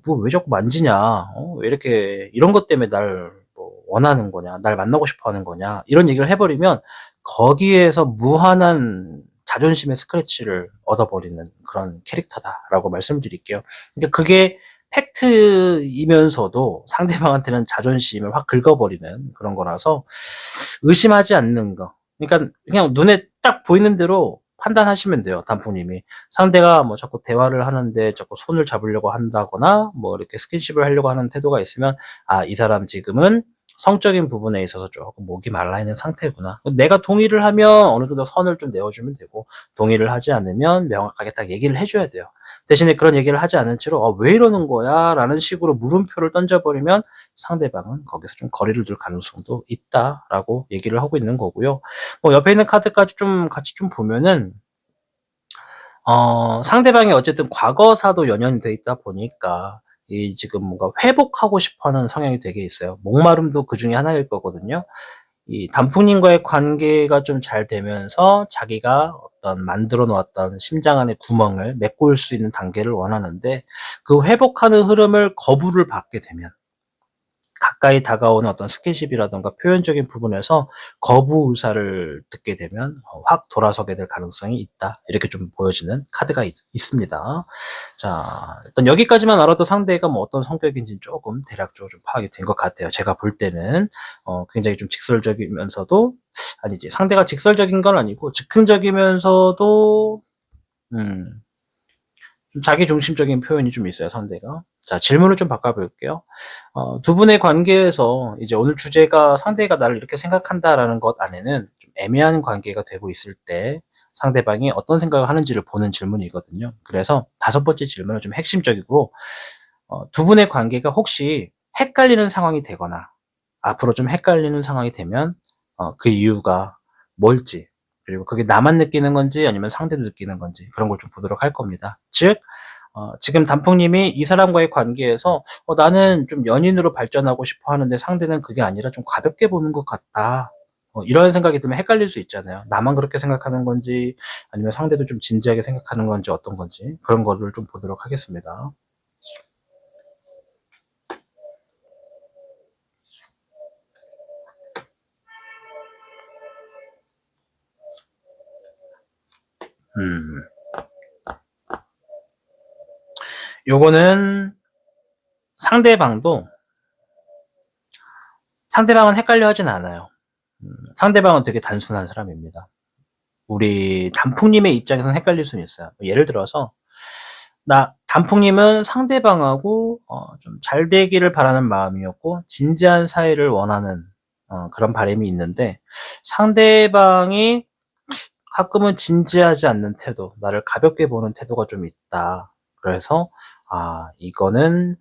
뭐 왜 자꾸 만지냐? 왜 이렇게 이런 것 때문에 날 뭐 원하는 거냐? 날 만나고 싶어 하는 거냐?" 이런 얘기를 해 버리면 거기에서 무한한 자존심의 스크래치를 얻어버리는 그런 캐릭터다라고 말씀드릴게요. 그러니까 그게 팩트이면서도 상대방한테는 자존심을 확 긁어버리는 그런 거라서 의심하지 않는 거. 그러니까 그냥 눈에 딱 보이는 대로 판단하시면 돼요, 단풍님이. 상대가 뭐 자꾸 대화를 하는데 자꾸 손을 잡으려고 한다거나 뭐 이렇게 스킨십을 하려고 하는 태도가 있으면 '아, 이 사람 지금은 성적인 부분에 있어서 조금 목이 말라 있는 상태구나.' 내가 동의를 하면 어느 정도 선을 좀 내어주면 되고, 동의를 하지 않으면 명확하게 딱 얘기를 해줘야 돼요. 대신에 그런 얘기를 하지 않은 채로 "왜 이러는 거야?" 라는 식으로 물음표를 던져버리면 상대방은 거기서 좀 거리를 둘 가능성도 있다라고 얘기를 하고 있는 거고요. 뭐 옆에 있는 카드까지 좀 같이 좀 보면은 상대방이 어쨌든 과거사도 연연이 돼 있다 보니까 이 지금 뭔가 회복하고 싶어 하는 성향이 되게 있어요. 목마름도 그중에 하나일 거거든요. 이 단풍님과의 관계가 좀 잘 되면서 자기가 어떤 만들어 놓았던 심장 안의 구멍을 메꿀 수 있는 단계를 원하는데, 그 회복하는 흐름을 거부를 받게 되면, 가까이 다가오는 어떤 스킨십이라든가 표현적인 부분에서 거부 의사를 듣게 되면 확 돌아서게 될 가능성이 있다. 이렇게 좀 보여지는 카드가 있습니다. 자, 일단 여기까지만 알아도 상대가 뭐 어떤 성격인지는 조금 대략적으로 좀 파악이 된 것 같아요. 제가 볼 때는 굉장히 좀 직설적이면서도, 아니지, 상대가 직설적인 건 아니고 즉흥적이면서도 음 좀 자기 중심적인 표현이 좀 있어요, 상대가. 자, 질문을 좀 바꿔볼게요. 두 분의 관계에서 이제 오늘 주제가 상대가 나를 이렇게 생각한다라는 것 안에는 좀 애매한 관계가 되고 있을 때 상대방이 어떤 생각을 하는지를 보는 질문이거든요. 그래서 다섯 번째 질문은 좀 핵심적이고, 두 분의 관계가 혹시 헷갈리는 상황이 되거나 앞으로 좀 헷갈리는 상황이 되면 그 이유가 뭘지, 그리고 그게 나만 느끼는 건지 아니면 상대도 느끼는 건지, 그런 걸 좀 보도록 할 겁니다. 즉 지금 단풍님이 이 사람과의 관계에서 '나는 좀 연인으로 발전하고 싶어 하는데 상대는 그게 아니라 좀 가볍게 보는 것 같다.' 이런 생각이 들면 헷갈릴 수 있잖아요. 나만 그렇게 생각하는 건지 아니면 상대도 좀 진지하게 생각하는 건지 어떤 건지, 그런 거를 좀 보도록 하겠습니다. 음. 요거는 상대방도 상대방은 헷갈려 하진 않아요. 상대방은 되게 단순한 사람입니다. 우리 단풍님의 입장에서는 헷갈릴 수는 있어요. 예를 들어서 단풍님은 상대방하고 좀 잘 되기를 바라는 마음이었고 진지한 사이를 원하는 그런 바람이 있는데, 상대방이 가끔은 진지하지 않는 태도, 나를 가볍게 보는 태도가 좀 있다. 그래서 '아, 이거는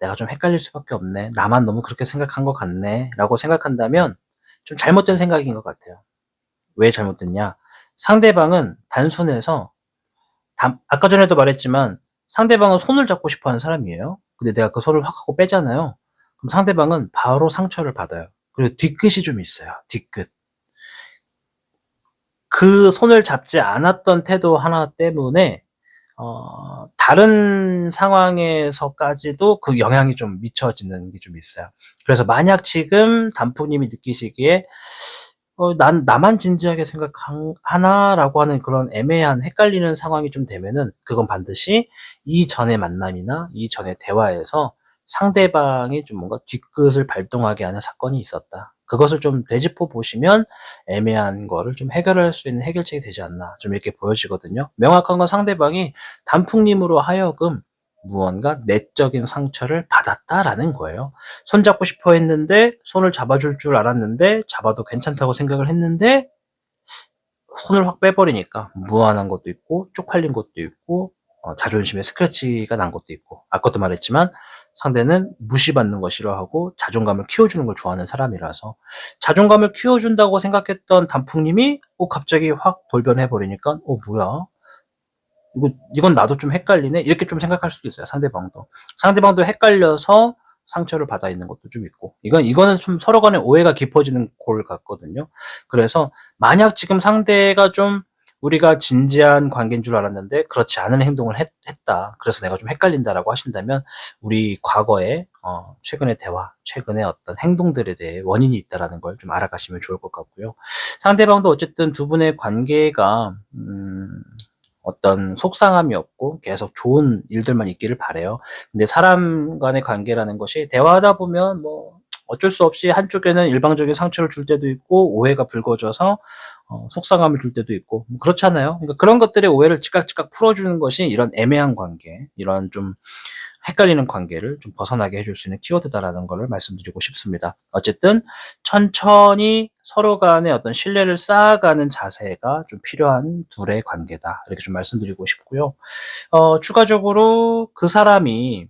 내가 좀 헷갈릴 수밖에 없네. 나만 너무 그렇게 생각한 것 같네.'라고 생각한다면 좀 잘못된 생각인 것 같아요. 왜 잘못됐냐? 상대방은 단순해서 아까 전에도 말했지만 상대방은 손을 잡고 싶어 하는 사람이에요. 근데 내가 그 손을 확 하고 빼잖아요. 그럼 상대방은 바로 상처를 받아요. 그리고 뒤끝이 좀 있어요, 뒤끝. 그 손을 잡지 않았던 태도 하나 때문에 다른 상황에서까지도 그 영향이 좀 미쳐지는 게 좀 있어요. 그래서 만약 지금 단풍님이 느끼시기에 '난 나만 진지하게 하나?'라고 하는 그런 애매한 헷갈리는 상황이 좀 되면은, 그건 반드시 이전의 만남이나 이전의 대화에서 상대방이 좀 뭔가 뒤끝을 발동하게 하는 사건이 있었다. 그것을 좀 되짚어 보시면 애매한 거를 좀 해결할 수 있는 해결책이 되지 않나, 좀 이렇게 보여지거든요. 명확한 건 상대방이 단풍님으로 하여금 무언가 내적인 상처를 받았다라는 거예요. 손잡고 싶어 했는데 손을 잡아줄 줄 알았는데 잡아도 괜찮다고 생각을 했는데 손을 확 빼버리니까 무안한 것도 있고 쪽팔린 것도 있고 자존심에 스크래치가 난 것도 있고, 아까도 말했지만 상대는 무시받는 거 싫어하고 자존감을 키워주는 걸 좋아하는 사람이라서, 자존감을 키워준다고 생각했던 단풍님이 갑자기 확 돌변해 버리니까 뭐야? 이건 나도 좀 헷갈리네? 이렇게 좀 생각할 수도 있어요, 상대방도. 상대방도 헷갈려서 상처를 받아 있는 것도 좀 있고, 이거는 좀 서로 간에 오해가 깊어지는 골 같거든요. 그래서 만약 지금 상대가 좀 우리가 진지한 관계인 줄 알았는데 그렇지 않은 행동을 했다. 그래서 내가 좀 헷갈린다라고 하신다면 우리 과거의 최근의 대화, 최근의 어떤 행동들에 대해 원인이 있다라는 걸 좀 알아가시면 좋을 것 같고요. 상대방도 어쨌든 두 분의 관계가 어떤 속상함이 없고 계속 좋은 일들만 있기를 바라요. 근데 사람 간의 관계라는 것이 대화하다 보면 뭐 어쩔 수 없이 한쪽에는 일방적인 상처를 줄 때도 있고 오해가 불거져서 속상함을 줄 때도 있고 뭐 그렇잖아요. 그러니까 그런 것들의 오해를 즉각 풀어주는 것이 이런 애매한 관계, 이런 좀 헷갈리는 관계를 좀 벗어나게 해줄 수 있는 키워드다라는 거를 말씀드리고 싶습니다. 어쨌든 천천히 서로 간의 어떤 신뢰를 쌓아가는 자세가 좀 필요한 둘의 관계다. 이렇게 좀 말씀드리고 싶고요. 추가적으로 그 사람이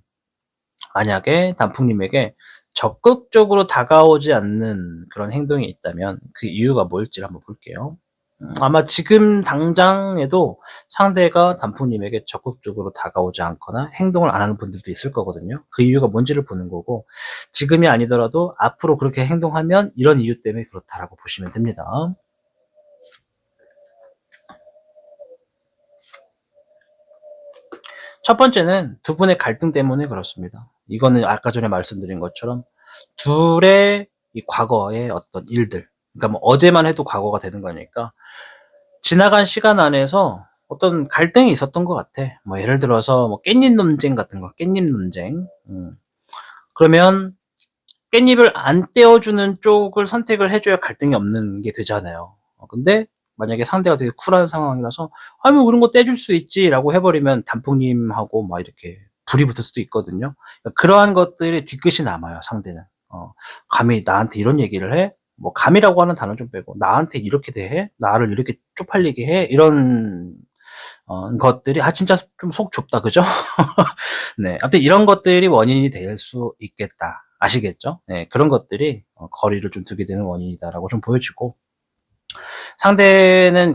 만약에 단풍님에게 적극적으로 다가오지 않는 그런 행동이 있다면 그 이유가 뭘지를 한번 볼게요. 아마 지금 당장에도 상대가 단풍님에게 적극적으로 다가오지 않거나 행동을 안 하는 분들도 있을 거거든요. 그 이유가 뭔지를 보는 거고, 지금이 아니더라도 앞으로 그렇게 행동하면 이런 이유 때문에 그렇다라고 보시면 됩니다. 첫 번째는 두 분의 갈등 때문에 그렇습니다. 이거는 아까 전에 말씀드린 것처럼 둘의 이 과거의 어떤 일들, 그러니까 뭐 어제만 해도 과거가 되는 거니까 지나간 시간 안에서 어떤 갈등이 있었던 것 같아. 뭐 예를 들어서 뭐 깻잎 논쟁 같은 거, 깻잎 논쟁. 그러면 깻잎을 안 떼어주는 쪽을 선택을 해줘야 갈등이 없는 게 되잖아요. 근데 만약에 상대가 되게 쿨한 상황이라서 아니 뭐 그런 거 떼줄 수 있지라고 해버리면 단풍님하고 막 이렇게 불이 붙을 수도 있거든요. 그러니까 그러한 것들이 뒤끝이 남아요, 상대는. 감히 나한테 이런 얘기를 해? 뭐 감이라고 하는 단어 좀 빼고 나한테 이렇게 대해? 나를 이렇게 쪽팔리게 해? 이런 것들이 진짜 좀 속 좁다, 그죠? 네, 아무튼 이런 것들이 원인이 될 수 있겠다. 아시겠죠? 네, 그런 것들이 거리를 좀 두게 되는 원인이다라고 좀 보여지고, 상대는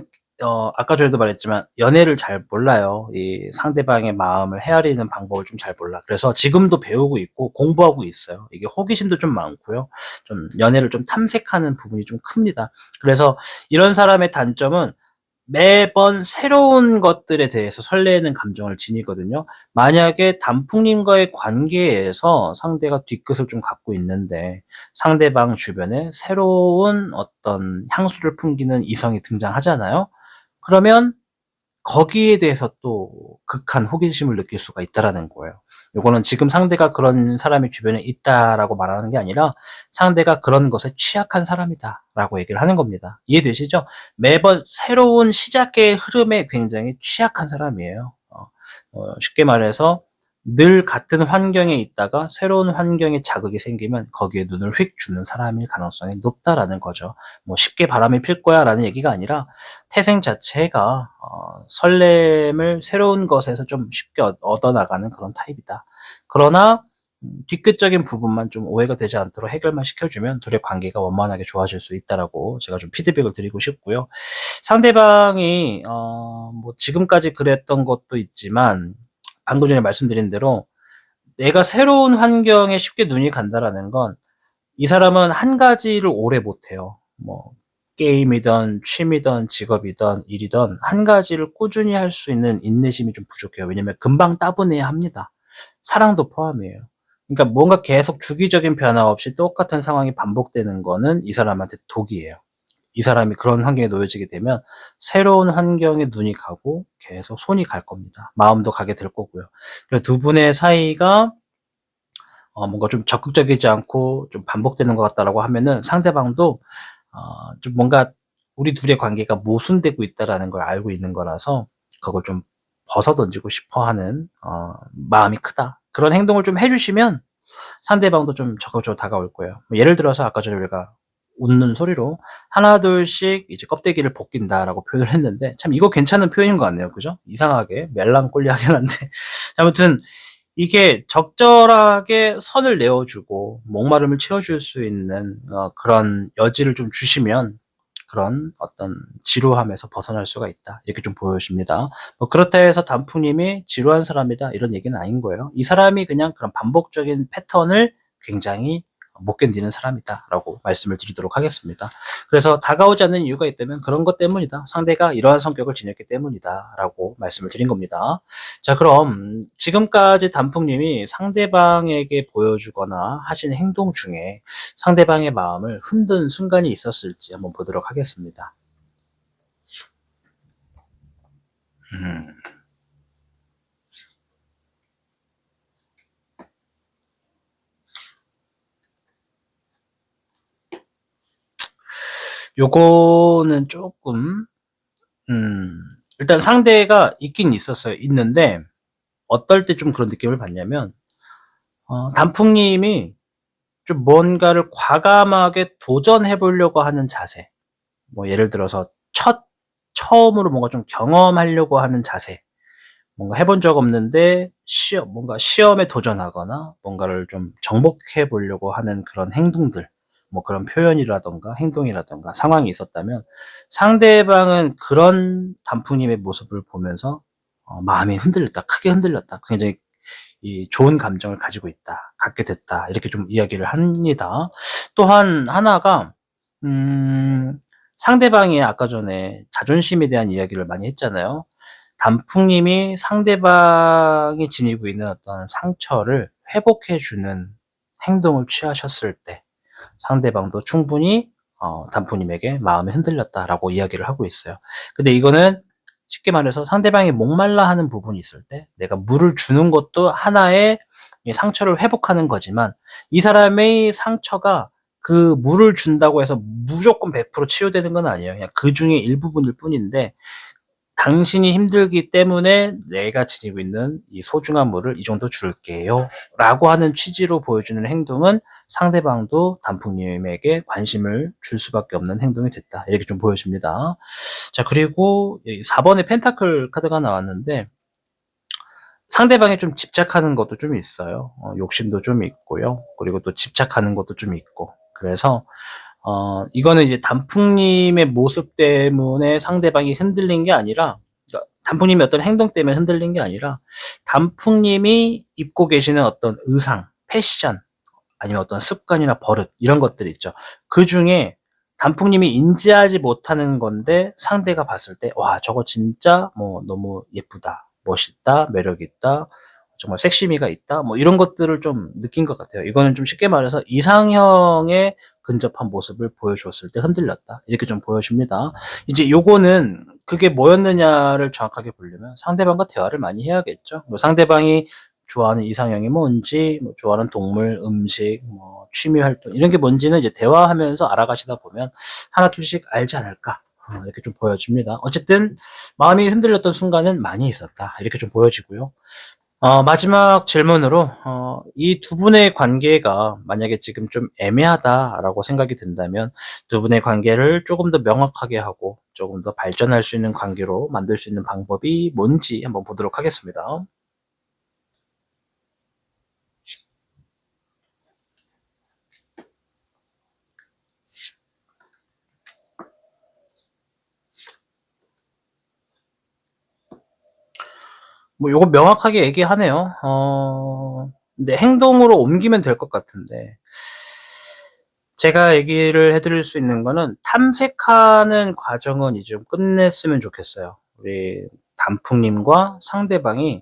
아까 전에도 말했지만 연애를 잘 몰라요. 이 상대방의 마음을 헤아리는 방법을 좀 잘 몰라. 그래서 지금도 배우고 있고 공부하고 있어요. 이게 호기심도 좀 많고요. 좀 연애를 좀 탐색하는 부분이 좀 큽니다. 그래서 이런 사람의 단점은 매번 새로운 것들에 대해서 설레는 감정을 지니거든요. 만약에 단풍님과의 관계에서 상대가 뒤끝을 좀 갖고 있는데 상대방 주변에 새로운 어떤 향수를 풍기는 이성이 등장하잖아요. 그러면 거기에 대해서 또 극한 호기심을 느낄 수가 있다라는 거예요. 요거는 지금 상대가 그런 사람이 주변에 있다라고 말하는 게 아니라 상대가 그런 것에 취약한 사람이다라고 얘기를 하는 겁니다. 이해되시죠? 매번 새로운 시작의 흐름에 굉장히 취약한 사람이에요. 쉽게 말해서 늘 같은 환경에 있다가 새로운 환경에 자극이 생기면 거기에 눈을 휙 주는 사람일 가능성이 높다라는 거죠. 뭐 쉽게 바람이 필 거야라는 얘기가 아니라 태생 자체가 설렘을 새로운 것에서 좀 쉽게 얻어나가는 그런 타입이다. 그러나 뒤끝적인 부분만 좀 오해가 되지 않도록 해결만 시켜주면 둘의 관계가 원만하게 좋아질 수 있다라고 제가 좀 피드백을 드리고 싶고요. 상대방이 뭐 지금까지 그랬던 것도 있지만 방금 전에 말씀드린 대로 내가 새로운 환경에 쉽게 눈이 간다라는 건 이 사람은 한 가지를 오래 못해요. 뭐 게임이든 취미든 직업이든 일이든 한 가지를 꾸준히 할 수 있는 인내심이 좀 부족해요. 왜냐면 금방 따분해야 합니다. 사랑도 포함이에요. 그러니까 뭔가 계속 주기적인 변화 없이 똑같은 상황이 반복되는 거는 이 사람한테 독이에요. 이 사람이 그런 환경에 놓여지게 되면 새로운 환경에 눈이 가고 계속 손이 갈 겁니다. 마음도 가게 될 거고요. 그래서 두 분의 사이가 뭔가 좀 적극적이지 않고 좀 반복되는 것 같다라고 하면은 상대방도 좀 뭔가 우리 둘의 관계가 모순되고 있다라는 걸 알고 있는 거라서 그걸 좀 벗어 던지고 싶어 하는 마음이 크다. 그런 행동을 좀 해주시면 상대방도 좀 적극적으로 다가올 거예요. 뭐 예를 들어서 아까 전에 우리가 웃는 소리로 하나 둘씩 이제 껍데기를 벗긴다라고 표현을 했는데 참 이거 괜찮은 표현인 것 같네요. 그죠? 이상하게 멜랑콜리하긴 한데 아무튼 이게 적절하게 선을 내어주고 목마름을 채워줄 수 있는 그런 여지를 좀 주시면 그런 어떤 지루함에서 벗어날 수가 있다. 이렇게 좀 보여집니다. 뭐 그렇다 해서 단풍님이 지루한 사람이다 이런 얘기는 아닌 거예요. 이 사람이 그냥 그런 반복적인 패턴을 굉장히 못 견디는 사람이다라고 말씀을 드리도록 하겠습니다. 그래서 다가오지 않는 이유가 있다면 그런 것 때문이다. 상대가 이러한 성격을 지녔기 때문이다라고 말씀을 드린 겁니다. 자, 그럼 지금까지 단풍님이 상대방에게 보여주거나 하신 행동 중에 상대방의 마음을 흔든 순간이 있었을지 한번 보도록 하겠습니다. 요거는 조금 일단 상대가 있긴 있었어요. 있는데 어떨 때 좀 그런 느낌을 받냐면 단풍님이 좀 뭔가를 과감하게 도전해 보려고 하는 자세. 뭐 예를 들어서 처음으로 뭔가 좀 경험하려고 하는 자세. 뭔가 해본 적 없는데 뭔가 시험에 도전하거나 뭔가를 좀 정복해 보려고 하는 그런 행동들, 뭐 그런 표현이라던가 행동이라던가 상황이 있었다면 상대방은 그런 단풍님의 모습을 보면서 마음이 흔들렸다, 크게 흔들렸다, 굉장히 이 좋은 감정을 가지고 있다, 갖게 됐다, 이렇게 좀 이야기를 합니다. 또한 하나가 상대방이 아까 전에 자존심에 대한 이야기를 많이 했잖아요. 단풍님이 상대방이 지니고 있는 어떤 상처를 회복해 주는 행동을 취하셨을 때 상대방도 충분히 단풍님에게 마음이 흔들렸다라고 이야기를 하고 있어요. 근데 이거는 쉽게 말해서 상대방이 목말라 하는 부분이 있을 때 내가 물을 주는 것도 하나의 이 상처를 회복하는 거지만 이 사람의 상처가 그 물을 준다고 해서 무조건 100% 치유되는 건 아니에요. 그냥 그중에 일부분일 뿐인데 당신이 힘들기 때문에 내가 지니고 있는 이 소중한 물을 이 정도 줄게요. 라고 하는 취지로 보여주는 행동은 상대방도 단풍님에게 관심을 줄 수밖에 없는 행동이 됐다. 이렇게 좀 보여집니다. 자, 그리고 4번에 펜타클 카드가 나왔는데 상대방에 좀 집착하는 것도 좀 있어요. 욕심도 좀 있고요. 그리고 또 집착하는 것도 좀 있고. 그래서 이거는 이제 단풍님의 모습 때문에 상대방이 흔들린 게 아니라, 그러니까 단풍님의 어떤 행동 때문에 흔들린 게 아니라, 단풍님이 입고 계시는 어떤 의상, 패션, 아니면 어떤 습관이나 버릇, 이런 것들 있죠. 그 중에 단풍님이 인지하지 못하는 건데 상대가 봤을 때, 와, 저거 진짜 뭐 너무 예쁘다, 멋있다, 매력있다, 정말 섹시미가 있다, 뭐 이런 것들을 좀 느낀 것 같아요. 이거는 좀 쉽게 말해서 이상형에 근접한 모습을 보여주었을 때 흔들렸다. 이렇게 좀 보여집니다. 이제 요거는 그게 뭐였느냐를 정확하게 보려면 상대방과 대화를 많이 해야겠죠. 뭐 상대방이 좋아하는 이상형이 뭔지, 뭐 좋아하는 동물, 음식, 뭐 취미 활동 이런 게 뭔지는 이제 대화하면서 알아가시다 보면 하나둘씩 알지 않을까. 이렇게 좀 보여집니다. 어쨌든 마음이 흔들렸던 순간은 많이 있었다. 이렇게 좀 보여지고요. 마지막 질문으로 이 두 분의 관계가 만약에 지금 좀 애매하다라고 생각이 든다면 두 분의 관계를 조금 더 명확하게 하고 조금 더 발전할 수 있는 관계로 만들 수 있는 방법이 뭔지 한번 보도록 하겠습니다. 뭐 요거 명확하게 얘기하네요. 근데 행동으로 옮기면 될 것 같은데 제가 얘기를 해 드릴 수 있는 거는 탐색하는 과정은 이제 좀 끝냈으면 좋겠어요. 우리 단풍님과 상대방은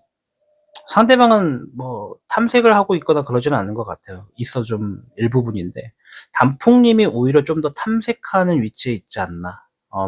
뭐 탐색을 하고 있거나 그러지는 않는 것 같아요. 있어 좀 일부분인데 단풍님이 오히려 좀 더 탐색하는 위치에 있지 않나.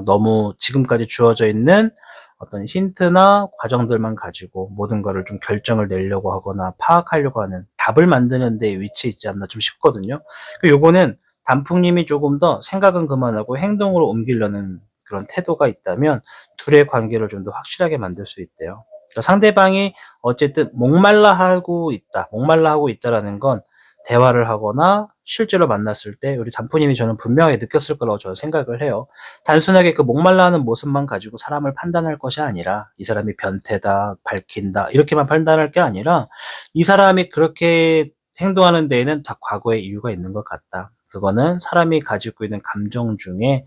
너무 지금까지 주어져 있는 어떤 힌트나 과정들만 가지고 모든 거를 좀 결정을 내려고 하거나 파악하려고 하는 답을 만드는 데 위치에 있지 않나 좀 싶거든요. 요거는 단풍님이 조금 더 생각은 그만하고 행동으로 옮기려는 그런 태도가 있다면 둘의 관계를 좀 더 확실하게 만들 수 있대요. 그러니까 상대방이 어쨌든 목말라 하고 있다라는 건 대화를 하거나 실제로 만났을 때 우리 단풍님이 저는 분명하게 느꼈을 거라고 저는 생각을 해요. 단순하게 그 목말라 하는 모습만 가지고 사람을 판단할 것이 아니라 이 사람이 변태다, 밝힌다 이렇게만 판단할 게 아니라 이 사람이 그렇게 행동하는 데에는 다 과거의 이유가 있는 것 같다. 그거는 사람이 가지고 있는 감정 중에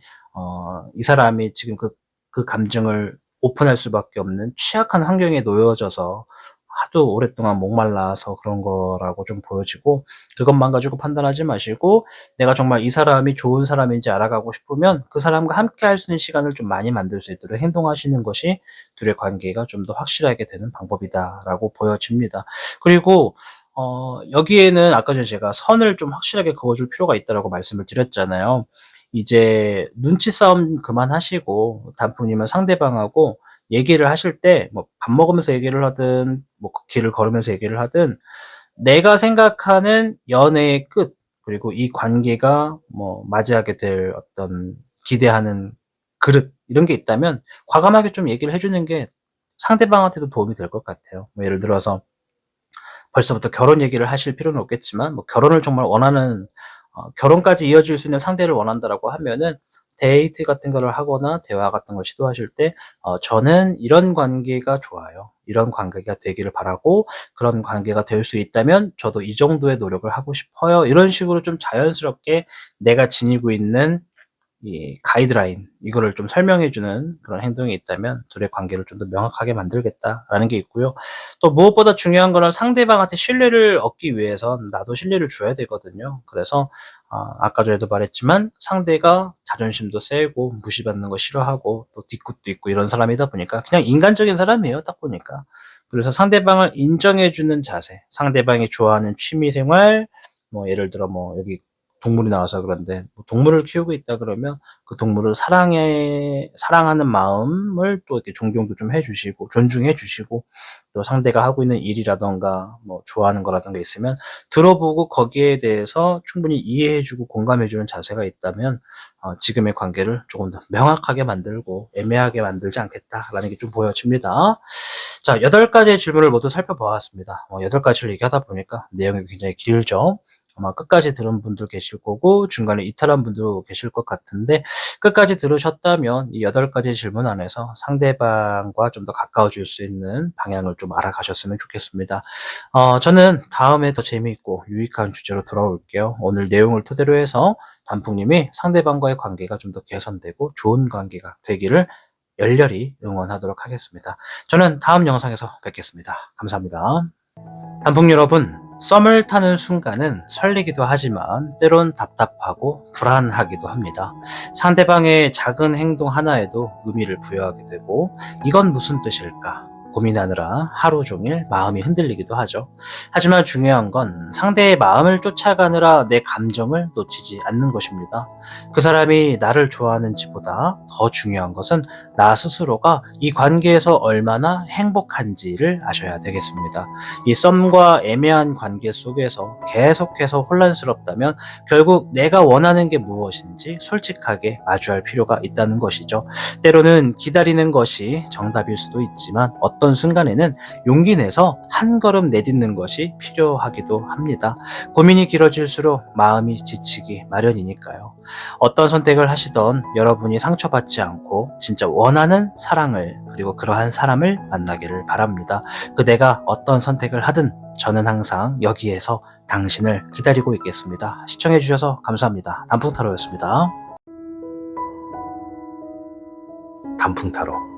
이 사람이 지금 그 감정을 오픈할 수밖에 없는 취약한 환경에 놓여져서 하도 오랫동안 목말라서 그런 거라고 좀 보여지고, 그것만 가지고 판단하지 마시고 내가 정말 이 사람이 좋은 사람인지 알아가고 싶으면 그 사람과 함께 할 수 있는 시간을 좀 많이 만들 수 있도록 행동하시는 것이 둘의 관계가 좀 더 확실하게 되는 방법이다라고 보여집니다. 그리고 여기에는 아까 전에 제가 선을 좀 확실하게 그어줄 필요가 있다라고 말씀을 드렸잖아요. 이제 눈치 싸움 그만하시고 단풍님은 상대방하고 얘기를 하실 때 뭐 밥 먹으면서 얘기를 하든 뭐 길을 걸으면서 얘기를 하든 내가 생각하는 연애의 끝, 그리고 이 관계가 뭐 맞이하게 될 어떤 기대하는 그릇, 이런 게 있다면 과감하게 좀 얘기를 해 주는 게 상대방한테도 도움이 될 것 같아요. 뭐 예를 들어서 벌써부터 결혼 얘기를 하실 필요는 없겠지만 뭐 결혼을 정말 원하는, 결혼까지 이어질 수 있는 상대를 원한다라고 하면은 데이트 같은 거를 하거나 대화 같은 걸 시도하실 때 "저는 이런 관계가 좋아요. 이런 관계가 되기를 바라고 그런 관계가 될 수 있다면 저도 이 정도의 노력을 하고 싶어요." 이런 식으로 좀 자연스럽게 내가 지니고 있는 이 가이드라인, 이거를 좀 설명해 주는 그런 행동이 있다면 둘의 관계를 좀 더 명확하게 만들겠다라는 게 있고요. 또 무엇보다 중요한 거는 상대방한테 신뢰를 얻기 위해선 나도 신뢰를 줘야 되거든요. 그래서 아까 전에도 말했지만 상대가 자존심도 세고 무시받는 거 싫어하고 또 뒤끝도 있고 이런 사람이다 보니까 그냥 인간적인 사람이에요, 딱 보니까. 그래서 상대방을 인정해 주는 자세, 상대방이 좋아하는 취미 생활, 뭐 예를 들어 뭐 여기 동물이 나와서 그런데 뭐 동물을 키우고 있다 그러면 그 동물을 사랑하는 마음을 또 이렇게 존경도 좀 해 주시고 존중해 주시고, 또 상대가 하고 있는 일이라든가 뭐 좋아하는 거라든가 있으면 들어보고 거기에 대해서 충분히 이해해 주고 공감해 주는 자세가 있다면 지금의 관계를 조금 더 명확하게 만들고 애매하게 만들지 않겠다라는 게 좀 보여집니다. 자, 8가지의 질문을 모두 살펴보았습니다. 8가지를 얘기하다 보니까 내용이 굉장히 길죠. 아마 끝까지 들은 분도 계실 거고 중간에 이탈한 분도 계실 것 같은데, 끝까지 들으셨다면 이 8가지 질문 안에서 상대방과 좀 더 가까워질 수 있는 방향을 좀 알아가셨으면 좋겠습니다. 저는 다음에 더 재미있고 유익한 주제로 돌아올게요. 오늘 내용을 토대로 해서 단풍님이 상대방과의 관계가 좀 더 개선되고 좋은 관계가 되기를 열렬히 응원하도록 하겠습니다. 저는 다음 영상에서 뵙겠습니다. 감사합니다. 단풍 여러분, 썸을 타는 순간은 설레기도 하지만 때론 답답하고 불안하기도 합니다. 상대방의 작은 행동 하나에도 의미를 부여하게 되고 이건 무슨 뜻일까 고민하느라 하루 종일 마음이 흔들리기도 하죠. 하지만 중요한 건 상대의 마음을 쫓아가느라 내 감정을 놓치지 않는 것입니다. 그 사람이 나를 좋아하는지보다 더 중요한 것은 나 스스로가 이 관계에서 얼마나 행복한지를 아셔야 되겠습니다. 이 썸과 애매한 관계 속에서 계속해서 혼란스럽다면 결국 내가 원하는 게 무엇인지 솔직하게 마주할 필요가 있다는 것이죠. 때로는 기다리는 것이 정답일 수도 있지만 어떤 순간에는 용기 내서 한 걸음 내딛는 것이 필요하기도 합니다. 고민이 길어질수록 마음이 지치기 마련이니까요. 어떤 선택을 하시던 여러분이 상처받지 않고 진짜 원하는 사랑을, 그리고 그러한 사람을 만나기를 바랍니다. 그대가 어떤 선택을 하든 저는 항상 여기에서 당신을 기다리고 있겠습니다. 시청해주셔서 감사합니다. 단풍타로였습니다. 단풍타로.